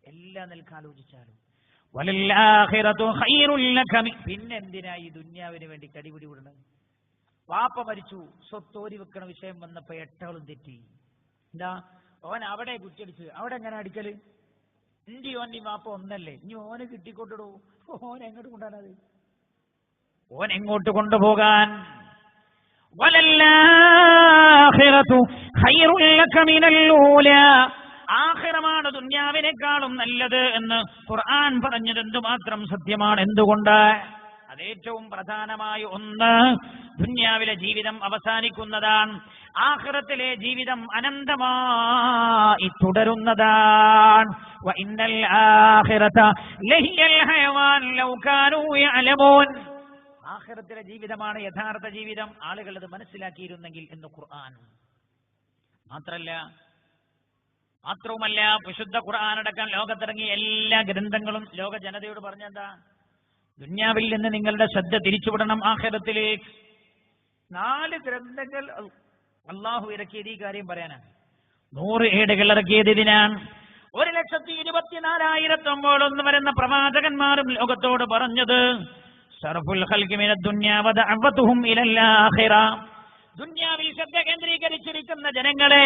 എല്ലാ നിൽക്കാലോചിച്ചാലും. വലല്ലാഖിറതു ഖൈറുൽ ലക. പിന്നെന്തിനാ ഈ ദുനിയാവിന് വേണ്ടി കടിപിടി വിടുന്നത്? വാപ്പ മരിച്ചു, സ്വത്തോരി വെക്കണ വിഷയം വന്നപ്പോ എട്ടകളും തെറ്റി. എന്താ ഓൻ അവിടെ കുറ്റിയടിച്ച്? അവിടെ എങ്ങനെ അടിക്കല്? ഓൻ്റെ വാപ്പ ഒന്നല്ലേ, ഇനി ഓന് കിട്ടിക്കൊണ്ടിടൂ. ഓൻ എങ്ങോട്ട് കൊണ്ടുപോകാനത്? ഓൻ എങ്ങോട്ട് കൊണ്ടുപോകാൻ? വലല്ലാഖിറതു ഖൈറുൽ ലക മിനൽ ഊല. ആഖിറമാണ് ദുനിയാവിനേക്കാളും നല്ലത് എന്ന് ഖുർആൻ പറഞ്ഞത് എന്തുമാത്രം സത്യമാണ്. എന്തുകൊണ്ട്? അതേറ്റവും പ്രധാനമായ ഒന്ന്, ദുനിയാവിലെ ജീവിതം അവസാനിക്കുന്നതാണ്. ആഖിറത്തിലെ ജീവിതം അനന്തമായി തുടരുന്നതാണ്. വഇന്നൽ ആഖിറത ലഹിയൽ ഹയവാൻ ലൗ കാനൂ യഅലമൂൻ. ആഖിറത്തിലെ ജീവിതമാണ് യഥാർത്ഥ ജീവിതം, ആളുകൾ അത് മനസ്സിലാക്കിയിരുന്നെങ്കിൽ എന്ന് ഖുർആൻ. മാത്രവുമല്ല വിശുദ്ധ ഖുർആൻ അടക്കം ലോകത്തിറങ്ങിയ എല്ലാ ഗ്രന്ഥങ്ങളും ലോക ജനതയോട് പറഞ്ഞെന്താ? ദുനിയാവിൽ നിന്ന് നിങ്ങളുടെ ശ്രദ്ധ തിരിച്ചുവിടണം ആഖിറത്തിലേക്ക്. 4 ഗ്രന്ഥങ്ങൾ അള്ളാഹു ഇറക്കിയത് ഈ കാര്യം പറയാനാണ്. 100 ഏടുകൾ ഇറക്കിയത് ഇതിനാണ്. 1,24,000 വരുന്ന പ്രവാചകന്മാരും ലോകത്തോട് പറഞ്ഞത് സർഫുൽ ഖൽഖി മിനദ് ദുനിയാ വദഅവതുഹും ഇലൽ ആഖിറ. ദുനിയാവിൽ ശ്രദ്ധ കേന്ദ്രീകരിച്ചിരിക്കുന്ന ജനങ്ങളെ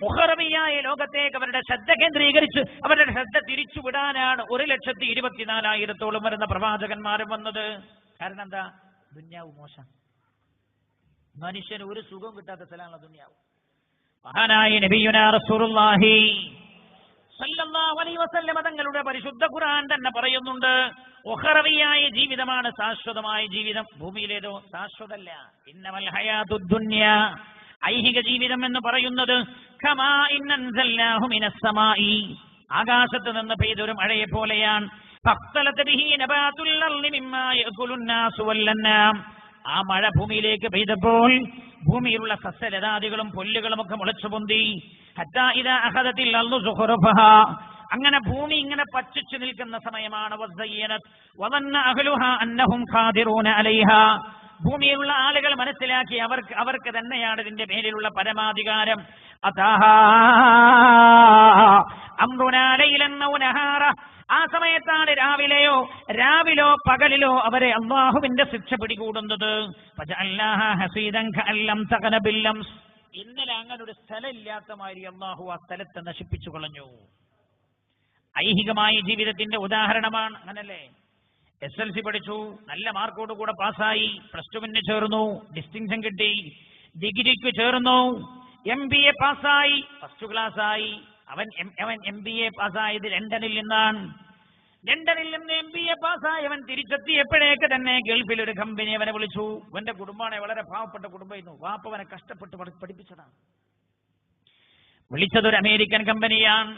ഉഖറവിയായ ലോകത്തേക്ക് അവരുടെ ശ്രദ്ധ കേന്ദ്രീകരിച്ച് അവരുടെ ശ്രദ്ധ തിരിച്ചുവിടാനാണ് 1,24,000 വരുന്ന പ്രവാചകന്മാരും വന്നത്. കാരണം എന്താ? ദുനിയാവ് മോശം, മനുഷ്യന് ഒരു സുഖം കിട്ടാത്ത സ്ഥലമാണ് ദുനിയാവ്. മഹാനായ നബിയുനാ റസൂലുള്ളാഹി സല്ലല്ലാഹു അലൈഹി വസല്ലം തങ്ങളുടെ പരിശുദ്ധ ഖുർആൻ തന്നെ പറയുന്നുണ്ട്, ഉഖറവിയായ ജീവിതമാണ് ശാശ്വതമായ ജീവിതം, ഭൂമിയിലേതോ ശാശ്വതമല്ല. ഇന്നമൽ ഹയാത്തുദ് ദുനിയ, ഐഹിക ജീവിതം എന്ന് പറയുന്നത് കമാ ഇന്നൻസൽനാഹു മിനസ് സമാഇ, ആകാശത്ത് നിന്ന് പെയ്തൊരു മഴയെ പോലെയാണ്. ഫഖ്തലത ബിഹി നബാതുൽ അർളി മിമ്മാ യഅകുലുൻ നാസു വല്ലന്നാം, ആ മഴ ഭൂമിയിലേക്ക് പെയ്തപ്പോൾ ഭൂമിയിലുള്ള സസ്യലതാദികളും പുല്ലുകളും ഒക്കെ മുളച്ചു പൊന്തി. ഹത്താ ഇദാ അഖദത്തിൽ അർളു സുഖറഫഹാ, അങ്ങനെ ഭൂമി ഇങ്ങനെ പച്ചിച്ചു നിൽക്കുന്ന സമയമാണ്. വസയ്യനത് വദന്ന അഹ്ലുഹാ അന്നഹും ഖാദിറൂന അലൈഹാ, ഭൂമിയിലുള്ള ആളുകൾ മനസ്സിലാക്കി അവർക്ക് തന്നെയാണ് ഇതിന്റെ മേലിലുള്ള പരമാധികാരം. അതാഹാ അംറുനാ ലൈലൻ ഔ നഹാറ, ആ സമയത്താണ് രാവിലോ പകലിലോ അവരെ അല്ലാഹുവിന്റെ ശിക്ഷ പിടികൂടുന്നത്. ഫജഅൽനാഹാ ഹസീദൻ കഅല്ലം തഖന ബില്ലംസ്, ഇന്നലെ അങ്ങനെ ഒരു സ്ഥലം ഇല്ലാത്ത മാതിരി അല്ലാഹു ആ സ്ഥലത്തെ നശിപ്പിച്ചു കളഞ്ഞു. ഐഹികമായ ജീവിതത്തിന്റെ ഉദാഹരണമാണ്. അങ്ങനല്ലേ? SLC പഠിച്ചു, നല്ല മാർക്കോട് കൂടെ പാസ്സായി, +2 ചേർന്നു, ഡിസ്റ്റിങ്ഷൻ കിട്ടി, ഡിഗ്രിക്ക് ചേർന്നു, MBA പാസ്സായി, ഫസ്റ്റ് ക്ലാസ്സായി. അവൻ MBA പാസ്സായത് ലണ്ടനിൽ നിന്നാണ്. ലണ്ടനിൽ നിന്ന് MBA പാസ്സായവൻ തിരിച്ചെത്തിയപ്പോഴേക്ക് തന്നെ ഗൾഫിൽ ഒരു കമ്പനി അവനെ വിളിച്ചു. അവന്റെ കുടുംബമാണ് വളരെ പാവപ്പെട്ട കുടുംബമായിരുന്നു, വാപ്പവനെ കഷ്ടപ്പെട്ട് പഠിപ്പിച്ചതാണ്. വിളിച്ചതൊരു അമേരിക്കൻ കമ്പനിയാണ്.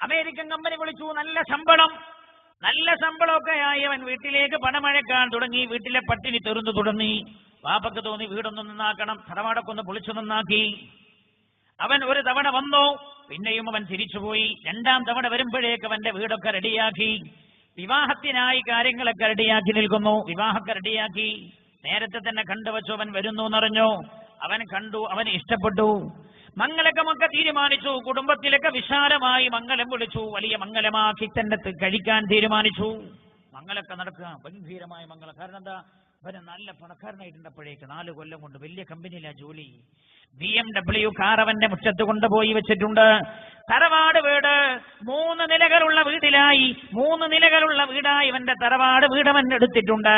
അമേരിക്കൻ കമ്പനി വിളിച്ചു, നല്ല ശമ്പളമൊക്കെ ആയി. അവൻ വീട്ടിലേക്ക് പണമഴക്കാൻ തുടങ്ങി. വീട്ടിലെ പട്ടിണി തെറുന്നു തുടങ്ങി. വാപ്പക്ക് തോന്നി വീടൊന്നും നന്നാക്കണം, തറവാടൊക്കെ ഒന്ന് പൊളിച്ചു നന്നാക്കി. അവൻ ഒരു തവണ വന്നു, പിന്നെയും അവൻ തിരിച്ചുപോയി. 2ാം തവണ വരുമ്പോഴേക്ക് അവന്റെ വീടൊക്കെ റെഡിയാക്കി, വിവാഹത്തിനായി കാര്യങ്ങളൊക്കെ റെഡിയാക്കി നിൽക്കുന്നു. വിവാഹമൊക്കെ റെഡിയാക്കി, നേരത്തെ തന്നെ കണ്ടുവച്ചു. അവൻ വരുന്നു എന്നറിഞ്ഞു. അവൻ കണ്ടു, അവന് ഇഷ്ടപ്പെട്ടു. മംഗലകമൊക്കെ തീരുമാനിച്ചു. കുടുംബത്തിലൊക്കെ വിശാലമായി മംഗലം വിളിച്ചു. വലിയ മംഗലമാക്കി തന്നെ കഴിക്കാൻ തീരുമാനിച്ചു. മംഗലൊക്കെ നടക്കുക, ഗംഭീരമായ മംഗലം. കാരണം എന്താ? അവന് നല്ല പണക്കാരനായിട്ടുണ്ടപ്പോഴേക്ക് 4 കൊല്ലം കൊണ്ട് വലിയ കമ്പനിയിലാ ജോലി. BMW കാർ അവന്റെ മുറ്റത്ത് കൊണ്ടുപോയി വെച്ചിട്ടുണ്ട്. തറവാട് വീട് 3 നിലകളുള്ള വീട്ടിലായി. 3 നിലകളുള്ള വീടായി ഇവന്റെ തറവാട് വീട് അവൻ എടുത്തിട്ടുണ്ട്.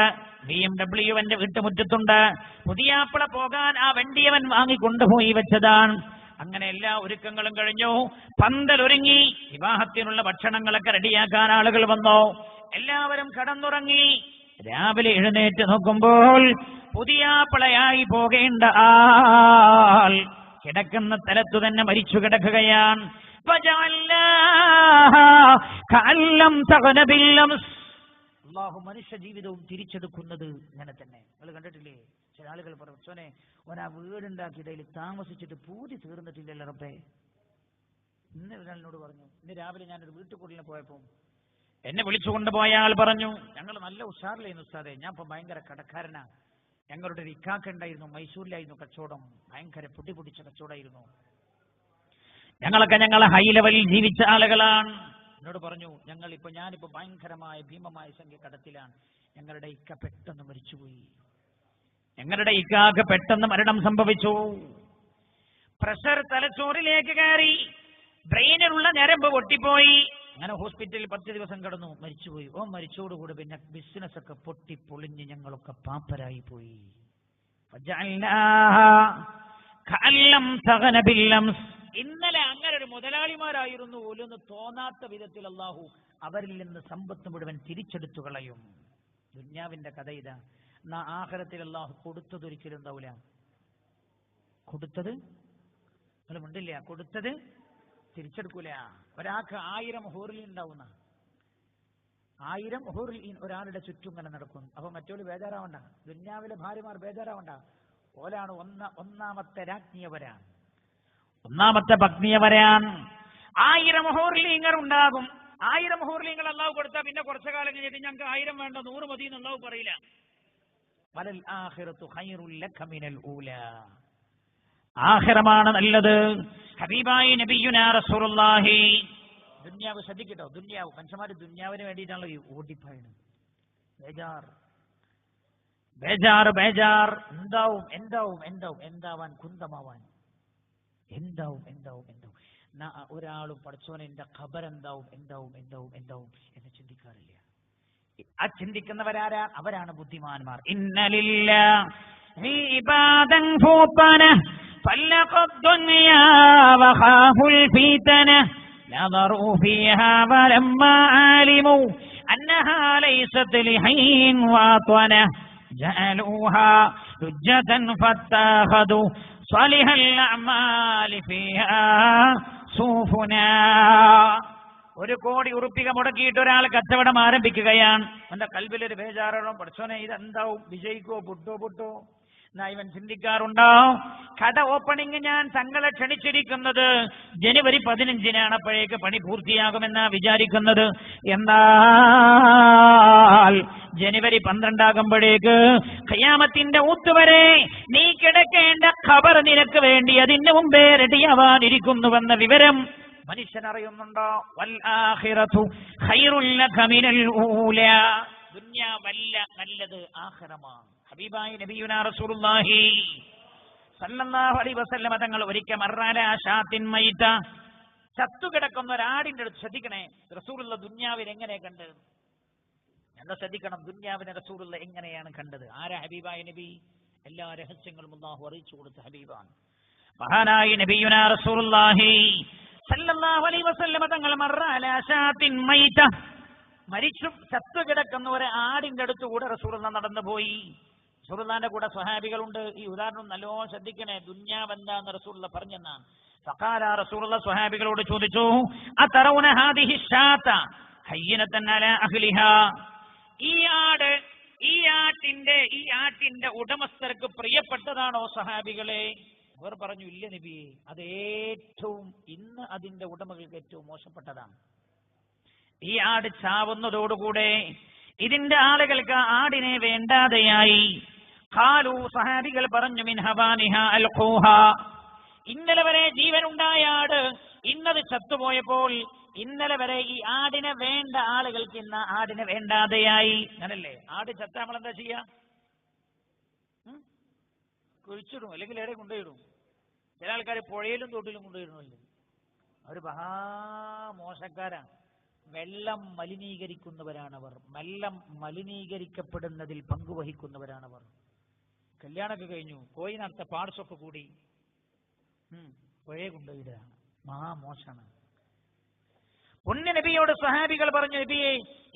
BMW അവന്റെ വീട്ടുമുറ്റത്തുണ്ട്. പുതിയാപ്പിള പോകാൻ ആ വണ്ടി അവൻ വാങ്ങിക്കൊണ്ടുപോയി വെച്ചതാണ്. അങ്ങനെ എല്ലാ ഒരുക്കങ്ങളും കഴിഞ്ഞു. പന്തലൊരുങ്ങി, വിവാഹത്തിനുള്ള ഭക്ഷണങ്ങളൊക്കെ റെഡിയാക്കാൻ ആളുകൾ വന്നു. എല്ലാവരും കടന്നുറങ്ങി. രാവിലെ എഴുന്നേറ്റ് നോക്കുമ്പോൾ പുതിയാപ്പിളയായി പോകേണ്ട ആൾ കിടക്കുന്ന സ്ഥലത്തു തന്നെ മരിച്ചു കിടക്കുകയാണ്. അല്ലാഹു മനുഷ്യ ജീവിതവും തിരിച്ചെടുക്കുന്നത് ഇങ്ങനെ തന്നെ. നിങ്ങൾ കണ്ടിട്ടില്ലേ? ചില ആളുകൾ പറഞ്ഞു, ഓനാ വീടുണ്ടാക്കിയിടയിൽ താമസിച്ചിട്ട് പൂതി തീർന്നിട്ടില്ലല്ലോ റബ്ബേ. ഇന്ന് ഒരാളിനോട് പറഞ്ഞു, ഇന്ന് രാവിലെ ഞാനൊരു വീട്ടുകൂടലിന് പോയപ്പോൾ എന്നെ വിളിച്ചുകൊണ്ട് പോയ ആൾ പറഞ്ഞു, ഞങ്ങൾ നല്ല ഉഷാറിലായിരുന്നു ഉസ്താദേ, ഞാൻ ഇപ്പൊ ഭയങ്കര കടക്കാരനാ. ഞങ്ങളുടെ ഒരു ഇക്കാക്ക ഉണ്ടായിരുന്നു, മൈസൂരിലായിരുന്നു കച്ചവടം, ഭയങ്കര പൊട്ടിച്ച കച്ചവടമായിരുന്നു. ഞങ്ങളൊക്കെ ഹൈ ലെവലിൽ ജീവിച്ച ആളുകളാണ്. എന്നോട് പറഞ്ഞു, ഞാനിപ്പോ ഭയങ്കരമായ ഭീമമായ സംഖ്യ കടത്തിലാണ്. ഞങ്ങളുടെ ഇക്ക പെട്ടെന്ന് മരിച്ചുപോയി. ഞങ്ങളുടെ ഇക്കാക്ക് പെട്ടെന്ന് മരണം സംഭവിച്ചു. പ്രഷർ തലച്ചോറിലേക്ക് കയറി, ബ്രെയിനിലുള്ള ഞരമ്പ് പൊട്ടിപ്പോയി. അങ്ങനെ ഹോസ്പിറ്റലിൽ 10 ദിവസം കിടന്നു, മരിച്ചുപോയി. മരിച്ചോടുകൂടി പിന്നെ ബിസിനസ് ഒക്കെ പൊട്ടിപ്പൊളിഞ്ഞ് ഞങ്ങളൊക്കെ പാപ്പരായി പോയി. ഇന്നലെ അങ്ങനെ ഒരു മുതലാളിമാരായിരുന്നു ഓലെന്ന് തോന്നാത്ത വിധത്തിൽ അല്ലാഹു അവരിൽ നിന്ന് സമ്പത്ത് മുഴുവൻ തിരിച്ചെടുത്തു കളയും. ദുന്യാവിന്റെ കഥ ഇതാ. ആഖിറത്തിൽ അല്ലാഹു കൊടുത്തത് ഒരിക്കലും ഉണ്ടാവില്ല. കൊടുത്തത് നിങ്ങൾ മിണ്ടില്ല, കൊടുത്തത് തിരിച്ചെടുക്കൂല. ഒരാൾക്ക് 1000 ഹൂറിൽ ഉണ്ടാവുന്ന 1000 ഹൂറിൽ ഒരാളുടെ ചുറ്റും ഇങ്ങനെ നടക്കും. അപ്പൊ മറ്റോട് ബേജാറാവണ്ട, ദുന്യാവിലെ ഭാര്യമാർ ബേജാറാവണ്ട. ഓലാണ് ഒന്നാമത്തെ രാജ്ഞിയവരാണ്, ഒന്നാമത്തെ പത്നിയവരാൻ. 1000 ഹൂറിലിങ്ങൾ ഉണ്ടാകും. 1000 ഹൂറിലിങ്ങൾ അല്ലാഹു കൊടുത്താൽ പിന്നെ കുറച്ചു കാലം കഴിഞ്ഞിട്ട് ഞങ്ങൾക്ക് 1000 വേണ്ട 100 മതി എന്ന് അല്ലാഹു പറയില്ല. വലൽ ആഖിറതു ഖൈറുൽ ലക മിനൽ ഊലാ. ആഖിറമാണ് നല്ലത്. ഹബീബായി നബിയുനാ റസൂലുള്ളാഹി. ദുന്യാവ് ശ്രദ്ധിക്കട്ടോ, ദുന്യാവ് മനുഷ്യന്മാര് ദുന്യാവിന് വേണ്ടിയിട്ടാണല്ലോ ഈ ഓടിപ്പായുന്നത്. ബേജാർ എന്താവും എന്താവാൻ കുന്തമാവാൻ എന്താവും ഒരാളും പഠിച്ചോനെ എന്റെ ഖബർ എന്താവും എന്ന് ചിന്തിക്കാറില്ല. ആ ചിന്തിക്കുന്നവരാരാ? അവരാണ് ബുദ്ധിമാന്മാർ. ഇന്നലില്ലാഹി ഇബാദൻ ഫൂതന ഫല്ലഖദ് ദുനിയാ വഖാഫുൽ ഫീതന നദറു ഫീഹാ വലമ്മാ ആലിമു അന്നഹാ ലൈസത് ലിഹൈൻ വാതന ജഅലൂഹാ ഹുജ്ജതൻ ഫത്തഖദു സ്വലിഹൽ അഅമാലി ഫീഹാ സൂഫുനാ. 1 കോടി ഉറുപ്പിക മുടക്കിയിട്ട് ഒരാൾ കച്ചവടം ആരംഭിക്കുകയാണ്. അവന്റെ കൽബിലൊരു ബേജാറോ, പഠിച്ചോനെ ഇതെന്താവും, വിജയിക്കോ പൊട്ടോ എന്നാ ഇവൻ ചിന്തിക്കാറുണ്ടോ? കട ഓപ്പണിംഗ് ഞാൻ തങ്ങളെ ക്ഷണിച്ചിരിക്കുന്നത് ജനുവരി 15-നാണ്. അപ്പോഴേക്ക് പണി പൂർത്തിയാകുമെന്നാ വിചാരിക്കുന്നത്. എന്നാൽ ജനുവരി 12 ആകുമ്പോഴേക്ക് ഖിയാമത്തിന്റെ ഊത്തുവരെ നീ കിടക്കേണ്ട ഖബർ നിനക്ക് വേണ്ടി അതിന് മുമ്പേ റെഡിയാവാനിരിക്കുന്നുവെന്ന വിവരം മനുഷ്യൻ അറിയുന്നുണ്ടോ? വൽ ആഖിറതു ഖൈറുൽ ലക മിനൽ ഊലാ. ദുനിയാവല്ല നല്ലത്, ആഖിറമാണ്. ഹബീബായി നബിയുനാ റസൂലുള്ളാഹി സല്ലല്ലാഹു അലൈഹി വസല്ലമ തങ്ങൾ ഒരിക്കൽ മർറാല ഷാത്തിൻ മൈത, ചത്തുകിടക്കുന്ന ഒരാടിന്റെ അടുത്ത്, ശ്രദ്ധിക്കണേ, റസൂലുള്ള ദുനിയാവിനെ എങ്ങനെ കണ്ട് എന്ന് ശ്രദ്ധിക്കണം. ദുനിയാവിനെ റസൂലുള്ള എങ്ങനെയാണ് കണ്ടത്? ആരാ ഹബീബായി നബി? എല്ലാ രഹസ്യങ്ങളും അല്ലാഹു അറിയിച്ചു കൊടുത്ത ഹബീബാണ് മഹാനായി നബിയുനാ റസൂലുള്ളാഹി സല്ലല്ലാഹു അലൈഹി വസല്ലമ തങ്ങൾ മർറാല ഷാത്തിൻ മൈത, മരിച്ചു ചത്തുകിടക്കുന്ന ഒരു ആടിന്റെ അടുത്തുകൂടെ റസൂലുള്ള നടന്നുപോയി. റസൂലുള്ളാഹിന്റെ കൂടെ സ്വഹാബികളുണ്ട്. ഈ ഉദാഹരണം നല്ലോണം ശ്രദ്ധിക്കണേ. ദുനിയാവ് എന്താന്ന് റസൂലുള്ള പറഞ്ഞെന്നാണ്. ഫഖാല റസൂലുള്ള സ്വഹാബികളോട് ചോദിച്ചു, അതറൗന ഹാദിഹി ഷാത ഹയ്യിനതൻ അലാ അഹ്ലിഹാ. ഈ ആട്ടിന്റെ ഉടമസ്ഥർക്ക് പ്രിയപ്പെട്ടതാണോ സ്വഹാബികളെ? അവർ പറഞ്ഞു, ഇല്ല നബിയെ, അത് ഇന്ന് അതിന്റെ ഉടമകൾക്ക് ഏറ്റവും മോശപ്പെട്ടതാണ്. ഈ ആട് ചാവുന്നതോടുകൂടെ ഇതിന്റെ ആളുകൾക്ക് ആടിനെ വേണ്ടാതെയായി. ഖാലു, സഹാബികൾ പറഞ്ഞു, മിൻ ഹവാനിഹാ അൽഖൂഹാ. ഇന്നലെ വരെ ജീവനുണ്ടായ ആട് ഇന്നത് ചത്തുപോയപ്പോൾ ഇന്നലെ വരെ ഈ ആടിനെ വേണ്ട ആളുകൾക്ക് ഇന്ന് ആടിനെ വേണ്ടാതെയായി. അങ്ങനല്ലേ? ആട് ചത്ത നമ്മളെന്താ ചെയ്യാ? കുഴിച്ചിടും, അല്ലെങ്കിൽ എവിടെ കൊണ്ടുപോയിടും. ചില ആൾക്കാർ പുഴയിലും തോട്ടിലും കൊണ്ടുപോയിടുമല്ലേ. അവർ മഹാമോശക്കാരാണ്. വെള്ളം മലിനീകരിക്കുന്നവരാണവർ. വെള്ളം മലിനീകരിക്കപ്പെടുന്നതിൽ പങ്കുവഹിക്കുന്നവരാണവർ. കല്യാണമൊക്കെ കഴിഞ്ഞു, കോഴി നടത്ത പാർട്സൊക്കെ കൂടി പുഴയെ കൊണ്ടുപോയിടുക. മഹാമോശമാണ്. പുണ്യ നബിയോട് സ്വഹാബികൾ പറഞ്ഞു, നബിയെ,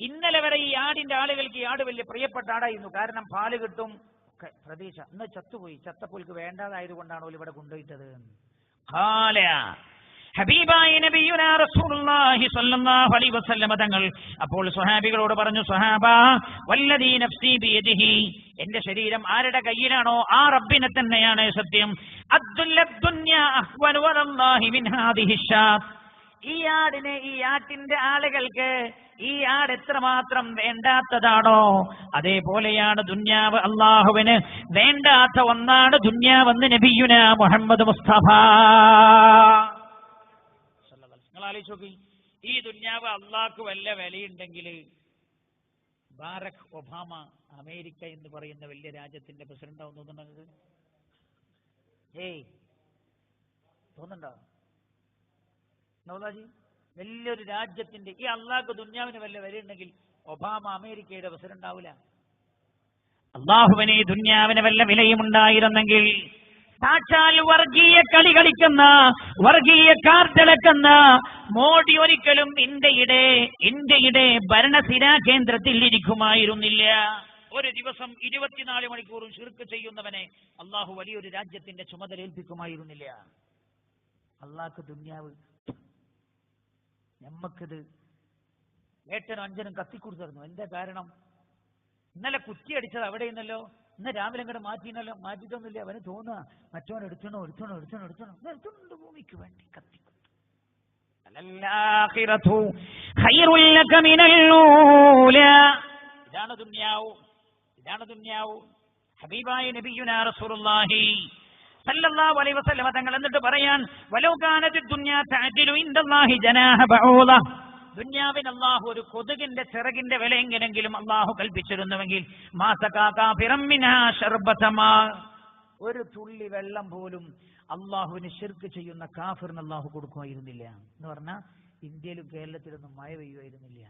ഇന്നലെ വരെ ഈ ആടിന്റെ ആളുകൾക്ക് ഈ ആട് വലിയ പ്രിയപ്പെട്ട ആടായിരുന്നു. കാരണം പാല് കിട്ടും, പ്രതീക്ഷ. ഇന്ന് ചത്തുപോയി. ചത്തപ്പോൾക്ക് വേണ്ടാതായതുകൊണ്ടാണോ ഇവിടെ കൊണ്ടുപോയിട്ടത്? ഹബീബായ നബിയുനാ റസൂലുള്ളാഹി സ്വല്ലല്ലാഹു അലൈഹി വസല്ലമ തങ്ങൾ അപ്പോൾ സ്വഹാബികളോട് പറഞ്ഞു, സ്വഹാബാ വല്ലദീ നഫ്സി ബിയദിഹി, എന്റെ ശരീരം ആരുടെ കയ്യിലാണോ ആ റബ്ബിനെ തന്നെയാണ് സത്യം. അദ്ദുല്ലുദ്ദുന്യാ അഹ്വനു വലല്ലാഹി മിൻ ഹാദിഹി ഷാത്ത്. ഈ ആട്ടിന്റെ ആളുകൾക്ക് ഈ ആട് എത്രമാത്രം വേണ്ടാത്തതാണോ അതേപോലെയാണ് ദുന്യാവ് അള്ളാഹുവിന് വേണ്ടാത്ത ഒന്നാണ് ദുന്യാവെന്ന് നബിയുനാ മുഹമ്മദ് മുസ്തഫ. നിങ്ങൾ ആലോചിച്ച് നോക്കി, ഈ ദുന്യാവ് അള്ളാഹ്ക്ക് വല്ല വിലയുണ്ടെങ്കിൽ ബാരക് ഒബാമ അമേരിക്ക എന്ന് പറയുന്ന വലിയ രാജ്യത്തിന്റെ പ്രസിഡന്റ് ആവും തോന്നുന്നുണ്ട്? തോന്നുന്നുണ്ടോ നൗലാജി? വലിയൊരു രാജ്യത്തിന്റെ ഈ അള്ളാഹ്ക്ക് ദുന്യാവിന് വല്ല വിലയുണ്ടെങ്കിൽ ഒബാമ അമേരിക്കയുടെ പ്രസിഡന്റ് ആവില്ല. അള്ളാഹുവിന് ഈ ദുന്യാവിന് വല്ല വിലയും ഉണ്ടായിരുന്നെങ്കിൽ സാക്ഷാൽ വർഗീയ കളി കളിക്കുന്ന, വർഗീയ കാർഡിളക്കുന്ന മോഡി ഒരിക്കലും ഇന്ത്യയുടെ ഭരണസിരാ കേന്ദ്രത്തിൽ ഇരിക്കുമായിരുന്നില്ല. ഒരു ദിവസം 24 മണിക്കൂറും ശിർക്ക് ചെയ്യുന്നവനെ അള്ളാഹു വലിയൊരു രാജ്യത്തിന്റെ ചുമതല ഏൽപ്പിക്കുമായിരുന്നില്ല. അള്ളാഹ്ക്ക് ദുന്യാവ്, നമ്മക്കിത് 8-നും 5-നും കത്തിക്കുടിച്ചിരുന്നു. എന്താ കാരണം? ഇന്നലെ കുറ്റി അടിച്ചത് അവിടെ നിന്നല്ലോ, ഇന്ന് രാവിലെ അങ്ങോട്ട് മാറ്റിയിട്ടൊന്നുമില്ല. അവന് തോന്നുക മറ്റവൻ എടുത്തണോ ഭൂമിക്ക് വേണ്ടി കത്തിക്കും. ഇതാണ് ദുന്യാവ്. ഹബീബായ നബിയുനാ റസൂലുള്ളാഹി സല്ലല്ലാഹു അലൈഹി വസല്ലം തങ്ങൾ എന്നിട്ട് പറയാൻ വലൗ കാനത്തി ദുനിയ തഅദിലു ഇൻദല്ലാഹി ജനാഹ ബഊദ, ദുനിയാവിന് അല്ലാഹു ഒരു കൊതുകിന്റെ ചിറകിന്റെ വില എങ്ങനെങ്കിലും അല്ലാഹു കൽപ്പിച്ചിരുന്നുവെങ്കിൽ മാ സകാ കാഫിറൻ മിനാ ശർബതമാ, ഒരു തുള്ളി വെള്ളം പോലും അള്ളാഹുവിന് ശിർക്ക് ചെയ്യുന്ന കാഫിറിന് അള്ളാഹു കൊടുക്കുമായിരുന്നില്ല എന്ന് പറഞ്ഞാൽ ഇന്ത്യയിലും കേരളത്തിലൊന്നും മഴ പെയ്യുമായിരുന്നില്ല.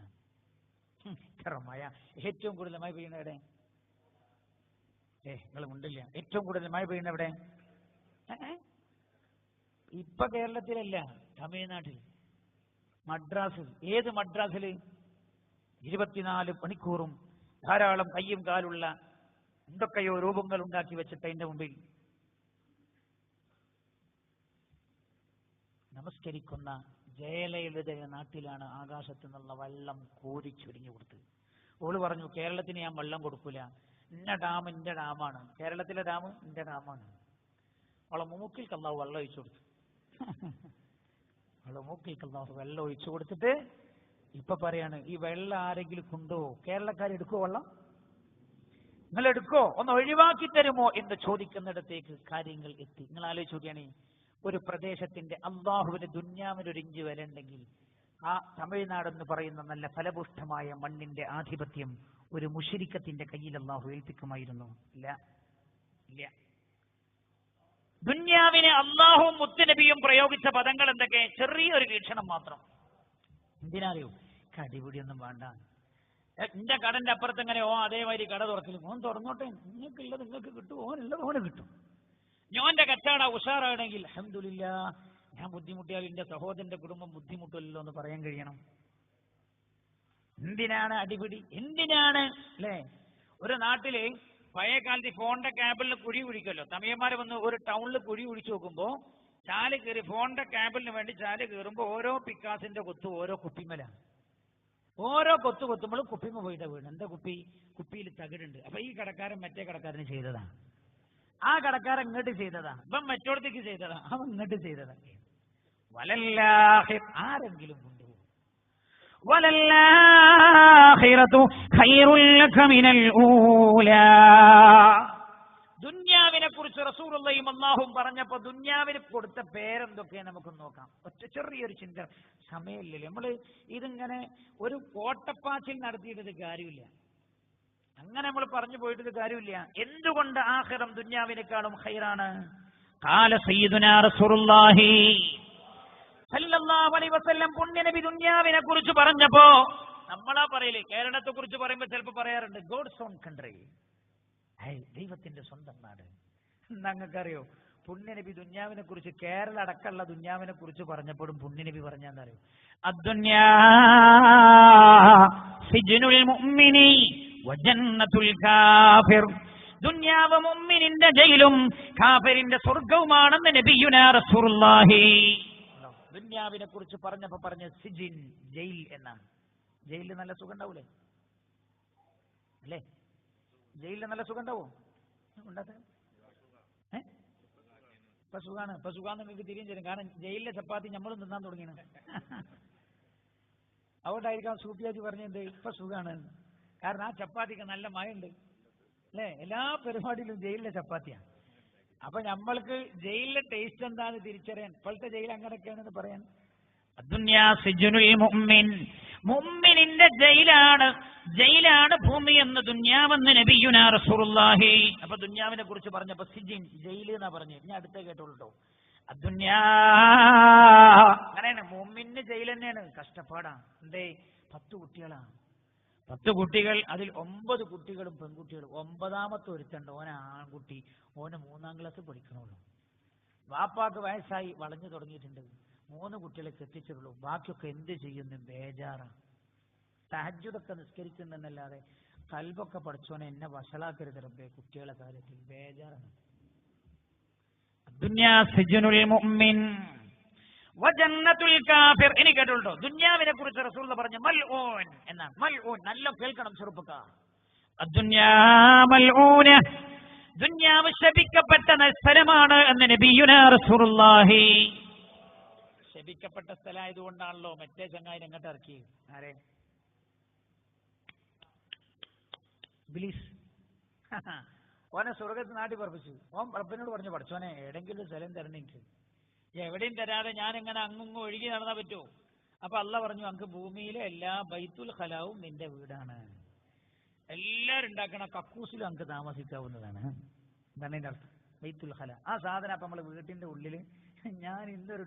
ഇത്ര മഴ, ഏറ്റവും കൂടുതൽ മഴ പെയ്യുന്ന എവിടെ? നിങ്ങൾ മുണ്ടില്ല. ഏറ്റവും കൂടുതൽ മഴ പെയ്യുന്ന എവിടെ? ഇപ്പൊ കേരളത്തിലല്ല, തമിഴ്നാട്ടിൽ, മദ്രാസിൽ. ഏത് മദ്രാസിൽ? 24 മണിക്കൂറും ധാരാളം കയ്യും കാലുള്ള എന്തൊക്കെയോ രൂപങ്ങൾ ഉണ്ടാക്കി വെച്ചിട്ട് അതിന്റെ മുമ്പിൽ നമസ്കരിക്കുന്ന ജയലളിതയുടെ നാട്ടിലാണ് ആകാശത്ത് നിന്നുള്ള വെള്ളം കോരി ചൊരിഞ്ഞു കൊടുത്തത്. ഓള് പറഞ്ഞു, കേരളത്തിന് ഞാൻ വെള്ളം കൊടുക്കൂല, ഇന്ന ഡാം എന്റെ ഡാമാണ്, കേരളത്തിലെ ഡാം എന്റെ ഡാമാണ്. അവളെ മൂക്കിൽ അല്ലാഹു വെള്ളം ഒഴിച്ചു കൊടുത്തു. അവളെ മൂക്കിൽ അല്ലാഹു വെള്ളം ഒഴിച്ചു കൊടുത്തിട്ട് ഇപ്പൊ പറയാണ്, ഈ വെള്ളം ആരെങ്കിലും കൊണ്ടുപോകുമോ? കേരളക്കാരെടുക്കോ വെള്ളം? നിങ്ങൾ എടുക്കോ? ഒന്ന് ഒഴിവാക്കി തരുമോ എന്ന് ചോദിക്കുന്നിടത്തേക്ക് കാര്യങ്ങൾ എത്തി. നിങ്ങൾ ആലോചിച്ച് നോക്കിയാണ്, ഒരു പ്രദേശത്തിന്റെ അള്ളാഹുവിന് ദുന്യാവിന് ഒരു ഇഞ്ച് വില ഉണ്ടെങ്കിൽ ആ തമിഴ്നാടെന്ന് പറയുന്ന നല്ല ഫലപുഷ്ടമായ മണ്ണിന്റെ ആധിപത്യം ഒരു മുശ്രിക്കത്തിന്റെ കയ്യിൽ അള്ളാഹു ഏൽപ്പിക്കുമായിരുന്നു? ഇല്ല, ഇല്ല. ദുന്യാവിന് അള്ളാഹുവും മുത്തുനബിയും പ്രയോഗിച്ച പദങ്ങൾ എന്തൊക്കെ? ചെറിയൊരു വീക്ഷണം മാത്രം. എന്തിനാറിയോ? കടിപിടിയൊന്നും വേണ്ട. എന്റെ കടന്റെ അപ്പുറത്ത് എങ്ങനെ അതേമാതിരി കട തുറക്കില്ല, ഓൻ തുറന്നോട്ടെ, നിങ്ങൾക്കുള്ളത് നിങ്ങൾക്ക് കിട്ടും, ഓനുള്ളത് ഓന് കിട്ടും. ഞാന്റെ കച്ചവട ഉഷാറാണെങ്കിൽ അൽഹംദുലില്ലാഹ്, ഞാൻ ബുദ്ധിമുട്ടിയാൽ എന്റെ സഹോദരന്റെ കുടുംബം ബുദ്ധിമുട്ടില്ലല്ലോ എന്ന് പറയാൻ കഴിയണം. എന്തിനാണ് അടിപിടി? എന്തിനാണ്? അല്ലേ? ഒരു നാട്ടില് പഴയ കാലത്ത് ഫോണിന്റെ കേബിളിന് കുഴി കുഴിക്കല്ലോ, തമിഴന്മാര് വന്ന് ഒരു ടൗണിൽ കുഴി കുഴിച്ചു നോക്കുമ്പോ ചാല് കയറി ഫോണിന്റെ കേബിളിന് വേണ്ടി ചാല് കയറുമ്പോ ഓരോ പിക്കാസിന്റെ കൊത്ത് ഓരോ കുപ്പിമലാണ്. ഓരോ കൊത്ത് കൊത്തുമ്പോഴും കുപ്പിമ പോയിട്ട് വീണ്. എന്താ കുപ്പിയിൽ തകിടുണ്ട്. അപ്പൊ ഈ കടക്കാരൻ മറ്റേ കടക്കാരന് ചെയ്തതാണ്, ആ കടക്കാരൻ ഇങ്ങോട്ട് ചെയ്തതാ, ഇപ്പം മറ്റോടത്തേക്ക് ചെയ്തതാ, അവൻ ഇങ്ങോട്ട് ചെയ്തതാ. വലല്ലാഹിർ, ആരെങ്കിലും കൊണ്ടുപോകും. വലല്ലാഹിറതു ഖൈറുൽ ലക മിനൽ ഊലാ. ദുന്യാവിനെ കുറിച്ച് റസൂലുള്ളാഹിയും അല്ലാഹുവും പറഞ്ഞപ്പോ ദുന്യാവിന് കൊടുത്ത പേരെന്തൊക്കെ നമുക്ക് നോക്കാം. ഒറ്റ ചെറിയൊരു ചിന്ത, സമയമില്ലല്ലോ. നമ്മള് ഇതിങ്ങനെ ഒരു കോട്ടപ്പാച്ചിൽ നടത്തിയിട്ടത് കാര്യമില്ല, അങ്ങനെ നമ്മൾ പറഞ്ഞു പോയിട്ടൊരു കാര്യമില്ല. എന്തുകൊണ്ട് ആഖിറം ദുന്യാവിനേക്കാളും ഖൈറാണ്? ഖാല സയ്യിദുനാ റസൂലുള്ളാഹി സല്ലല്ലാഹു അലൈഹി വസല്ലം പുണ്യനബി ദുന്യാവിനെ കുറിച്ച് പറഞ്ഞപ്പോ, നമ്മളാ പറയില്ലേ, കേരളത്തെ കുറിച്ച് പറയുമ്പോ ചിലപ്പോൾ പറയാറുണ്ട് ഗോഡ്സ് ഓൺ കൺട്രി, ദൈവത്തിന്റെ സ്വന്തം നാട്. ഞങ്ങൾക്കറിയോ പുണ്യനബി ദുന്യാവിനെ കുറിച്ച്, കേരള അടക്കമുള്ള ദുന്യാവിനെ കുറിച്ച് പറഞ്ഞപ്പോഴും പുണ്യനബി പറഞ്ഞാൽ അറിയോ, അദ്ദുന്യാ സിജ്നുൽ മുഅ്മിനി വജന്നത്തുൽ കാഫിർ, ദുന്യാവ് മുഅ്മിനിന്റെ ജയിലും കാഫിറിന്റെ സ്വർഗവുമാണെന്ന് നബിയുനാ റസൂലുള്ളാഹി. ദുന്യാവിനെ കുറിച്ച് പറഞ്ഞപ്പോ പറഞ്ഞ സിജിൻ, ജയിൽ എന്നാണ്. ജയിലിൽ നല്ല സുഖം ഉണ്ടാവൂലേ? അല്ലേ? ജയിലിൽ നല്ല സുഖം ഉണ്ടാവോ? ഉണ്ടാത്ത ഇപ്പൊ സുഖാണ്. ഇപ്പൊ സുഖാന്ന് നിങ്ങൾക്ക് തിരിയും തരും. കാരണം ജയിലിലെ ചപ്പാത്തി നമ്മളും തിന്നാൻ തുടങ്ങിയാണ്. അതുകൊണ്ടായിരിക്കാം സൂഫിയാജി പറഞ്ഞത് ഇപ്പൊ സുഖാണ്. കാരണം ആ ചപ്പാത്തിക്ക് നല്ല മഴയുണ്ട്, അല്ലേ? എല്ലാ പരിപാടിയിലും ജയിലിലെ ചപ്പാത്തിയാണ്. അപ്പൊ നമ്മൾക്ക് ജയിലിലെ ടേസ്റ്റ് എന്താന്ന് തിരിച്ചറിയാൻ, ഇപ്പോഴത്തെ ജയിൽ അങ്ങനെയൊക്കെയാണെന്ന് പറയാൻ. അദ്ദുന്യാ സിജ്നുൽ മുഅ്മിൻ, മുഅ്മിനിന്റെ ജയിലാണ് ഭൂമി എന്ന് ദുന്യാവെന്ന് നബിയുനാ റസൂലുള്ളാഹി. അപ്പൊ ദുന്യാവിനെ കുറിച്ച് പറഞ്ഞപ്പോ സിജിൻ, ജയിൽ എന്നാ പറഞ്ഞു. ഇനി അടുത്ത കേട്ടോളൂ. അദ്ദുന്യാ, അങ്ങനെയാണ്. മുഅ്മിന് ജയിൽ തന്നെയാണ്, കഷ്ടപ്പാടാണ്. എന്തേ? 10 കുട്ടികളാണ്, 10 കുട്ടികൾ. അതിൽ 9 കുട്ടികളും പെൺകുട്ടികളും. 9ാമത്തെ ഒരുത്തുണ്ട്, ഓന ആൺകുട്ടി, ഓന് 3ാം ക്ലാസ് പഠിക്കണുള്ളൂ. വാപ്പാക്ക് വയസ്സായി, വളഞ്ഞു തുടങ്ങിയിട്ടുണ്ട്. 3 കുട്ടികളെ കെട്ടിച്ചുള്ളൂ. ബാക്കിയൊക്കെ എന്ത് ചെയ്യുന്നു? ബേജാറാണ്. തഹജ്ജുദൊക്കെ നിസ്കരിക്കുന്നെന്നല്ലാതെ കൽബൊക്കെ പഠിച്ചോനെ എന്നെ വഷളാക്കരുത് റബ്ബേ, കുട്ടികളെ കാര്യത്തിൽ ബേജാറാണ്. ദുനിയാ സിജ്നുൽ മുഅ്മിൻ വജന്നത്തുൽ കാഫിർ. ഇനി കേട്ടോ, ദുന്യാവിനെ കുറിച്ച് റസൂൽ പറഞ്ഞു മൽഊൻ എന്നാണ്. മൽഊൻ, നല്ല കേൾക്കണം ചെറുപ്പക്കാർ. അദ്ദുന്യാ മൽഊന, ദുന്യാവ് ശപിക്കപ്പെട്ട സ്ഥലമാണ് എന്ന് നബിയുനാ റസൂലുള്ളാഹി. ശപിക്കപ്പെട്ട സ്ഥലമായതുകൊണ്ടാണല്ലോ മറ്റേ ചങ്ങായി എങ്ങോട്ട് ഇറക്കി. ആരെ? ഇബ്ലീസ്. ഓനെ സ്വർഗത്ത് നാട്ടി പറപ്പിച്ചു. ഓൻ റബ്ബിനോട് പറഞ്ഞു, പഠിച്ചോനെ എവിടെയെങ്കിലും ഒരു സ്ഥലം തരണിക്ക്, എവിടെയും തരാതെ ഞാൻ എങ്ങനെ അങ്ങും ഒഴുകി നടന്നാൽ പറ്റുമോ? അപ്പൊ അള്ളാഹ് പറഞ്ഞു, അങ്ങ് ഭൂമിയിലെ എല്ലാ ബൈത്തുൽ ഖലാവും നിന്റെ വീടാണ്, എല്ലാരും ഉണ്ടാക്കണ കക്കൂസിലും അങ്ങ് താമസിക്കാവുന്നതാണ്. എന്താണ് അതിന്റെ അർത്ഥം? ബൈത്തുൽ ഖല ആ സാധനം. അപ്പൊ നമ്മള് വീട്ടിന്റെ ഉള്ളില് ഞാൻ ഇന്നൊരു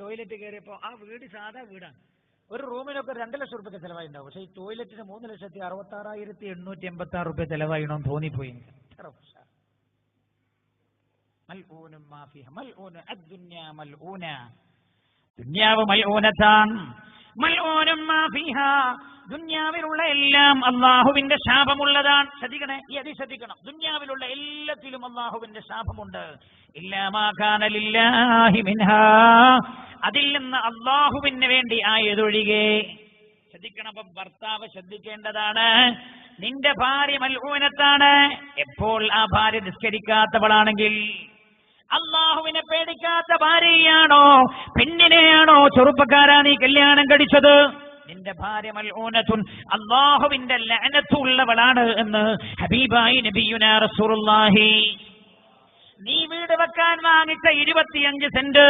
ടോയ്ലറ്റ് കയറിയപ്പോ ആ വീട് സാധാ വീടാണ്. ഒരു റൂമിനൊക്കെ 2 ലക്ഷം റുപ്യ ചെലവായി ഉണ്ടാവും. പക്ഷെ ഈ ടോയ്ലറ്റിന് 3,66,886 റുപ്യ ചെലവായിണോന്ന് തോന്നിപ്പോയി എനിക്ക്. ദുനിയാവ് മൽഊനത്താണ്. ദുനിയാവിലുള്ള എല്ലാം അള്ളാഹുവിന്റെ ശാപമുള്ളതാണ്. ശ്രദ്ധിക്കണേ, ഈ അതി ശ്രദ്ധിക്കണം. ദുനിയാവിലുള്ള എല്ലാത്തിലും അള്ളാഹുവിന്റെ ശാപമുണ്ട്. ഇല്ലാ മാ കാന ലില്ലാഹി മിൻഹാ, അതിൽ നിന്ന് അള്ളാഹുവിന് വേണ്ടി ആയതൊഴികെ. ശ്രദ്ധിക്കണം. അപ്പം ഭർത്താവ് ശ്രദ്ധിക്കേണ്ടതാണ്. നിന്റെ ഭാര്യ മൽഊനത്താണ്. എപ്പോൾ ആ ഭാര്യ നിസ്കരിക്കാത്തവളാണെങ്കിൽ, അള്ളാഹുവിനെ പേടിക്കാത്ത ഭാര്യയാണോ പെണ്ണിനെയാണോ ചെറുപ്പക്കാരാ നീ കല്യാണം കഴിച്ചത്, നിന്റെ ഭാര്യ മൽഊനത്തുൻ, അള്ളാഹുവിന്റെ ലഅനത്തുള്ളവളാണ് എന്ന് ഹബീബായി നബിയുനാ റസൂലുള്ളാഹി. നീ വീട് വെക്കാൻ വാങ്ങിച്ച 25 സെന്റ്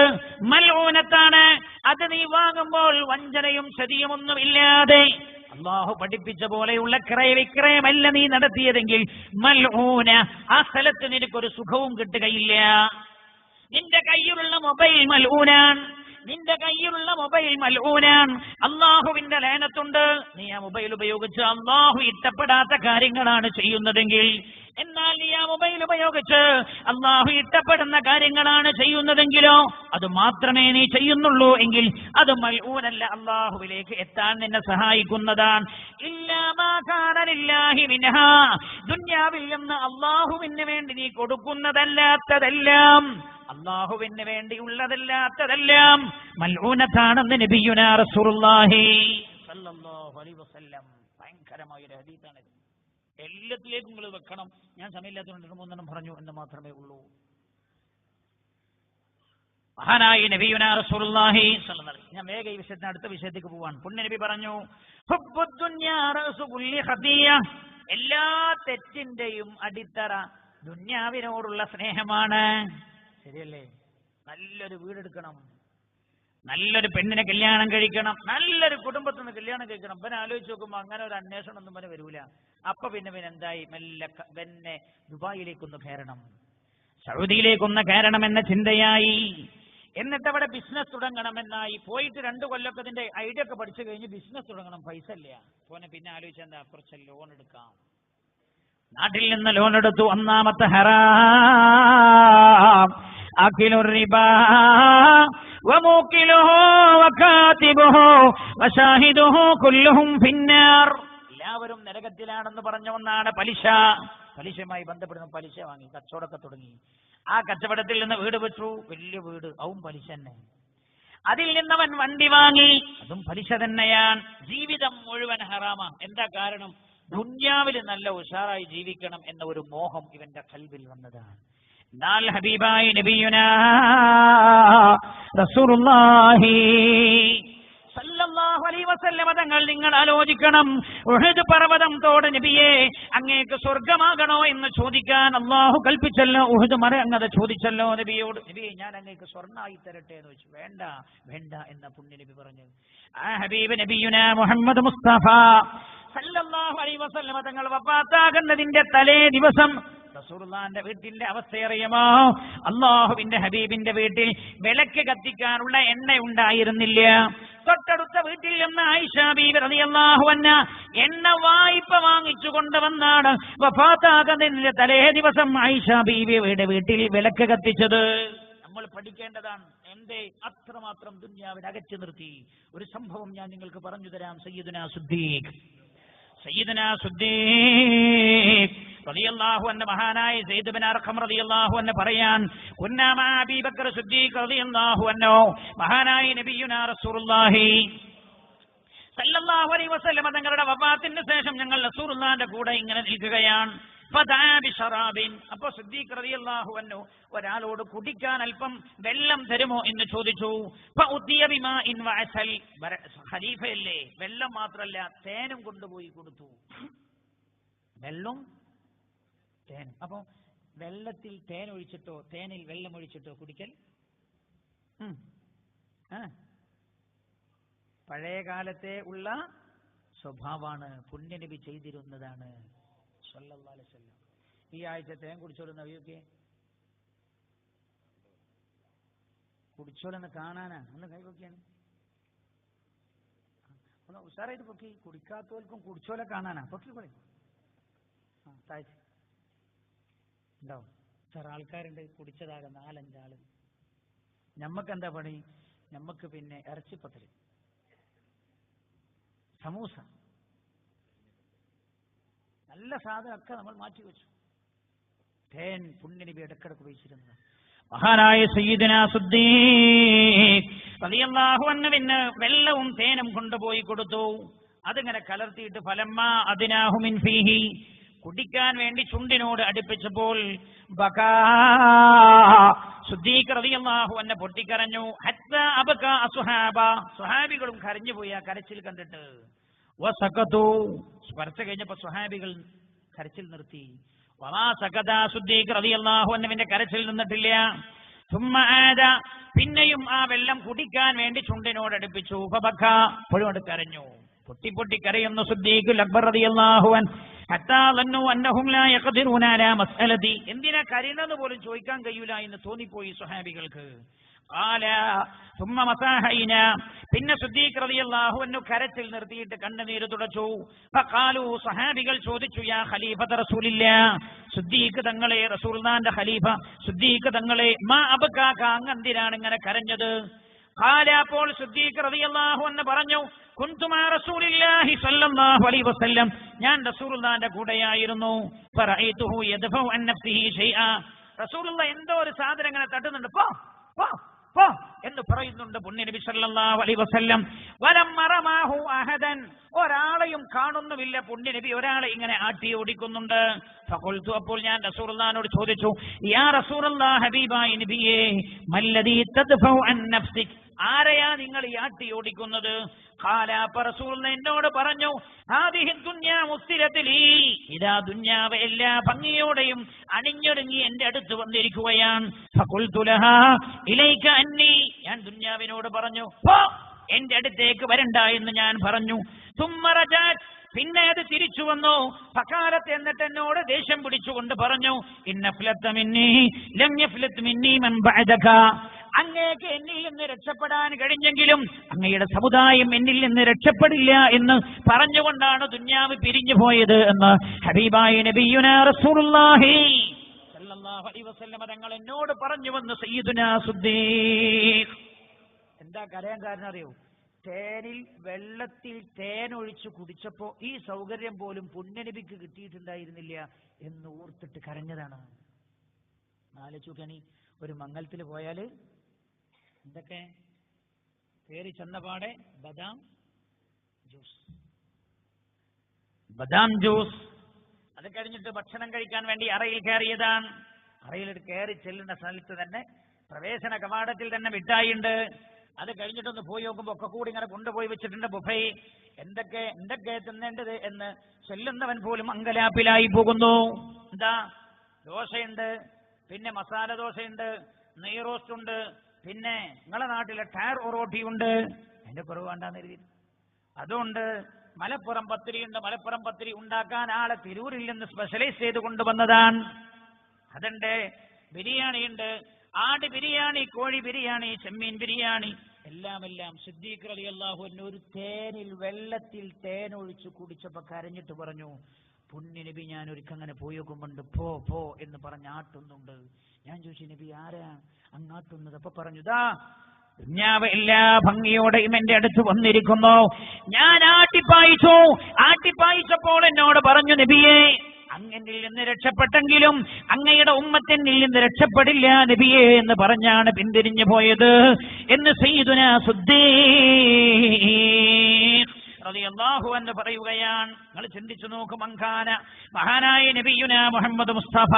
മൽഊനത്താണ്. അത് നീ വാങ്ങുമ്പോൾ വഞ്ചനയും ചതിയുമൊന്നുമില്ലാതെ അള്ളാഹു പഠിപ്പിച്ച പോലെയുള്ള ക്രയവിക്രയമല്ല നീ നടത്തിയതെങ്കിൽ മൽഊന, ആ സ്ഥലത്ത് നിനക്കൊരു സുഖവും കിട്ടുകയില്ല. നിന്റെ കയ്യിലുള്ള മൊബൈൽ മൽഊനാൻ, അള്ളാഹുവിന്റെ ലഅനത്തുണ്ട്. നീ ആ മൊബൈൽ ഉപയോഗിച്ച് അള്ളാഹു ഇഷ്ടപ്പെടാത്ത കാര്യങ്ങളാണ് ചെയ്യുന്നതെങ്കിൽ, എന്നാൽ നീ ആ മൊബൈൽ ഉപയോഗിച്ച് അള്ളാഹു ഇഷ്ടപ്പെടുന്ന കാര്യങ്ങളാണ് ചെയ്യുന്നതെങ്കിലോ അത് മാത്രമേ നീ ചെയ്യുന്നുള്ളൂ എങ്കിൽ അത് മൽഊനല്ല, അള്ളാഹുവിലേക്ക് എത്താൻ നിന്നെ സഹായിക്കുന്നതാണ്. ഇല്ലാ മാ കാന ലില്ലാഹി മിൻഹാ, ദുനിയാവിൽ നിന്ന് അള്ളാഹുവിന് വേണ്ടി നീ കൊടുക്കുന്നതല്ലാത്തതെല്ലാം, അള്ളാഹുവിന് വേണ്ടിയുള്ളതല്ലാത്തതെല്ലാം മൽഊനത്താണെന്ന് നബിയുനാ റസൂലുള്ളാഹി സ്വല്ലല്ലാഹു അലൈഹി വസല്ലം. ഭയങ്കരമായ ഒരു ഹദീസാണ്. എല്ലാത്തിലേക്കും നിങ്ങൾ വെക്കണം. ഞാൻ സമയമില്ലാത്തതുകൊണ്ട് 3 പറഞ്ഞു എന്ന് മാത്രമേ ഉള്ളൂ. മഹാനായ നബിയുനാ റസൂലുള്ളാഹി സ്വല്ലല്ലാഹു അലൈഹി വസല്ലം. ഞാൻ വേഗം ഈ വിഷയത്തിന് അടുത്ത വിഷയത്തേക്ക് പോവാണ്. പുണ്യ നബി പറഞ്ഞു, ഹുബ്ബുദ്ദുനിയാ റഅസു കുല്ലി ഖതിയ, എല്ലാ തെറ്റിന്റെയും അടിത്തറ ദുനിയാവിനോടുള്ള സ്നേഹമാണ്. ശരിയല്ലേ? നല്ലൊരു വീടെടുക്കണം, നല്ലൊരു പെണ്ണിനെ കല്യാണം കഴിക്കണം, നല്ലൊരു കുടുംബത്തിൽ നിന്ന് കല്യാണം കഴിക്കണം. ഇവനെ ആലോചിച്ച് നോക്കുമ്പോൾ അങ്ങനെ ഒരു അന്വേഷണം ഒന്നും ഇവന് വരൂല. അപ്പൊ പിന്നെ എന്തായി? മെല്ലെ ദുബായിലേക്കൊന്ന് കയറണം, സൗദിയിലേക്കൊന്ന് കയറണം എന്ന ചിന്തയായി. എന്നിട്ട് അവിടെ ബിസിനസ് തുടങ്ങണമെന്നായി. പോയിട്ട് 2 കൊല്ലൊക്കെ ഐഡിയ ഒക്കെ പഠിച്ചു കഴിഞ്ഞ് ബിസിനസ് തുടങ്ങണം, പൈസ ഇല്ല. പിന്നെ ആലോചിച്ചാൽ കുറച്ച് ലോൺ എടുക്കാം. നാട്ടിൽ നിന്ന് ലോൺ എടുത്തു. ഒന്നാമത്തെ ഹറാം അകിലുർ റിബാ വമുകിലുഹു വകാതിബുഹു വശാഹിദുഹു കുല്ലുഹും ഫിന്നാർ. എല്ലാവരും നരകത്തിലാണെന്ന് പറഞ്ഞ ഒന്നാണ് പലിശ. പലിശയുമായി ബന്ധപ്പെടുന്ന പലിശ വാങ്ങി കച്ചവടമൊക്കെ തുടങ്ങി. ആ കച്ചവടത്തിൽ നിന്ന് വീട് വെച്ചു, വലിയ വീട്, അതും പലിശ തന്നെ. അതിൽ നിന്നവൻ വണ്ടി വാങ്ങി, അതും പലിശ തന്നെയാണ്. ജീവിതം മുഴുവൻ ഹറാമാണ്. എന്താ കാരണം? ദുനിയാവിൽ നല്ല ഉഷാറായി ജീവിക്കണം എന്ന ഒരു മോഹം ഇവന്റെ ഖൽബിൽ വന്നതാണ്. എന്നാൽ ഹബീബായി നബിയുനാ റസൂലുള്ളാഹി സല്ലല്ലാഹു അലൈഹി വസല്ലം തങ്ങൾ, നിങ്ങൾ ആലോചിക്കണം, ഉഹദ് പർവ്വതത്തോട് നബിയെ അങ്ങേക്ക് സ്വർഗമാകണോ എന്ന് ചോദിക്കാൻ അള്ളാഹു കൽപ്പിച്ചല്ലോ. ഉഹദ് അങ്ങത് ചോദിച്ചല്ലോ നബിയോട്, നബിയെ ഞാൻ അങ്ങേക്ക് സ്വർണ്ണമായി തരട്ടെ എന്ന് വെച്ചു. വേണ്ട വേണ്ട എന്ന പുണ്യ നബി പറഞ്ഞു. ആ ഹബീബ് നബിയുനാ മുഹമ്മദ് മുസ്തഫ സല്ലല്ലാഹു അലൈഹി വസല്ലം തങ്ങൾ വഫാത്താകുന്നതിന്റെ തലേ ദിവസം റസൂലുള്ളാഹിന്റെ വീട്ടിന്റെ അവസ്ഥ അറിയുമോ? അള്ളാഹുവിന്റെ ഹബീബിന്റെ വീട്ടിൽ വിളക്ക് കത്തിക്കാനുള്ള എണ്ണ ഉണ്ടായിരുന്നില്ല. തൊട്ടടുത്ത വീട്ടിൽ നിന്ന് ആയിഷ ബീവി റളിയല്ലാഹു അൻഹ എണ്ണ വായ്പ വാങ്ങിച്ചു കൊണ്ടുവന്നാണ് വഫാത്താകുന്നതിന്റെ തലേ ദിവസം ആയിഷ ബീവിയുടെ വീട്ടിൽ വിളക്ക് കത്തിച്ചത്. നമ്മൾ പഠിക്കേണ്ടതാണ്. എന്തേ അത്രമാത്രം ദുനിയാവിനെ അകറ്റി നിർത്തി? ഒരു സംഭവം ഞാൻ നിങ്ങൾക്ക് പറഞ്ഞു തരാം. സയ്യിദുനാ സിദ്ദീഖ് റളിയല്ലാഹു അൻഹു, മഹാനായ സയ്യിദ് ഇബ്നു അർഖം റളിയല്ലാഹു അൻഹു പറയാൻ, കുന്നാ മഅ അബീ ബക്കർ സിദ്ദീഖ് റളിയല്ലാഹു അൻഹു, മഹാനായ നബിയുനാ റസൂലുള്ളാഹി സല്ലല്ലാഹു അലൈഹി വസല്ലം തങ്ങളുടെ വഫാത്തിന് ശേഷം ഞങ്ങൾ റസൂലുള്ളാഹിന്റെ കൂടെ ഇങ്ങനെ നിൽക്കുകയാണ്. അപ്പൊ സിദ്ദീഖ് റളിയല്ലാഹു അൻഹു ഒരാളോട് കുടിക്കാൻ അല്പം വെള്ളം തരുമോ എന്ന് ചോദിച്ചു. ഖലീഫയല്ലേ, വെള്ളം മാത്രല്ല തേനും കൊണ്ടുപോയി കൊടുത്തു. വെള്ളം തേൻ. അപ്പൊ വെള്ളത്തിൽ തേൻ ഒഴിച്ചിട്ടോ തേനിൽ വെള്ളം ഒഴിച്ചിട്ടോ കുടിക്കൽ പഴയ കാലത്തെ ഉള്ള സ്വഭാവമാണ്, പുണ്യനബി ചെയ്തിരുന്നതാണ് സല്ലല്ലാഹു അലൈഹി വസല്ലം. ഈ ആഴ്ച തേൻ കുടിച്ചോളുന്ന അവയൊക്കെ കുടിച്ചോലെന്ന് കാണാനാ, ഒന്ന് കൈവൊക്കെയാണ് ഒന്ന് ഉഷാറായിട്ട് പൊക്കി. കുടിക്കാത്തവർക്കും കുടിച്ചോലെ കാണാനാ, പൊക്കി പോലെ താഴ്ച ഉണ്ടാവും. ഇത്ര ആൾക്കാരുണ്ട് കുടിച്ചതാകെ 4-5 ആള്. ഞമ്മക്ക് എന്താ പണി? ഞമ്മക്ക് പിന്നെ ഇറച്ചിപ്പത്തല്, സമൂസ, നല്ല സാധനമൊക്കെ നമ്മൾ മാറ്റി വെച്ചു. തേൻ പുണ്യനബി ഇടക്കിടക്ക് ഉപയോഗിച്ചിരുന്നത്. മഹാനായ സയ്യിദുനാ സിദ്ദീഖ് റളിയല്ലാഹു അൻഹു പിന്നെ വെള്ളവും തേനും കൊണ്ടുപോയി കൊടുത്തു. അതിങ്ങനെ കലർത്തിയിട്ട് ഫലമ്മാ അദ്നാഹു മിൻ ഫീഹി, കുടിക്കാൻ വേണ്ടി ചുണ്ടിനോട് അടുപ്പിച്ചപ്പോൾ ബകാ സിദ്ദീഖ് റളിയല്ലാഹു അൻഹു പൊട്ടിക്കരഞ്ഞു. ഹത്താ അബകാ അസ്ഹാബ, സ്വഹാബികളും കരഞ്ഞുപോയി ആ കരച്ചിൽ കണ്ടിട്ട്. വസഖതു, സ്പർശ കഴിഞ്ഞപ്പോൾ സ്വഹാബികൾ കരച്ചിൽ നിർത്തി. വമാ സഖത, സിദ്ദീഖ് റളിയല്ലാഹു അൻഹുവിന്റെ കരച്ചിൽ നിന്നിട്ടില്ല. സുമ്മ ആദ, പിന്നെയും ആ വെള്ളം കുടിക്കാൻ വേണ്ടി ചുണ്ടിനോട് അടുപ്പിച്ചു. ഫബകാ, അപ്പോഴും കരഞ്ഞു. പൊട്ടി പൊട്ടി കരയുന്നു സിദ്ദീഖുൽ അക്ബർ റളിയല്ലാഹു അൻഹു. ഹത്താ ളന്നു അന്നഹും ലാ യഖദിറൂന അലാ മസ്അലതി, എന്തിനാ കരയുന്നത് പോലും ചോദിക്കാൻ കഴിയൂല എന്ന് തോന്നിപ്പോയി സ്വഹാബികൾക്ക്. ഖാല സുമ്മ മസാഹൈന, പിന്നെ സിദ്ദീഖ് റളിയല്ലാഹു അൻഹു കരച്ചിൽ നിർത്തിയിട്ട് കണ്ണുനീര് തുടച്ചു. ഫഖാലു, സ്വഹാബികൾ ചോദിച്ചു, യാ ഖലീഫത റസൂലില്ലാഹ്, സിദ്ദീഖ് തങ്ങളെ, റസൂലുള്ളാഹിന്റെ ഖലീഫ സിദ്ദീഖ് തങ്ങളെ, മാ അബ്കാക, അങ്ങ് എന്തിനാണ് ഇങ്ങനെ കരഞ്ഞത്? ഖാല, അപ്പോൾ സിദ്ദീഖ് റളിയല്ലാഹു അൻഹു പറഞ്ഞു, കുന്തു മാ റസൂലില്ലാഹി സ്വല്ലല്ലാഹു അലൈഹി വസല്ലം, ഞാൻ റസൂലുള്ളാഹിന്റെ കൂടെയായിരുന്നു. ഫറഅയ്തുഹു യദ്ഫഉ അൻ നഫ്സിഹി ഷൈആ, റസൂലുള്ളാഹി എന്തോ ഒരു സാധനം ഇങ്ങനെ തട്ടുന്നുണ്ട്, പോ പോ പോ എന്ന് പറയുന്നുണ്ട് പുണ്യനബി സല്ലല്ലാഹു അലൈഹി വസല്ലം. വലം മറമാഹു അഹദൻ, ഒരാളെയും കാണുന്നുമില്ല പുണ്യനബി ഒരാളെ ഇങ്ങനെ ആട്ടി ഓടിക്കുന്നുണ്ട്. ഫഖുൽതു, അപ്പോൾ ഞാൻ റസൂലുള്ളാഹിനോട് ചോദിച്ചു, യാ റസൂലല്ലാഹ്, ഹബീബായ നബിയേ, മല്ലദീ തദ്ഫഉ അൻ നഫ്സിക്, ആരെയാ നിങ്ങൾ ഈ ആട്ടി ഓടിക്കുന്നത്? ഖാല, റസൂലുള്ളാഹി എന്നോട് പറഞ്ഞു, ഹാദിഹി ദുനിയാ മുസ്തിലത്ത് ലീ, ഇതാ ദുനിയാവ് എല്ലാ ഭംഗിയോടെയും അണിഞ്ഞൊരുങ്ങി എന്റെ അടുത്ത് വന്നിരിക്കുകയാണ്. ഫഖുൽതു ലഹാ ഇലൈക അന്നി, ഞാൻ ദുനിയാവിനോട് പറഞ്ഞു, പോ, എന്റെ അടുത്തേക്ക് വരണ്ട എന്ന് ഞാൻ പറഞ്ഞു. സുമ്മ റജഅത്, പിന്നെ അത് തിരിച്ചു വന്നു. ഫഖാലത്ത്, എന്നിട്ട് എന്നോട് ദേഷ്യം പിടിച്ചുകൊണ്ട് പറഞ്ഞു, ഇന്നഫ്ലത മിന്നി ലം യഫ്ലത് മിന്നി മൻ ബഅദക, അങ്ങേക്ക് എന്നിൽ നിന്ന് രക്ഷപ്പെടാൻ കഴിഞ്ഞെങ്കിലും അങ്ങയുടെ സമുദായം എന്നിൽ നിന്ന് രക്ഷപ്പെടില്ല എന്ന് പറഞ്ഞുകൊണ്ടാണ് ദുനിയാവ് പിരിഞ്ഞു പോയത് എന്ന് ഹബീബായ നബിയുനാ റസൂലുള്ളാഹി സല്ലല്ലാഹു അലൈഹി വസല്ലം തങ്ങൾ എന്നോട് പറഞ്ഞുവെന്ന് സയ്യിദുനാ സിദ്ദീഖ്. എന്താ കരയാൻ കാരണം അറിയോ? തേനിൽ വെള്ളത്തിൽ തേൻ ഒഴിച്ചു കുടിച്ചപ്പോ ഈ സൗകര്യം പോലും പുണ്യനബിക്ക് കിട്ടിയിട്ടുണ്ടായിരുന്നില്ല എന്ന് ഓർത്തിട്ട് കരഞ്ഞതാണ്. ആലോചിക്കണി, ഒരു മംഗലത്തിൽ പോയാല് എന്തൊക്കെ കയറി ചെന്നപാടെ ബദാം ജ്യൂസ്, അത് കഴിഞ്ഞിട്ട് ഭക്ഷണം കഴിക്കാൻ വേണ്ടി അറയിൽ കയറിയതാണ്. അറയിൽ കയറി ചെല്ലുന്ന സ്ഥലത്ത് തന്നെ പ്രവേശന കവാടത്തിൽ തന്നെ മിഠായിണ്ട്. അത് കഴിഞ്ഞിട്ടൊന്ന് പോയി നോക്കുമ്പോ ഒക്കെ കൂടി ഇങ്ങനെ കൊണ്ടുപോയി വെച്ചിട്ടുണ്ട് ബുഫേ. എന്തൊക്കെ തിന്നേണ്ടത് എന്ന് ചെല്ലുന്നവൻ പോലും അങ്കലാപ്പിലായി പോകുന്നു. എന്താ, ദോശയുണ്ട്, പിന്നെ മസാല ദോശയുണ്ട്, നെയ് റോസ്റ്റ് ഉണ്ട്, പിന്നെ നിങ്ങളെ നാട്ടിലെ ടയർ ഒറോട്ടിയുണ്ട്, അതിന്റെ കുറവ് വേണ്ടാന്ന് കരുതി അതുകൊണ്ട്. മലപ്പുറം പത്തിരിയുണ്ട്, മലപ്പുറം പത്തിരി ഉണ്ടാക്കാൻ ആളെ തിരൂരിൽ നിന്ന് സ്പെഷ്യലൈസ് ചെയ്ത് കൊണ്ടുവന്നതാണ്. അതുണ്ട്, ബിരിയാണി ഉണ്ട്, ആട് ബിരിയാണി, കോഴി ബിരിയാണി, ചെമ്മീൻ ബിരിയാണി, എല്ലാം. സിദ്ദീഖ് റളിയല്ലാഹു അൻഹു ഒരു തേനിൽ വെള്ളത്തിൽ തേൻ ഒഴിച്ചു കുടിച്ചപ്പോ കരഞ്ഞിട്ട് പറഞ്ഞു, പുണ്യനബി ഞാൻ ഒരിക്കങ്ങനെ പോയി നോക്കുമ്പോണ്ട് പോ എന്ന് പറഞ്ഞ് ആട്ടുന്നുണ്ട്. ഞാൻ ചോദിച്ചു, നബി ആരാ അങ്ങാട്ടുന്നത്? അപ്പൊ പറഞ്ഞു, ദാ ദുനിയാവ് എല്ലാ ഭംഗിയോടെയും എന്റെ അടുത്ത് വന്നിരിക്കുന്നു. ഞാൻ ആട്ടിപ്പായിച്ചപ്പോൾ എന്നോട് പറഞ്ഞു, നബിയേ, അങ്ങനിൽ നിന്ന് രക്ഷപ്പെട്ടെങ്കിലും അങ്ങയുടെ ഉമ്മത്തിനിൽ നിന്ന് രക്ഷപ്പെടില്ല നബിയേ എന്ന് പറഞ്ഞാണ് പിന്തിരിഞ്ഞു പോയത് എന്ന് സയ്യിദുനാ സിദ്ദീഖ് റളിയല്ലാഹു അൻഹു പറയുകയാണ്. നിങ്ങൾ ചിന്തിച്ചു നോക്കും, മഹാനായ നബിയുനാ മുഹമ്മദ് മുസ്തഫ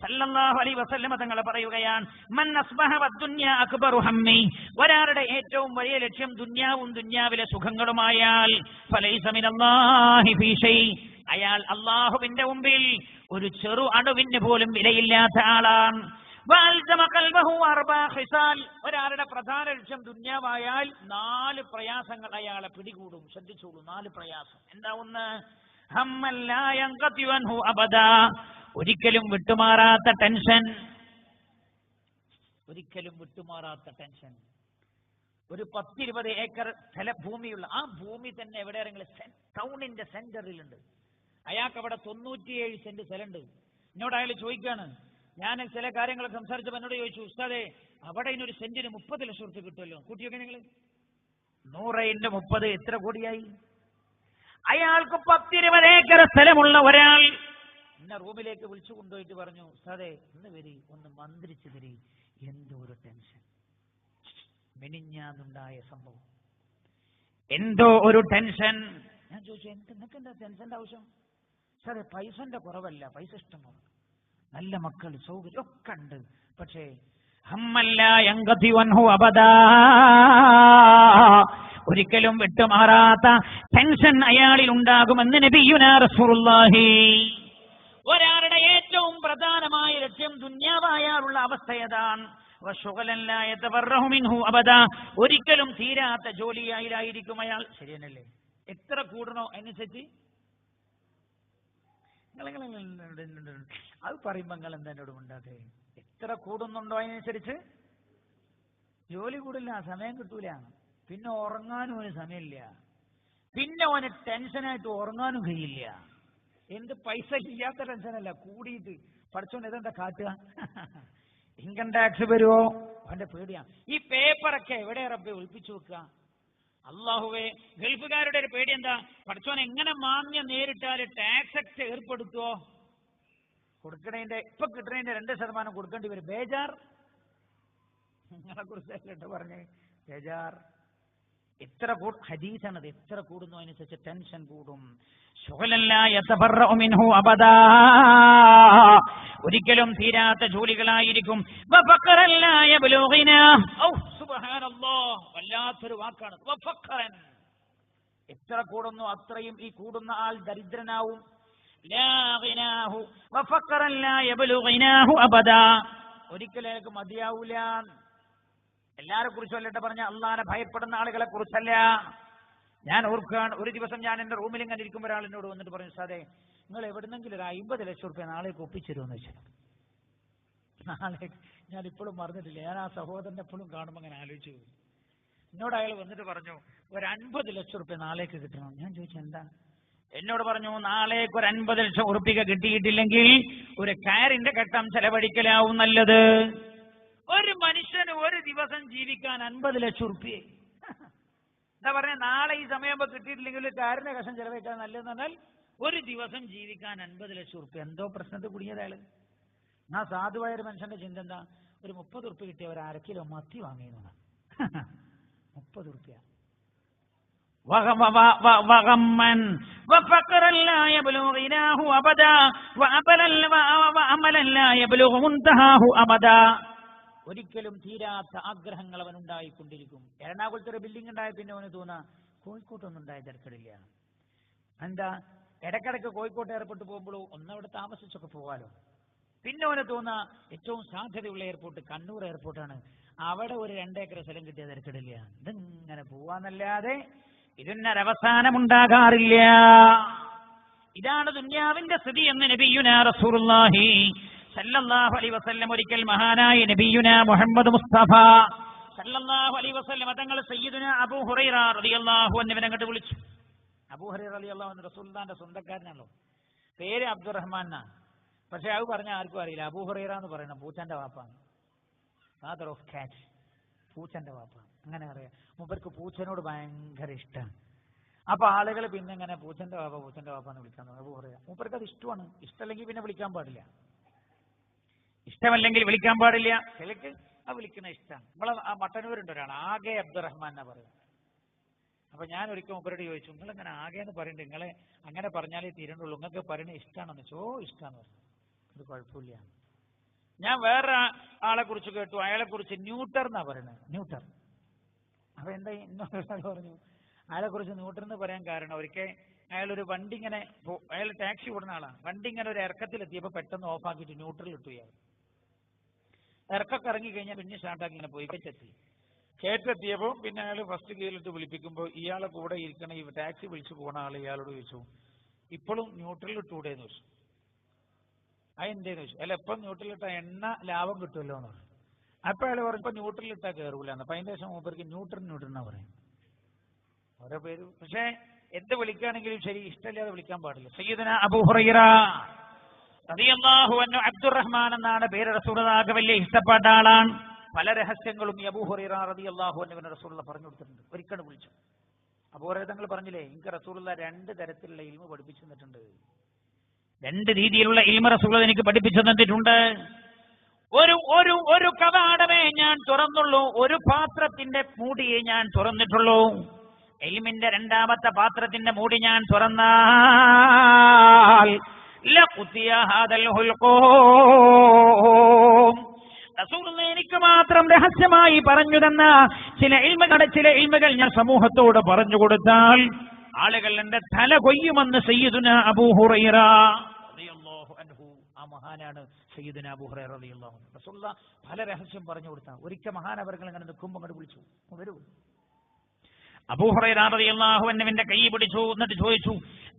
സല്ലല്ലാഹു അലൈഹി വസല്ലം തങ്ങൾ പറയുകയാണ്, മൻ അസ്ബഹ വദ്ദുനിയ അക്ബറു ഹമ്മി, ഒരാളുടെ ഏറ്റവും വലിയ ലക്ഷ്യം ദുനിയാവും ദുനിയാവിലെ സുഖങ്ങളുമായാൽ ഫലൈസ മിനല്ലാഹി ഫീ ഷൈ, അയാൾ അള്ളാഹുവിന്റെ മുമ്പിൽ ഒരു ചെറു അണുവിന് പോലും വിലയില്ലാത്ത ആളാണ്. ഒരാളുടെ പ്രധാന ലക്ഷ്യം ദുന്യാവായാൽ 4 പ്രയാസങ്ങൾ അയാളെ പിടികൂടും. ശ്രദ്ധിച്ചോളൂ, 4 പ്രയാസം. എന്താ? ഒന്ന്, ഒരിക്കലും വിട്ടുമാറാത്ത ടെൻഷൻ. ഒരിക്കലും വിട്ടുമാറാത്ത ടെൻഷൻ. ഒരു 10-20 ഏക്കർ ഭൂമിയുള്ള ആ ഭൂമി തന്നെ എവിടെയെങ്കിലും ടൗണിന്റെ സെന്ററിലുണ്ട്. അയാൾക്ക് അവിടെ 97 സെന്റ് സ്ഥലമുണ്ട്. എന്നോട് അയാൾ ചോദിക്കാണ്, ഞാൻ ചില കാര്യങ്ങളൊക്കെ സംസാരിച്ചപ്പോൾ എന്നോട് ചോദിച്ചു, ഉസ്താദേ അവിടെ ഇതിനൊരു സെന്റിന് 30 ലക്ഷം റുപ്യ കിട്ടുമല്ലോ, കൂട്ടിയൊക്കെ നിങ്ങൾ 100 × 30 എത്ര കോടിയായി? അയാൾക്ക് 10-20 ഏക്കർ സ്ഥലമുള്ള ഒരാൾ എന്നെ റൂമിലേക്ക് വിളിച്ചു കൊണ്ടുപോയിട്ട് പറഞ്ഞു, ഉസ്താദേ ഇന്ന് വരി, ഒന്ന് മന്ത്രിച്ചു തരി, എന്തോ ഒരു ടെൻഷൻ. മെനിഞ്ഞാന്നുണ്ടായ സംഭവം, എന്തോ ഒരു ടെൻഷൻ. ഞാൻ ചോദിച്ചു, നിങ്ങൾക്ക് എന്താ ടെൻഷന്റെ ആവശ്യം? സാറേ പൈസന്റെ കുറവല്ല, പൈസ ഇഷ്ടമാണ്, നല്ല മക്കൾ, സൗകര്യം ഒക്കെ ഉണ്ട്. പക്ഷേ ഒരിക്കലും വിട്ടുമാറാത്ത ടെൻഷൻ അയാളിൽ ഉണ്ടാകുമെന്ന് നബിയുനാ റസൂലുള്ളാഹി. ഒരാളുടെ ഏറ്റവും പ്രധാനമായ ലക്ഷ്യം ദുന്യാവായാലുള്ള അവസ്ഥ ഏതാണ്? ഒരിക്കലും തീരാത്ത ജോലിയായിരിക്കും അയാൾ. ശരിയല്ലേ? എത്ര കൂടണോ അതിനനുസരിച്ച് അത് പറയുമ്പോ നിങ്ങൾ എന്താ എന്നോട് ഉണ്ടാകെ? എത്ര കൂടുന്നുണ്ടോ അതിനനുസരിച്ച് ജോലി കൂടില്ല, സമയം കിട്ടൂല, പിന്നെ ഉറങ്ങാനും ഒരു സമയമില്ല, പിന്നെ അവന് ടെൻഷനായിട്ട് ഉറങ്ങാനും കഴിയില്ല. എന്ത് പൈസ ഇല്ലാത്ത ടെൻഷനല്ല, കൂടിയിട്ട് പഠിച്ചോണ്ട് ഇതെന്താ കാട്ടുക? ഇൻകം ടാക്സ് വരുമോ അവന്റെ പേടിയാണ്. ഈ പേപ്പറൊക്കെ എവിടെ റബ്ബെ ഒളിപ്പിച്ചു വെക്കുക? അള്ളാഹുവേ, ഗൾഫുകാരുടെ ഒരു പേടി എന്താ? പഠിച്ചോൻ എങ്ങനെ മാന്യം നേരിട്ടാൽ ടാക്സ് ഒക്കെ ഏർപ്പെടുത്തുവോ? കൊടുക്കണേന്റെ ഇപ്പൊ കിട്ടണേന്റെ 2% കൊടുക്കേണ്ടി വരും. ബേജാർ. നിങ്ങളെ കുറിച്ച് പറഞ്ഞേ, ബേജാർ. എത്ര ഹദീസാണത്, എത്ര കൂടുന്നു അതിനനുസരിച്ച് ടെൻഷൻ കൂടും. ഒരിക്കലും തീരാത്ത ജോലികളായിരിക്കും. വല്ലാത്തൊരു വാക്കാണ്. എത്ര കൂടുന്നു അത്രയും ഈ കൂടുന്ന ആൾ ദരിദ്രനാവും. ഒരിക്കലും അയാൾക്ക് മതിയാവൂല. എല്ലാരെ കുറിച്ചും അല്ലട്ടെ പറഞ്ഞ, അള്ളാനെ ഭയപ്പെടുന്ന ആളുകളെ കുറിച്ചല്ല. ഞാൻ ഓർക്കുകയാണ്, ഒരു ദിവസം ഞാൻ എന്റെ റൂമിൽ ഇങ്ങനെ ഇരിക്കുമ്പോൾ ഒരാൾ എന്നോട് വന്നിട്ട് പറഞ്ഞു, സാറേ നിങ്ങൾ എവിടുന്നെങ്കിലും ഒരു 50 ലക്ഷം റുപ്യ നാളേക്ക് ഒപ്പിച്ചിരുമെന്ന് വെച്ചാൽ. നാളെ ഞാൻ ഇപ്പോഴും മറന്നിട്ടില്ല. ഞാൻ ആ സഹോദരനെ എപ്പോഴും കാണുമ്പോൾ അങ്ങനെ ആലോചിച്ചു. എന്നോട് അയാൾ വന്നിട്ട് പറഞ്ഞു, ഒരു 50 ലക്ഷം റുപ്യ നാളേക്ക് കിട്ടണം. ഞാൻ ചോദിച്ചു എന്താ? എന്നോട് പറഞ്ഞു, നാളേക്ക് ഒരു 50 ലക്ഷം ഉറുപ്പിക കിട്ടിയിട്ടില്ലെങ്കിൽ ഒരു കാറിന്റെ ഘട്ടം ചെലവഴിക്കലാവും നല്ലത്. ഒരു മനുഷ്യന് ഒരു ദിവസം ജീവിക്കാൻ 50 ലക്ഷം ഉറുപ്പിക. എന്താ പറഞ്ഞ, നാളെ ഈ സമയമാകുമ്പോ കിട്ടിയിട്ടില്ലെങ്കിൽ ഒരു കാറിന്റെ കഷം ചെലവഴിക്കാൻ നല്ലതെന്ന് പറഞ്ഞാൽ ഒരു ദിവസം ജീവിക്കാൻ 50 ലക്ഷം ഉറുപ്പിക. എന്തോ പ്രശ്നത്തിൽ കുടുങ്ങിയതാള്. ആ സാധുവായ ഒരു മനുഷ്യന്റെ ചിന്ത എന്താ? ഒരു 30 ഉറുപ്പിക കിട്ടിയ ഒരു 1/2 കിലോ മത്തി വാങ്ങിയെന്നാണ്. 30 ഉറുപ്പിക. ഒരിക്കലും തീരാത്ത ആഗ്രഹങ്ങൾ അവൻ ഉണ്ടായിക്കൊണ്ടിരിക്കും. എറണാകുളത്ത് ഒരു ബിൽഡിംഗ് ഉണ്ടായ പിന്നെ അവന് തോന്നാ കോഴിക്കോട്ടൊന്നും ഉണ്ടായ തിരക്കടില്ല. എന്താ? ഇടക്കിടക്ക് കോഴിക്കോട്ട് എയർപോർട്ട് പോകുമ്പോഴോ ഒന്നവിടെ താമസിച്ചൊക്കെ പോകാലോ. പിന്നെ അവന് തോന്നാ ഏറ്റവും സാധ്യതയുള്ള എയർപോർട്ട് കണ്ണൂർ എയർപോർട്ടാണ്, അവിടെ ഒരു 2 ഏക്കർ സ്ഥലം കിട്ടിയ തിരക്കടില്ല. ഇതിങ്ങനെ പോവാന്നല്ലാതെ ഇതിനൊരവസാനമുണ്ടാകാറില്ല. ഇതാണ് ദുന്യാവിന്റെ സ്ഥിതി എന്ന് നബിയുനാ റസൂലുള്ളാഹി സല്ലല്ലാഹു അലൈഹി വസല്ലം ഒരിക്കൽ മഹാനായ നബിയുനാ മുഹമ്മദ് മുസ്തഫ സല്ലല്ലാഹു അലൈഹി വസല്ലം തങ്ങൾ സയ്യിദുനാ അബൂ ഹുറൈറ റളിയല്ലാഹു അൻഹുവിനെ അങ്ങോട്ട് വിളിച്ചു. അബൂ ഹുറൈറ റളിയല്ലാഹു അൻഹു റസൂലുള്ളാഹിന്റെ സ്വന്തക്കാരനാണല്ലോ. പേര് അബ്ദുറഹ്മാൻ എന്നാണ്. പക്ഷെ അത് പറഞ്ഞാൽ ആർക്കും അറിയില്ല. അബൂ ഹുറൈറ എന്ന് പറയണം പൂച്ചന്റെ വാപ്പാണ്. ഫാദർ ഓഫ് കാറ്റ്, പൂച്ചന്റെ വാപ്പ. അങ്ങനെ അറിയാം. മൂപ്പർക്ക് പൂച്ചനോട് ഭയങ്കര ഇഷ്ടമാണ്. അപ്പൊ ആളുകൾ പിന്നെ ഇങ്ങനെ പൂച്ചന്റെ വാപ്പ എന്ന് വിളിക്കാൻ തുടങ്ങി. അബൂ ഹുറൈറ മൂപ്പർക്ക് അത് ഇഷ്ടമാണ്. ഇഷ്ടമല്ലെങ്കിൽ പിന്നെ വിളിക്കാൻ പാടില്ല. ഇഷ്ടമല്ലെങ്കിൽ വിളിക്കാൻ പാടില്ല. ചിലക്ക് ആ വിളിക്കുന്ന ഇഷ്ടമാണ്. നമ്മളെ ആ മട്ടന്നൂരുണ്ട് ഒരാണ്, ആകെ അബ്ദുറഹ്മാൻ എന്നാ പറയുന്നത്. അപ്പൊ ഞാൻ ഒരിക്കൽ മൂപ്പരോട് ചോദിച്ചു, നിങ്ങൾ ഇങ്ങനെ ആകെ എന്ന് പറയുന്നുണ്ട്, നിങ്ങളെ അങ്ങനെ പറഞ്ഞാലേ തീരണ്ടുള്ളൂ, നിങ്ങൾക്ക് പറയുന്നത് ഇഷ്ടമാണെന്ന് വെച്ചോ. ഇഷ്ടമാന്ന് പറഞ്ഞു. അത് കുഴപ്പമില്ല. ഞാൻ വേറെ ആളെ കുറിച്ച് കേട്ടു, അയാളെ കുറിച്ച് ന്യൂട്ടർ എന്നാ പറയുന്നത്. ന്യൂട്ടർ. അപ്പൊ എന്താ എന്നോട് പറഞ്ഞു, അയാളെ കുറിച്ച് ന്യൂട്ടർ എന്ന് പറയാൻ കാരണം ഒരിക്കൽ അയാളൊരു വണ്ടി ഇങ്ങനെ അയാൾ ടാക്സി ഓടുന്ന ആളാണ്. വണ്ടി ഇങ്ങനെ ഒരു ഇറക്കത്തിലെത്തിയപ്പോൾ പെട്ടെന്ന് ഓഫാക്കിയിട്ട് ന്യൂട്രൽ ഇട്ടു. ഇയാൾ ഇറക്കൊക്കെ ഇറങ്ങി കഴിഞ്ഞാൽ പിന്നെ സ്റ്റാർട്ടാക്കി ഇങ്ങനെ പോയി കയറ്റെത്തിയപ്പോൾ പിന്നെ അയാൾ ഫസ്റ്റ് ഗിയറിലിട്ട് വിളിപ്പിക്കുമ്പോൾ ഇയാളെ കൂടെ ഇരിക്കണ ഈ ടാക്സി വിളിച്ചു പോണ ആൾ ഇയാളോട് ചോദിച്ചു, ഇപ്പോഴും ന്യൂട്രൽ ഇട്ടൂടെന്ന് ചോദിച്ചു. അതെന്തേന്ന് ചോദിച്ചു. അല്ല എപ്പം ന്യൂട്രൽ ഇട്ടാൽ എണ്ണ ലാഭം കിട്ടുമല്ലോ എന്ന് പറഞ്ഞു. അപ്പോൾ അയാൾ പറഞ്ഞു ഇപ്പം ന്യൂട്രൽ ഇട്ടാൽ കയറൂലെന്ന്. അപ്പം അതിൻ്റെ ശേഷം മൂപ്പർക്ക് ന്യൂട്രൽ എന്നാ പറയും ഓരോ പേര്. പക്ഷേ എന്ത് വിളിക്കുകയാണെങ്കിലും ശരി ഇഷ്ടമില്ലാതെ വിളിക്കാൻ പാടില്ല. സയ്യിദുന അബൂ ഹുറൈറ റളിയല്ലാഹു അൻഹു അബ്ദുറഹ്മാൻ എന്നാണ് പേര്. റസൂലുള്ളാഹിക്ക് വലിയ ഇഷ്ടപ്പെട്ട ആളാണ്. പല രഹസ്യങ്ങളും ഈ അബൂ ഹുറൈറ റളിയല്ലാഹു അൻഹുവിനെ റസൂലുള്ളാഹി പറഞ്ഞു കൊടുത്തിട്ടുണ്ട്. ഒരിക്കൽ വിളിച്ചു അബൂ ഹുറൈറ തങ്ങൾ പറഞ്ഞില്ലേ, എനിക്ക് റസൂലുള്ളാഹി 2 തരത്തിലുള്ള ഇൽമ പഠിപ്പിച്ചു തന്നിട്ടുണ്ട്. 2 രീതിയിലുള്ള ഇൽമ റസൂലുള്ളാഹി എനിക്ക് പഠിപ്പിച്ചു തന്നിട്ടുണ്ട്. ഒരു കവാടമേ ഞാൻ തുറന്നുള്ളൂ, ഒരു പാത്രത്തിന്റെ മൂടിയെ ഞാൻ തുറന്നിട്ടുള്ളൂ. ഇൽമിന്റെ 2ാമത്തെ പാത്രത്തിന്റെ മൂടി ഞാൻ തുറന്നാൽ റസൂലുള്ളാഹി എനിക്ക് മാത്രം രഹസ്യമായി പറഞ്ഞു തന്ന ചില ഇൽമുകൾ ഞാൻ സമൂഹത്തോട് പറഞ്ഞു കൊടുത്താൽ ആളുകൾ എന്റെ തല കൊയ്യുമെന്ന് സയ്യിദുന അബൂ ഹുറൈറ റളിയല്ലാഹു അൻഹു. ആ മഹാനാണ് സയ്യിദുന അബൂ ഹുറൈറ റളിയല്ലാഹു അൻഹു. റസൂലുള്ളാഹി പല രഹസ്യം പറഞ്ഞു കൊടുത്താൽ ഒരിക്കൽ മഹാനവർകൾ അങ്ങനെ നിൽക്കുമ്പോൾ അങ്ങോട്ട് വിളിച്ചു, വരൂ. അബൂ ഹുറൈറ റളിയല്ലാഹു അൻഹുവിന്റെ കൈ പിടിച്ചു. എന്നിട്ട് ചോദിച്ചു,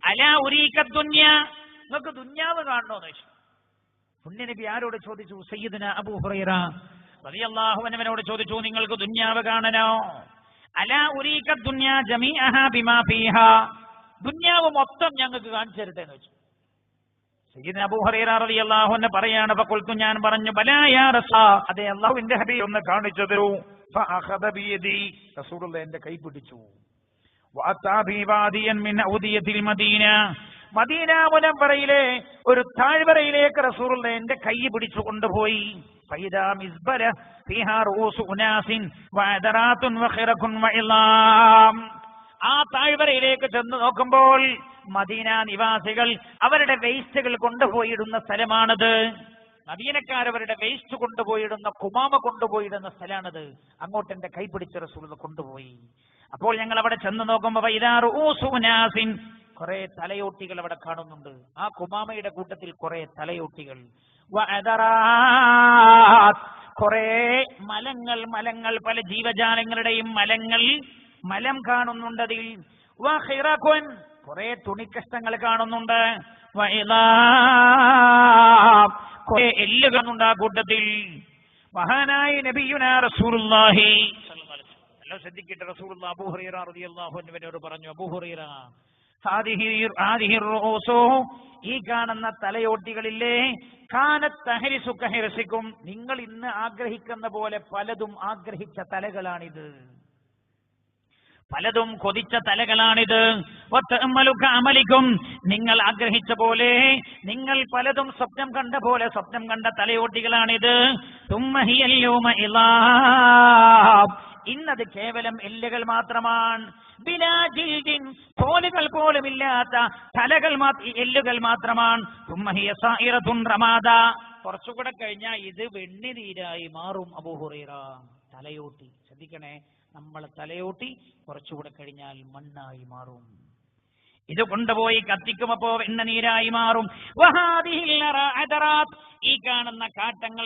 അലാ ഉരീക ദുനിയ, നിങ്ങൾക്ക് ദുനിയാവ് കാണണോ എന്ന് ചോദിച്ചു. പുണ്യനബി ആരോട് ചോദിച്ചു? സയ്യിദുന അബൂ ഹുറൈറ റളിയല്ലാഹു അൻഹുവിനോട് ചോദിച്ചു, നിങ്ങൾക്ക് ദുനിയാവ് കാണണോ? അലാ ഉരീക ദുനിയ ജമീഅഹാ ബിമാ ഫീഹാ, ദുനിയാവ് മൊത്തം ഞങ്ങൾക്ക് കാണിച്ചു തരട്ടെ എന്ന് ചോദിച്ചു. സയ്യിദുന അബൂ ഹുറൈറ റളിയല്ലാഹു അൻഹു പറയാണ്, ഫഖുൽതു, ഞാൻ പറഞ്ഞു, ബലാ യാ റസൂൽ, അതെ അല്ലാഹുവിന്റെ ഹബീബ് ഒന്ന് കാണിച്ചു തരൂ. ഫഅഖദ ബിയദി, റസൂലുള്ളാഹി എന്റെ കൈ പിടിച്ചു. വഅതാ ബി വാദിയൻ മിൻ ഔദിയത്തിൽ മദീന, മദീന മുനവ്വറയിലെ ഒരു താഴ്വരയിലേക്ക് റസൂലുള്ളാഹി എന്റെ കൈ പിടിച്ചു കൊണ്ടുപോയി. ഫൈദാ മിസ്ബല ഫീഹാ റൂസു ഉനാസിൻ വഅദറാത്തുൻ വഖിറഖുൻ വഇലാം. ആ താഴ്വരയിലേക്ക് ചെന്ന് നോക്കുമ്പോൾ മദീന നിവാസികൾ അവരുടെ വേസ്റ്റുകൾ കൊണ്ടുപോയിടുന്ന സ്ഥലമാണത്. മദീനക്കാരവരുടെ വേസ്റ്റ് കൊണ്ടുപോയിടുന്ന കുമാമ കൊണ്ടുപോയിടുന്ന സ്ഥലമാണത്. അങ്ങോട്ട് എന്റെ കൈപിടിച്ച റസൂലുള്ളാഹി കൊണ്ടുപോയി. അപ്പോൾ ഞങ്ങൾ അവിടെ ചെന്ന് നോക്കുമ്പോൾ കുറെ തലയോട്ടികൾ അവിടെ കാണുന്നുണ്ട്. ആ കുമാമയുടെ കൂട്ടത്തിൽ കുറെ തലയോട്ടികൾ, കുറെ മലങ്ങൾ പല ജീവജാലങ്ങളുടെയും മലം കാണുന്നുണ്ട്. അതിൽ കുറെ തുണിക്കഷ്ണങ്ങൾ കാണുന്നുണ്ട്. കുറെ എല്ല് കാണുന്നുണ്ട് ആ കൂട്ടത്തിൽ. മഹാനായ നബിയുനാ റസൂലുള്ളാഹി എല്ലാം ശ്രദ്ധിക്കട്ടെ. റസൂലുള്ളാഹി അബൂ ഹുറൈറ റളിയല്ലാഹു അൻഹുവിനോട് പറഞ്ഞു, അബൂ ഹുറൈറ, ഹാദിഹി റൂസു, ഈ കാണുന്ന തലയോട്ടികളില്ലേ, കാനത്ത് തഹരിസു കഹരിസിക്കും, നിങ്ങൾ ഇന്ന് ആഗ്രഹിക്കുന്ന പോലെ പലതും ആഗ്രഹിച്ച തലകളാണിത്, പലതും കൊതിച്ച തലകളാണിത്. അമലിക്കും, നിങ്ങൾ ആഗ്രഹിച്ച പോലെ, നിങ്ങൾ പലതും സ്വപ്നം കണ്ട പോലെ സ്വപ്നം കണ്ട തലയോട്ടികളാണിത്. ഇന്നത് കേവലം എല്ലുകൾ മാത്രമാണ്. ബിലാജിൽദിൻ, തോലുകൾ പോലുമില്ലാത്ത തലകൾ, എല്ലുകൾ മാത്രമാണ്. റമാദ, കുറച്ചുകൂടെ കഴിഞ്ഞാൽ ഇത് വെണ്ണിനീരായി മാറും. അബൂ ഹുറൈറ, തലയോട്ടി ശ്രദ്ധിക്കണേ, നമ്മളെ തലയോട്ടി കുറച്ചുകൂടെ കഴിഞ്ഞാൽ മണ്ണായി മാറും. ഇത് കൊണ്ടുപോയി കത്തിക്കുമപ്പോ വെണ്ണനീരായി മാറും. ഈ കാണുന്ന കാട്ടങ്ങൾ,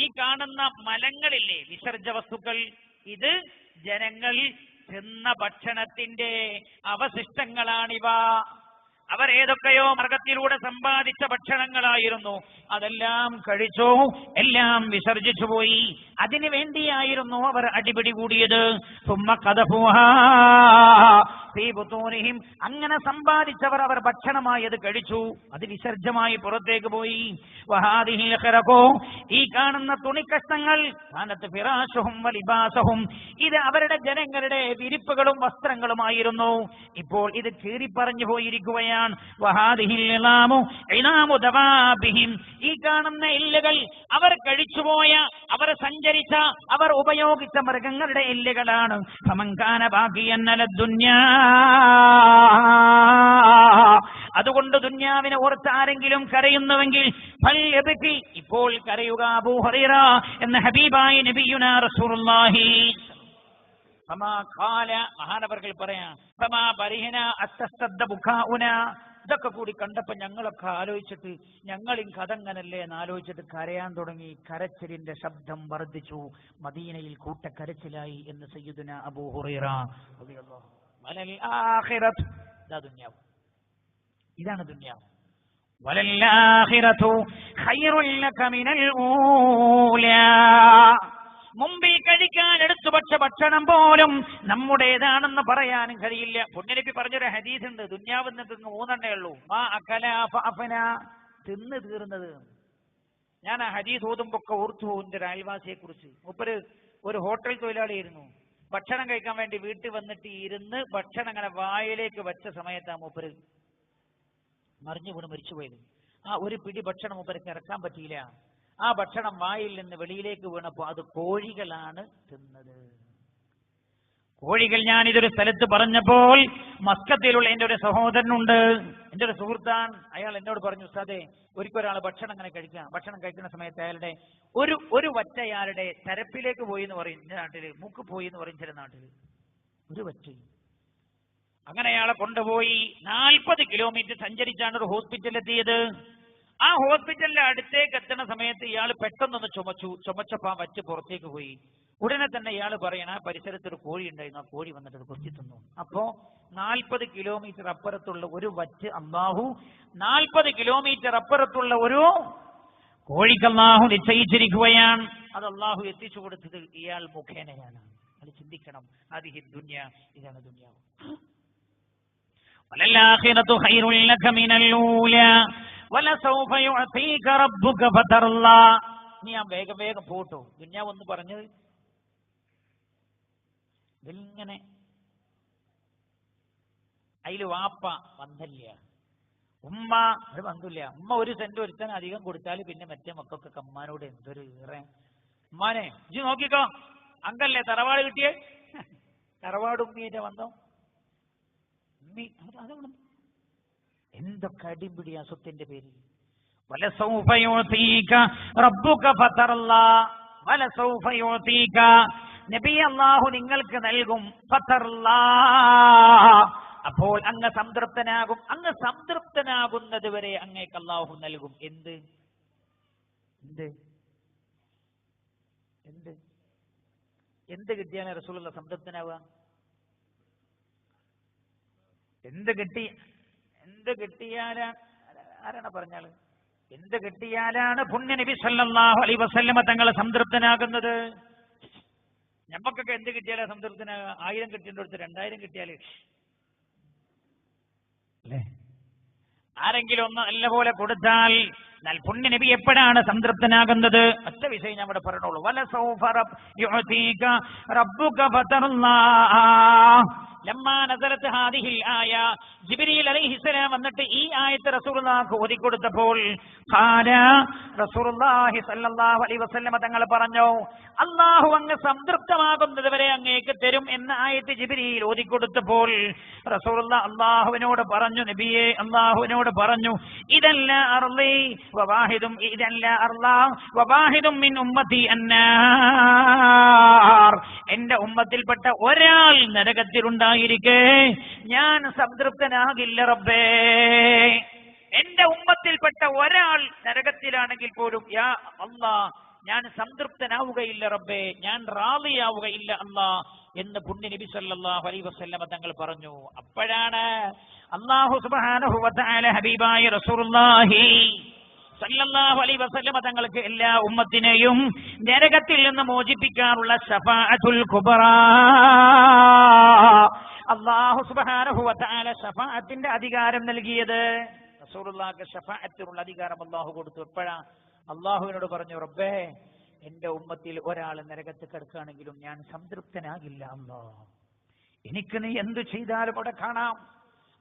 ഈ കാണുന്ന മലങ്ങളില്ലേ, വിസർജ വസ്തുക്കൾ, ഇത് ജനങ്ങൾ തിന്ന ഭക്ഷണത്തിന്റെ അവശിഷ്ടങ്ങളാണിവ. അവർ ഏതൊക്കെയോ മാർഗത്തിലൂടെ സമ്പാദിച്ച ഭക്ഷണങ്ങളായിരുന്നു, അതെല്ലാം കഴിച്ചു, എല്ലാം വിസർജിച്ചു പോയി. അതിനു വേണ്ടിയായിരുന്നു അവർ അടിപിടി കൂടിയത്. അങ്ങനെ സമ്പാദിച്ചവർ അവർ ഭക്ഷണമായി അത് കഴിച്ചു, അത് വിസർജ്യമായി പുറത്തേക്ക് പോയി. ഈ കാണുന്ന തുണിക്കഷ്ണങ്ങൾ, ഇത് അവരുടെ ജനങ്ങളുടെ വിരിപ്പുകളും വസ്ത്രങ്ങളുമായിരുന്നു. ഇപ്പോൾ ഇത് കീറിപ്പറഞ്ഞു പോയിരിക്കുകയാണ്. ഈ കാണുന്ന എല്ലുകൾ അവർ കഴിച്ചുപോയ, അവർ സഞ്ചരിച്ച, അവർ ഉപയോഗിച്ച മൃഗങ്ങളുടെ എല്ലുകളാണ്. അതുകൊണ്ട് ദുന്യാവിനെ ഓർത്ത് ആരെങ്കിലും കരയുന്നുവെങ്കിൽ ഇപ്പോൾ കരയുക. അബൂ ഹുറൈറ എന്ന ഹബീബായ നബിയുനാ റസൂലുള്ളാഹി മഹാനവർകൾ പറയാം, ഇതൊക്കെ കൂടി കണ്ടപ്പോ ഞങ്ങളൊക്കെ ആലോചിച്ചിട്ട് ഞങ്ങളും കഥങ്ങനല്ലേ എന്ന് ആലോചിച്ചിട്ട് കരയാൻ തുടങ്ങി. കരച്ചിലിന്റെ ശബ്ദം വർദ്ധിച്ചു. മദീനയിൽ കൂട്ടക്കരച്ചിലായി എന്ന് സയ്യിദുനാ അബൂ ഹുറൈറ റളിയല്ലാഹു വലൽ ആഖിറത്ത്. ഇതാണ് ദുനിയാവ്. വലൽ ആഖിറതു ഖൈറുൽ ലക മിനൽ ഊലാ. മുമ്പിൽ കഴിക്കാൻ എടുത്തു വച്ച ഭക്ഷണം പോലും നമ്മുടേതാണെന്ന് പറയാനും കഴിയില്ല. പുണ്യനബി പറഞ്ഞൊരു ഹദീസ് ഉണ്ട്, ദുന്യാവിൽ നിന്ന് മൂന്നെണ്ണേ ഉള്ളൂ. തിന്ന് തീർന്നത്. ഞാൻ ആ ഹദീസ് ഓതുമ്പൊക്കെ ഓർത്തു എൻ്റെ ഒരു അയൽവാസിയെ കുറിച്ച്. മൂപ്പര് ഒരു ഹോട്ടൽ തൊഴിലാളിയായിരുന്നു. ഭക്ഷണം കഴിക്കാൻ വേണ്ടി വീട്ടിൽ വന്നിട്ട് ഇരുന്ന് ഭക്ഷണം അങ്ങനെ വായിലേക്ക് വെച്ച സമയത്താണ് മൂപ്പര് മറിഞ്ഞു വീണ് മരിച്ചുപോയത്. ആ ഒരു പിടി ഭക്ഷണം മൂപ്പർക്ക് ഇറക്കാൻ പറ്റിയില്ല. ആ ഭക്ഷണം വായിൽ നിന്ന് വെളിയിലേക്ക് വീണപ്പോ അത് കോഴികളാണ് തിന്നത്. കോഴികൾ. ഞാൻ ഇതൊരു സ്ഥലത്ത് പറഞ്ഞപ്പോൾ മസ്കത്തിലുള്ള എൻ്റെ ഒരു സഹോദരനുണ്ട്, എൻ്റെ ഒരു സുഹൃത്താണ്. അയാൾ എന്നോട് പറഞ്ഞു, ഉസ്താദേ, ഒരിക്കൽ ഭക്ഷണം അങ്ങനെ ഭക്ഷണം കഴിക്കുന്ന സമയത്ത് അയാളുടെ ഒരു വറ്റ അയാളുടെ തരപ്പിലേക്ക് പോയി എന്ന് പറയും ചില നാട്ടില്, മൂക്ക് പോയി എന്ന് പറയും ചില നാട്ടില്. ഒരു വറ്റ. അങ്ങനെ അയാളെ കൊണ്ടുപോയി 40 കിലോമീറ്റർ സഞ്ചരിച്ചാണ് ഒരു ഹോസ്പിറ്റലിലെത്തിയത്. ആ ഹോസ്പിറ്റലിന്റെ അടുത്തേക്ക് എത്തുന്ന സമയത്ത് ഇയാൾ പെട്ടെന്നൊന്ന് ചുമച്ചപ്പോ ആ വറ്റ് പുറത്തേക്ക് പോയി. ഉടനെ തന്നെ ഇയാൾ പറയണ ആ പരിസരത്ത് ഒരു കോഴി ഉണ്ടായിരുന്നു, ആ കോഴി വന്നിട്ട് അത് കൊത്തി തിന്നു. അപ്പോ 40 കിലോമീറ്റർ അപ്പുറത്തുള്ള ഒരു വറ്റ് അല്ലാഹു 40 കിലോമീറ്റർ അപ്പുറത്തുള്ള ഒരു കോഴിക്ക് അല്ലാഹു നിശ്ചയിച്ചിരിക്കുകയാണ്. അത് അല്ലാഹു എത്തിച്ചു കൊടുത്തത് ഇയാൾ മുഖേനയാണ്. അത് ചിന്തിക്കണം. അതിഹി ദുനിയ, ഇതാണ് ദുനിയാവ്. വലല്ലാഖിറതു ഖൈറുൽ ലക മിനൽ ഊലാ വലസൗഫ യുഅതീക റബ്ബുക ഫതർലാ. നീ ആ വേഗം പോട്ടോ. ദുനിയാവ് ഒന്ന് പറഞ്ഞത് ഇതിങ്ങനെ അതിൽ വാപ്പ ബന്ധമില്ല, ഉമ്മ ഒരു ബന്ധമില്ല. ഉമ്മ ഒരു സെന്റ് ഒരുത്തന് അധികം കൊടുത്താൽ പിന്നെ മറ്റേ മക്കൾക്കൊക്കെ അമ്മാനോട് എന്തൊരു ഏറെ. ഉമ്മാനെ ഇജ്ജ് നോക്കിക്കോ, അങ്കല്ലേ തറവാട് കിട്ടിയേ, തറവാട് ഉമ്മീന്റെ ബന്ധം. ഉമ്മി അതാണ് എന്തൊക്കെ അടിപിടിയാ സ്വത്തിന്റെ പേരിൽ. വലസൗഫ യുഅതീക റബ്ബുക ഫതർലാ. വലസൗഫ യുഅതീക, നബി അല്ലാഹു നിങ്ങൾക്ക് നൽകും. ഫതർലാ, അപ്പോൾ അങ്ങ് സംതൃപ്തനാകും. അങ്ങ് സംതൃപ്തനാകുന്നത് വരെ അങ്ങേക്ക് അല്ലാഹു നൽകും. എന്ത് എന്ത് എന്ത് എന്ത് കിട്ടിയാണ് റസൂലുള്ള സംതൃപ്തനാവുക? എന്ത് കിട്ടിയാലാണ് ആരാണ് പറഞ്ഞാല് എന്ത് കിട്ടിയാലാണ് പുണ്യ നബി സല്ലല്ലാഹു അലൈഹി വസല്ലമ തങ്ങൾ സംതൃപ്തനാകുന്നത്? ഞമ്മക്കൊക്കെ എന്ത് കിട്ടിയാലാ സംതൃപ്തനാകുക? 1000 കിട്ടിയതിന്റെ 2000 കിട്ടിയാല് അല്ലേ? ആരെങ്കിലും ഒന്ന് നല്ലപോലെ കൊടുത്താൽ പുണ്യ നബി എപ്പോഴാണ് സംതൃപ്തനാകുന്നത്? ഒറ്റ വിഷയം ഞാൻ ഇവിടെ പറഞ്ഞോളൂ. വലസൗഫ യുഅതീക റബ്ബുക ഫതർലാ. ലമ്മാ നസലത്ത് ഹാദിഹിൽ ആയ, ജിബ്രീൽ അലൈഹിസ്സലാം വന്നിട്ട് ഈ ആയത്ത് റസൂലുള്ളാഹിക്ക് ഓതിക്കൊടുത്തപ്പോൾ ഖാല റസൂലുള്ളാഹി സ്വല്ലല്ലാഹു അലൈഹി വസല്ലമ തങ്ങൾ പറഞ്ഞു, അല്ലാഹു അങ്ങ് സംതൃപ്തമാകുന്നത് വരെ അങ്ങേക്ക് തരും എന്ന ആയത്ത് ജിബ്രീൽ ഓതിക്കൊടുത്തപ്പോൾ റസൂലുള്ളാഹി അല്ലാഹുവിനോട് പറഞ്ഞു, നബിയെ അല്ലാഹുവിനോട് പറഞ്ഞു, ഇദല്ല അർളി വവാഹിദും ഇദല്ല അർളാ വവാഹിദും മിൻ ഉമ്മത്തി അന്നാർ. എന്റെ ഉമ്മത്തിൽപ്പെട്ട ഒരാൾ നരകത്തിലുണ്ടായിരിക്കെ ഞാൻ സംതൃപ്തനാകില്ല റബ്ബേ. എന്റെ ഉമ്മത്തിൽപ്പെട്ട ഒരാൾ നരകത്തിലാണെങ്കിൽ പോലും യാ അല്ലാ ഞാൻ സംതൃപ്തനാവുകയില്ല റബ്ബേ, ഞാൻ റാളിയാവുകയില്ല അല്ലാ എന്ന് പുണ്യ നബി സല്ലല്ലാഹു അലൈഹി വസല്ലമ തങ്ങൾ പറഞ്ഞു. അപ്പോഴാണ് അല്ലാഹു സുബ്ഹാനഹു വ തആല ഹബീബായ റസൂലുള്ളാഹി സല്ലല്ലാഹു അലൈഹി വസല്ലമ തങ്ങൾക്ക് എല്ലാ ഉമ്മത്തിനെയും നരകത്തിൽ നിന്ന് മോചിപ്പിക്കാനുള്ള ശഫാഅത്തുൽ കുബ്റാ, അല്ലാഹു സുബ്ഹാനഹു വ തആല ശഫാഅത്തിന്റെ അധികാരം നൽകിയത്. റസൂലുള്ളാഹിക്ക് ശഫാഅത്തിനുള്ള അധികാരം അല്ലാഹു കൊടുത്തു. എപ്പോഴാ? അല്ലാഹുവിനോട് പറഞ്ഞു, റബ്ബേ എന്റെ ഉമ്മത്തിൽ ഒരാൾ നരകത്തിൽ കിടക്കുകയാണെങ്കിലും ഞാൻ സംതൃപ്തനാകില്ല അല്ലാഹ്. എനിക്ക് നീ എന്തു ചെയ്താലും അവിടെ കാണാം,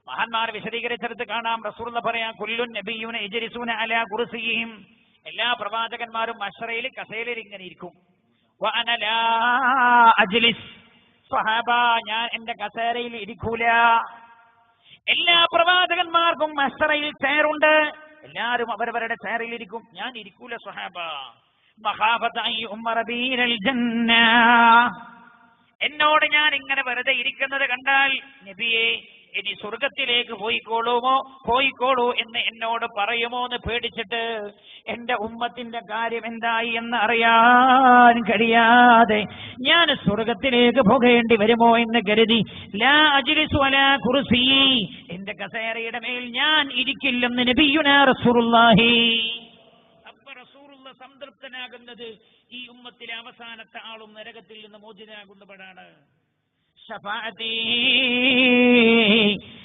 മഹാന്മാർ വിശദീകരിച്ചെടുത്ത് കാണാം. റസൂലുള്ളാഹി പറയാം, കുല്ലുൻ നബിയ്യുന യജ്ലിസൂന അലാ കുർസിയിഹിം. എല്ലാ പ്രവാചകന്മാരും മശ്റയിൽ കസേരയിൽ ഇങ്ങനെ ഇരിക്കും. വ അന ലാ അജ്ലിസ്. സ്വഹാബ ഞാൻ എന്റെ കസേരയിൽ ഇരിക്കൂല. എല്ലാ പ്രവാചകന്മാർക്കും മശ്റയിൽ ചെയറുണ്ട്, എല്ലാവരും അവരവരുടെ ചെയറിൽ ഇരിക്കും, ഞാൻ ഇരിക്കൂല സ്വഹാബ. മഖാഫത അൻ യുമറ ബിനൽ ജന്ന. എന്നോട് ഞാൻ ഇങ്ങനെ വെറുതെ ഇരിക്കുന്നത് കണ്ടാൽ നബിയെ ഇനി സ്വർഗത്തിലേക്ക് പോയിക്കോളൂ എന്ന് എന്നോട് പറയുമോ എന്ന് പേടിച്ചിട്ട് എന്റെ ഉമ്മത്തിന്റെ കാര്യം എന്തായി എന്ന് അറിയാൻ കഴിയാതെ ഞാൻ സ്വർഗത്തിലേക്ക് പോകേണ്ടി വരുമോ എന്ന് കരുതി ലാ അജ്ലിസു അലാ കുർസി, എന്റെ കസേരയുടെ മേൽ ഞാൻ ഇരിക്കില്ലെന്ന് നബിയുനാ റസൂലുള്ളാഹി. അപ്പൊ റസൂലുള്ള സംതൃപ്തനാകുന്നത് ഈ ഉമ്മത്തിലെ അവസാനത്തെ ആളും നരകത്തിൽ നിന്ന് മോചിതനാകുന്നവരാണ്. ശഫാഅതി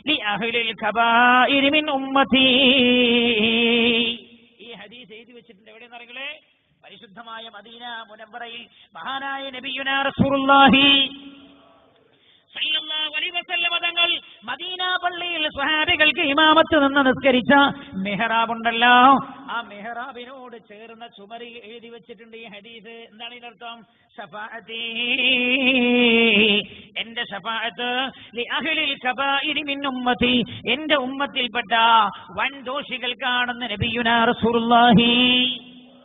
ലിഅഹ്ലിൽ കബായിരി മിൻ ഉമ്മതി. ഈ ഹദീസ് എഴുതി വെച്ചിട്ടുണ്ട് എവിടെയെന്ന് അറിയില്ലേ? പരിശുദ്ധമായ മദീന മുനവ്വറയിൽ മഹാനായ നബിയുനാ റസൂലുള്ളാഹി സല്ലല്ലാഹു അലൈഹി വസല്ലം തങ്ങൾ മദീന പള്ളിയിൽ സ്വഹാബികൾക്ക് ഇമാമത്ത് നിന്ന് നിസ്കരിച്ച മെഹ്റാബ് ഉണ്ടല്ലോ, ആ മെഹ്റാബിനോട് ചേർന്ന ചുമരിൽ എഴുതി വെച്ചിട്ടുണ്ട് ഈ ഹദീസ്. എന്താണ് ഇതിനർത്ഥം? ശഫാഅത്തി, എന്റെ ശഫാഅത്ത് ലിഅഹ്ലിൽ കബായിരി മിൻ ഉമ്മതി, എന്റെ ഉമ്മത്തിൽപ്പെട്ട വൻ ദോഷികൾക്കാണെന്ന് നബിയുനാ റസൂലുള്ളാഹി.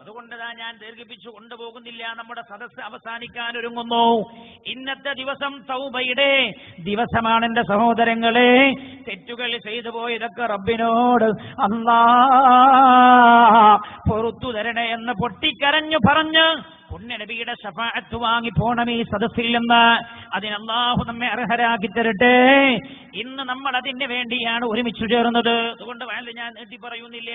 അതുകൊണ്ടതാ ഞാൻ ദീർഘിപ്പിച്ചു കൊണ്ടുപോകുന്നില്ല. നമ്മുടെ സദസ്സ് അവസാനിക്കാൻ ഒരുങ്ങുന്നു. ഇന്നത്തെ ദിവസം തൗബയുടെ ദിവസമാണ് എന്റെ സഹോദരങ്ങളെ. തെറ്റുകൾ ചെയ്തു പോയതൊക്കെ റബ്ബിനോട് അല്ലാ പൊറുത്തു തരണേ എന്ന് പൊട്ടിക്കരഞ്ഞു പറഞ്ഞ് പുണ്യനബിയുടെ ശഫാഅത്ത് വാങ്ങി പോണം ഈ സദസ്സിൽ നിന്ന്. അതിന് അല്ലാഹു നമ്മെ അർഹരാക്കി തരട്ടെ. ഇന്ന് നമ്മൾ അതിന് വേണ്ടിയാണ് ഒരുമിച്ച് ചേർന്നത്. അതുകൊണ്ട് വയലിൽ ഞാൻ നീട്ടി പറയുന്നില്ല.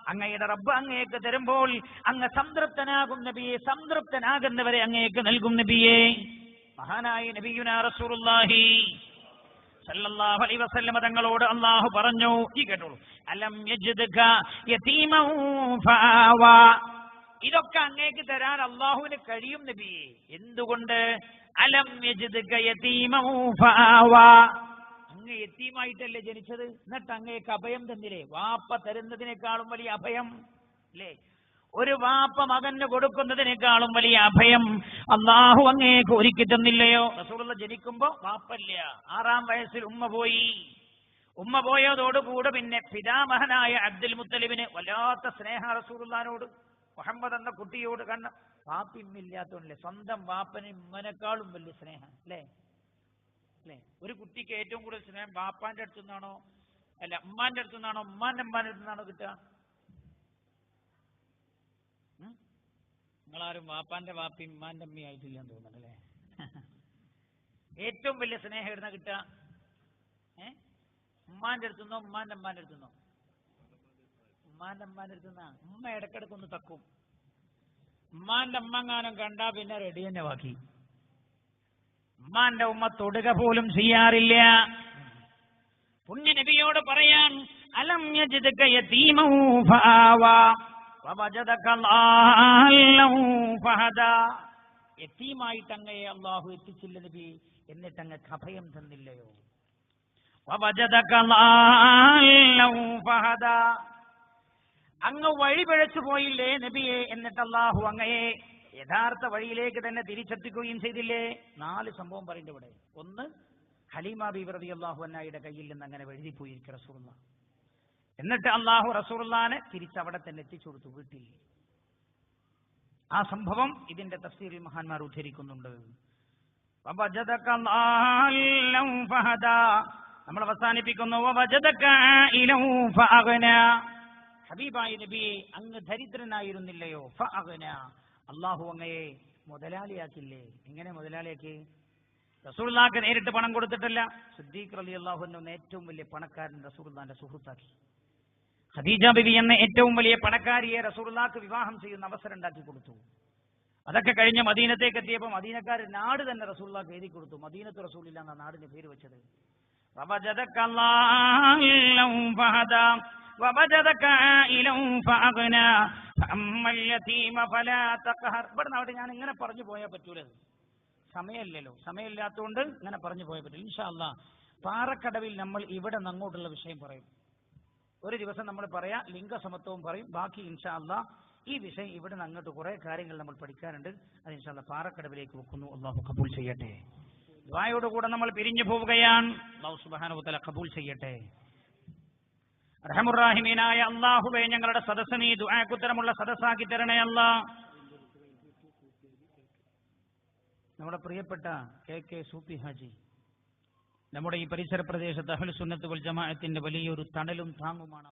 അങ്ങയുടെ റബ്ബ് അങ്ങേക്ക് തരുമ്പോൾ അങ്ങ് സംതൃപ്തനാകും നബിയെ, സംതൃപ്തനാകുന്നവരെ അങ്ങേക്ക് നൽകും നബിയെ. മഹാനായ നബിയുനാ റസൂലുള്ളാഹി സല്ലല്ലാഹു അലൈഹി വസല്ലം തങ്ങളോട് അല്ലാഹു പറഞ്ഞു, ഈ കേട്ടോളൂ, അലം യജ്ദക യതീമൻ ഫആവാ. ഇതൊക്കെ അങ്ങേക്ക് തരാൻ അല്ലാഹുവിന് കഴിയും നബിയെ. എന്തുകൊണ്ട്? അലം യജ്ദക യതീമൻ ഫആവാ, അങ്ങ് യതീമായിട്ടല്ലേ ജനിച്ചത്, എന്നിട്ട് അങ്ങേക്ക് അഭയം തന്നില്ലേ? വാപ്പ തരുന്നതിനേക്കാളും വലിയ അഭയം അല്ലേ? ഒരു വാപ്പ മകന് കൊടുക്കുന്നതിനേക്കാളും വലിയ അഭയം അല്ലാഹു അങ്ങേക്ക് ഒരുക്കി തന്നില്ലയോ? റസൂലുള്ള ജനിക്കുമ്പോ വാപ്പല്ല, 6-ാം വയസ്സിൽ ഉമ്മ പോയി. ഉമ്മ പോയതോടുകൂടെ പിന്നെ പിതാമഹനായ അബ്ദുൽ മുത്തലിബിന് വല്ലാത്ത സ്നേഹ റസൂലുള്ളാഹിനോട്, മുഹമ്മദ് എന്ന കുട്ടിയോട്. കാരണം വാപ്പിമ്മില്ലാത്തോണ്ടല്ലേ, സ്വന്തം വാപ്പന് ഉമ്മനേക്കാളും വലിയ സ്നേഹം അല്ലേ? അല്ലേ? ഒരു കുട്ടിക്ക് ഏറ്റവും കൂടുതൽ സ്നേഹം ബാപ്പാന്റെ അടുത്തു നിന്നാണോ അല്ല ഉമ്മാന്റെ അടുത്തു നിന്നാണോ ഉമ്മാന്റെ അമ്മാന്റെ അടുത്തു നിന്നാണോ കിട്ടുക? നിങ്ങളാരും വാപ്പാന്റെ വാപ്പി ഉമ്മാന്റെ അമ്മയും ആയിട്ടില്ലെന്ന് തോന്നുന്നുണ്ടല്ലേ. ഏറ്റവും വലിയ സ്നേഹം എവിടുന്ന കിട്ടുക? ഉമ്മാന്റെ അടുത്തുനിന്നോ ഉമ്മാന്റെ അമ്മാന്റെ അടുത്തുനിന്നോ? ഉമ്മാന്റെ അമ്മാന്റെ അടുത്തുനിന്നാ. ഉമ്മ ഇടക്കിടക്കൊന്ന് തക്കും. ഉമ്മാന്റെ അമ്മങ്ങാനും കണ്ടാ പിന്നെ റെഡി തന്നെ ബാക്കി. ഉമ്മാന്റെ ഉമ്മ തൊടുക പോലും ചെയ്യാറില്ല. പുണ്യ നബിയോട് പറയാൻ, അലം യജ്ദക യതീമൻ ഫആവാ വവജദക ളാല്ലൻ ഫഹദാ. യതീമായിട്ട് അങ്ങയെ അല്ലാഹു എത്തിച്ചില്ല നബി, എന്നിട്ട് അങ്ങക്ക് അഭയം തന്നില്ലയോ? വവജദക ളാല്ലൻ ഫഹദാ, അങ്ങ് വഴി പിഴച്ചു പോയില്ലേ നബിയെ, എന്നിട്ട് അല്ലാഹു അങ്ങയെ യഥാർത്ഥ വഴിയിലേക്ക് തന്നെ തിരിച്ചെത്തിക്കുകയും ചെയ്തില്ലേ? 4 സംഭവം പറയുന്നുണ്ട് ഇവിടെ. ഒന്ന്, ഹലീമ ബീവി റളിയല്ലാഹു അൻഹയുടെ കയ്യിൽ നിന്ന് അങ്ങനെ എഴുതിപ്പോയിരിക്കും റസൂലുള്ളാഹ്. എന്നിട്ട് അല്ലാഹു റസൂലുള്ളാഹിനെ തിരിച്ചവിടെ തന്നെ എത്തിച്ചു കൊടുത്തു വീട്ടിൽ. ആ സംഭവം ഇതിന്റെ തഫ്സീറിൽ മഹാന്മാർ ഉദ്ധരിക്കുന്നുണ്ട്. നമ്മൾ അവസാനിപ്പിക്കുന്നു. ഹബീബായ നബിയെ, അങ്ങ് ദരിദ്രനായിരുന്നില്ലയോ? അല്ലാഹു അങ്ങയെ മുതലാളിയാക്കില്ലേ? എങ്ങനെ മുതലാളിയാക്കി? റസൂലുള്ളാഹിക്ക് നേരിട്ട് പണം കൊടുത്തിട്ടല്ല. സിദ്ദീഖ് റളിയല്ലാഹു അൻഹു എന്ന ഏറ്റവും വലിയ പണക്കാരൻ റസൂലുള്ളാഹിന്റെ സുഹൃത്താക്കി. ഖദീജ ബിബി എന്ന ഏറ്റവും വലിയ പണക്കാരിയെ റസൂലുള്ളാഹിക്ക് വിവാഹം ചെയ്യുന്ന അവസരം ഉണ്ടാക്കി കൊടുത്തു. അതൊക്കെ കഴിഞ്ഞ് മദീനത്തേക്ക് എത്തിയപ്പോൾ മദീനക്കാർ നാട് തന്നെ റസൂലുള്ളാഹിക്ക് എഴുതി കൊടുത്തു. മദീനത്തു റസൂലില്ല എന്ന നാടിന് പേര് വെച്ചത്. ഇവിടുന്ന് അവിടെ ഞാൻ ഇങ്ങനെ പറഞ്ഞു പോയാൽ പറ്റൂല, സമയമില്ലല്ലോ. സമയമില്ലാത്തതുകൊണ്ട് ഇങ്ങനെ പറഞ്ഞു പോയാൽ പറ്റില്ല. ഇൻഷാ അല്ലാഹ് പാറക്കടവിൽ നമ്മൾ ഇവിടെ അങ്ങോട്ടുള്ള വിഷയം പറയും. ഒരു ദിവസം നമ്മൾ പറയാം, ലിംഗസമത്വവും പറയും. ബാക്കി ഇൻഷാ അല്ലാഹ് ഈ വിഷയം ഇവിടെ നിന്ന് അങ്ങോട്ട് കുറെ കാര്യങ്ങൾ നമ്മൾ പഠിക്കാനുണ്ട്. അത് ഇൻഷാ അല്ലാഹ് പാറക്കടവിലേക്ക് വെക്കുന്നു. അല്ലാഹു കബൂൽ ചെയ്യട്ടെ. ദുആയോടുകൂടെ നമ്മൾ പിരിഞ്ഞു പോവുകയാണ്. അല്ലാഹു സുബ്ഹാനഹു വ തആല കബൂൽ ചെയ്യട്ടെ. റഹ്മുർ റഹീമീനായ അല്ലാഹുവേ, ഞങ്ങളുടെ സദസ്സ് നീ ദുആക്ക് ഉത്തരമുള്ള സദസ്സാക്കി തരണേ അല്ലാഹ്. നമ്മുടെ പ്രിയപ്പെട്ട കെ സൂഫി ഹാജി നമ്മുടെ ഈ പരിസര പ്രദേശത്ത് അഹ്ലുസുന്നത്ത് വൽ ജമാഅത്തിന്റെ വലിയൊരു തണലും താങ്ങുമാണ്.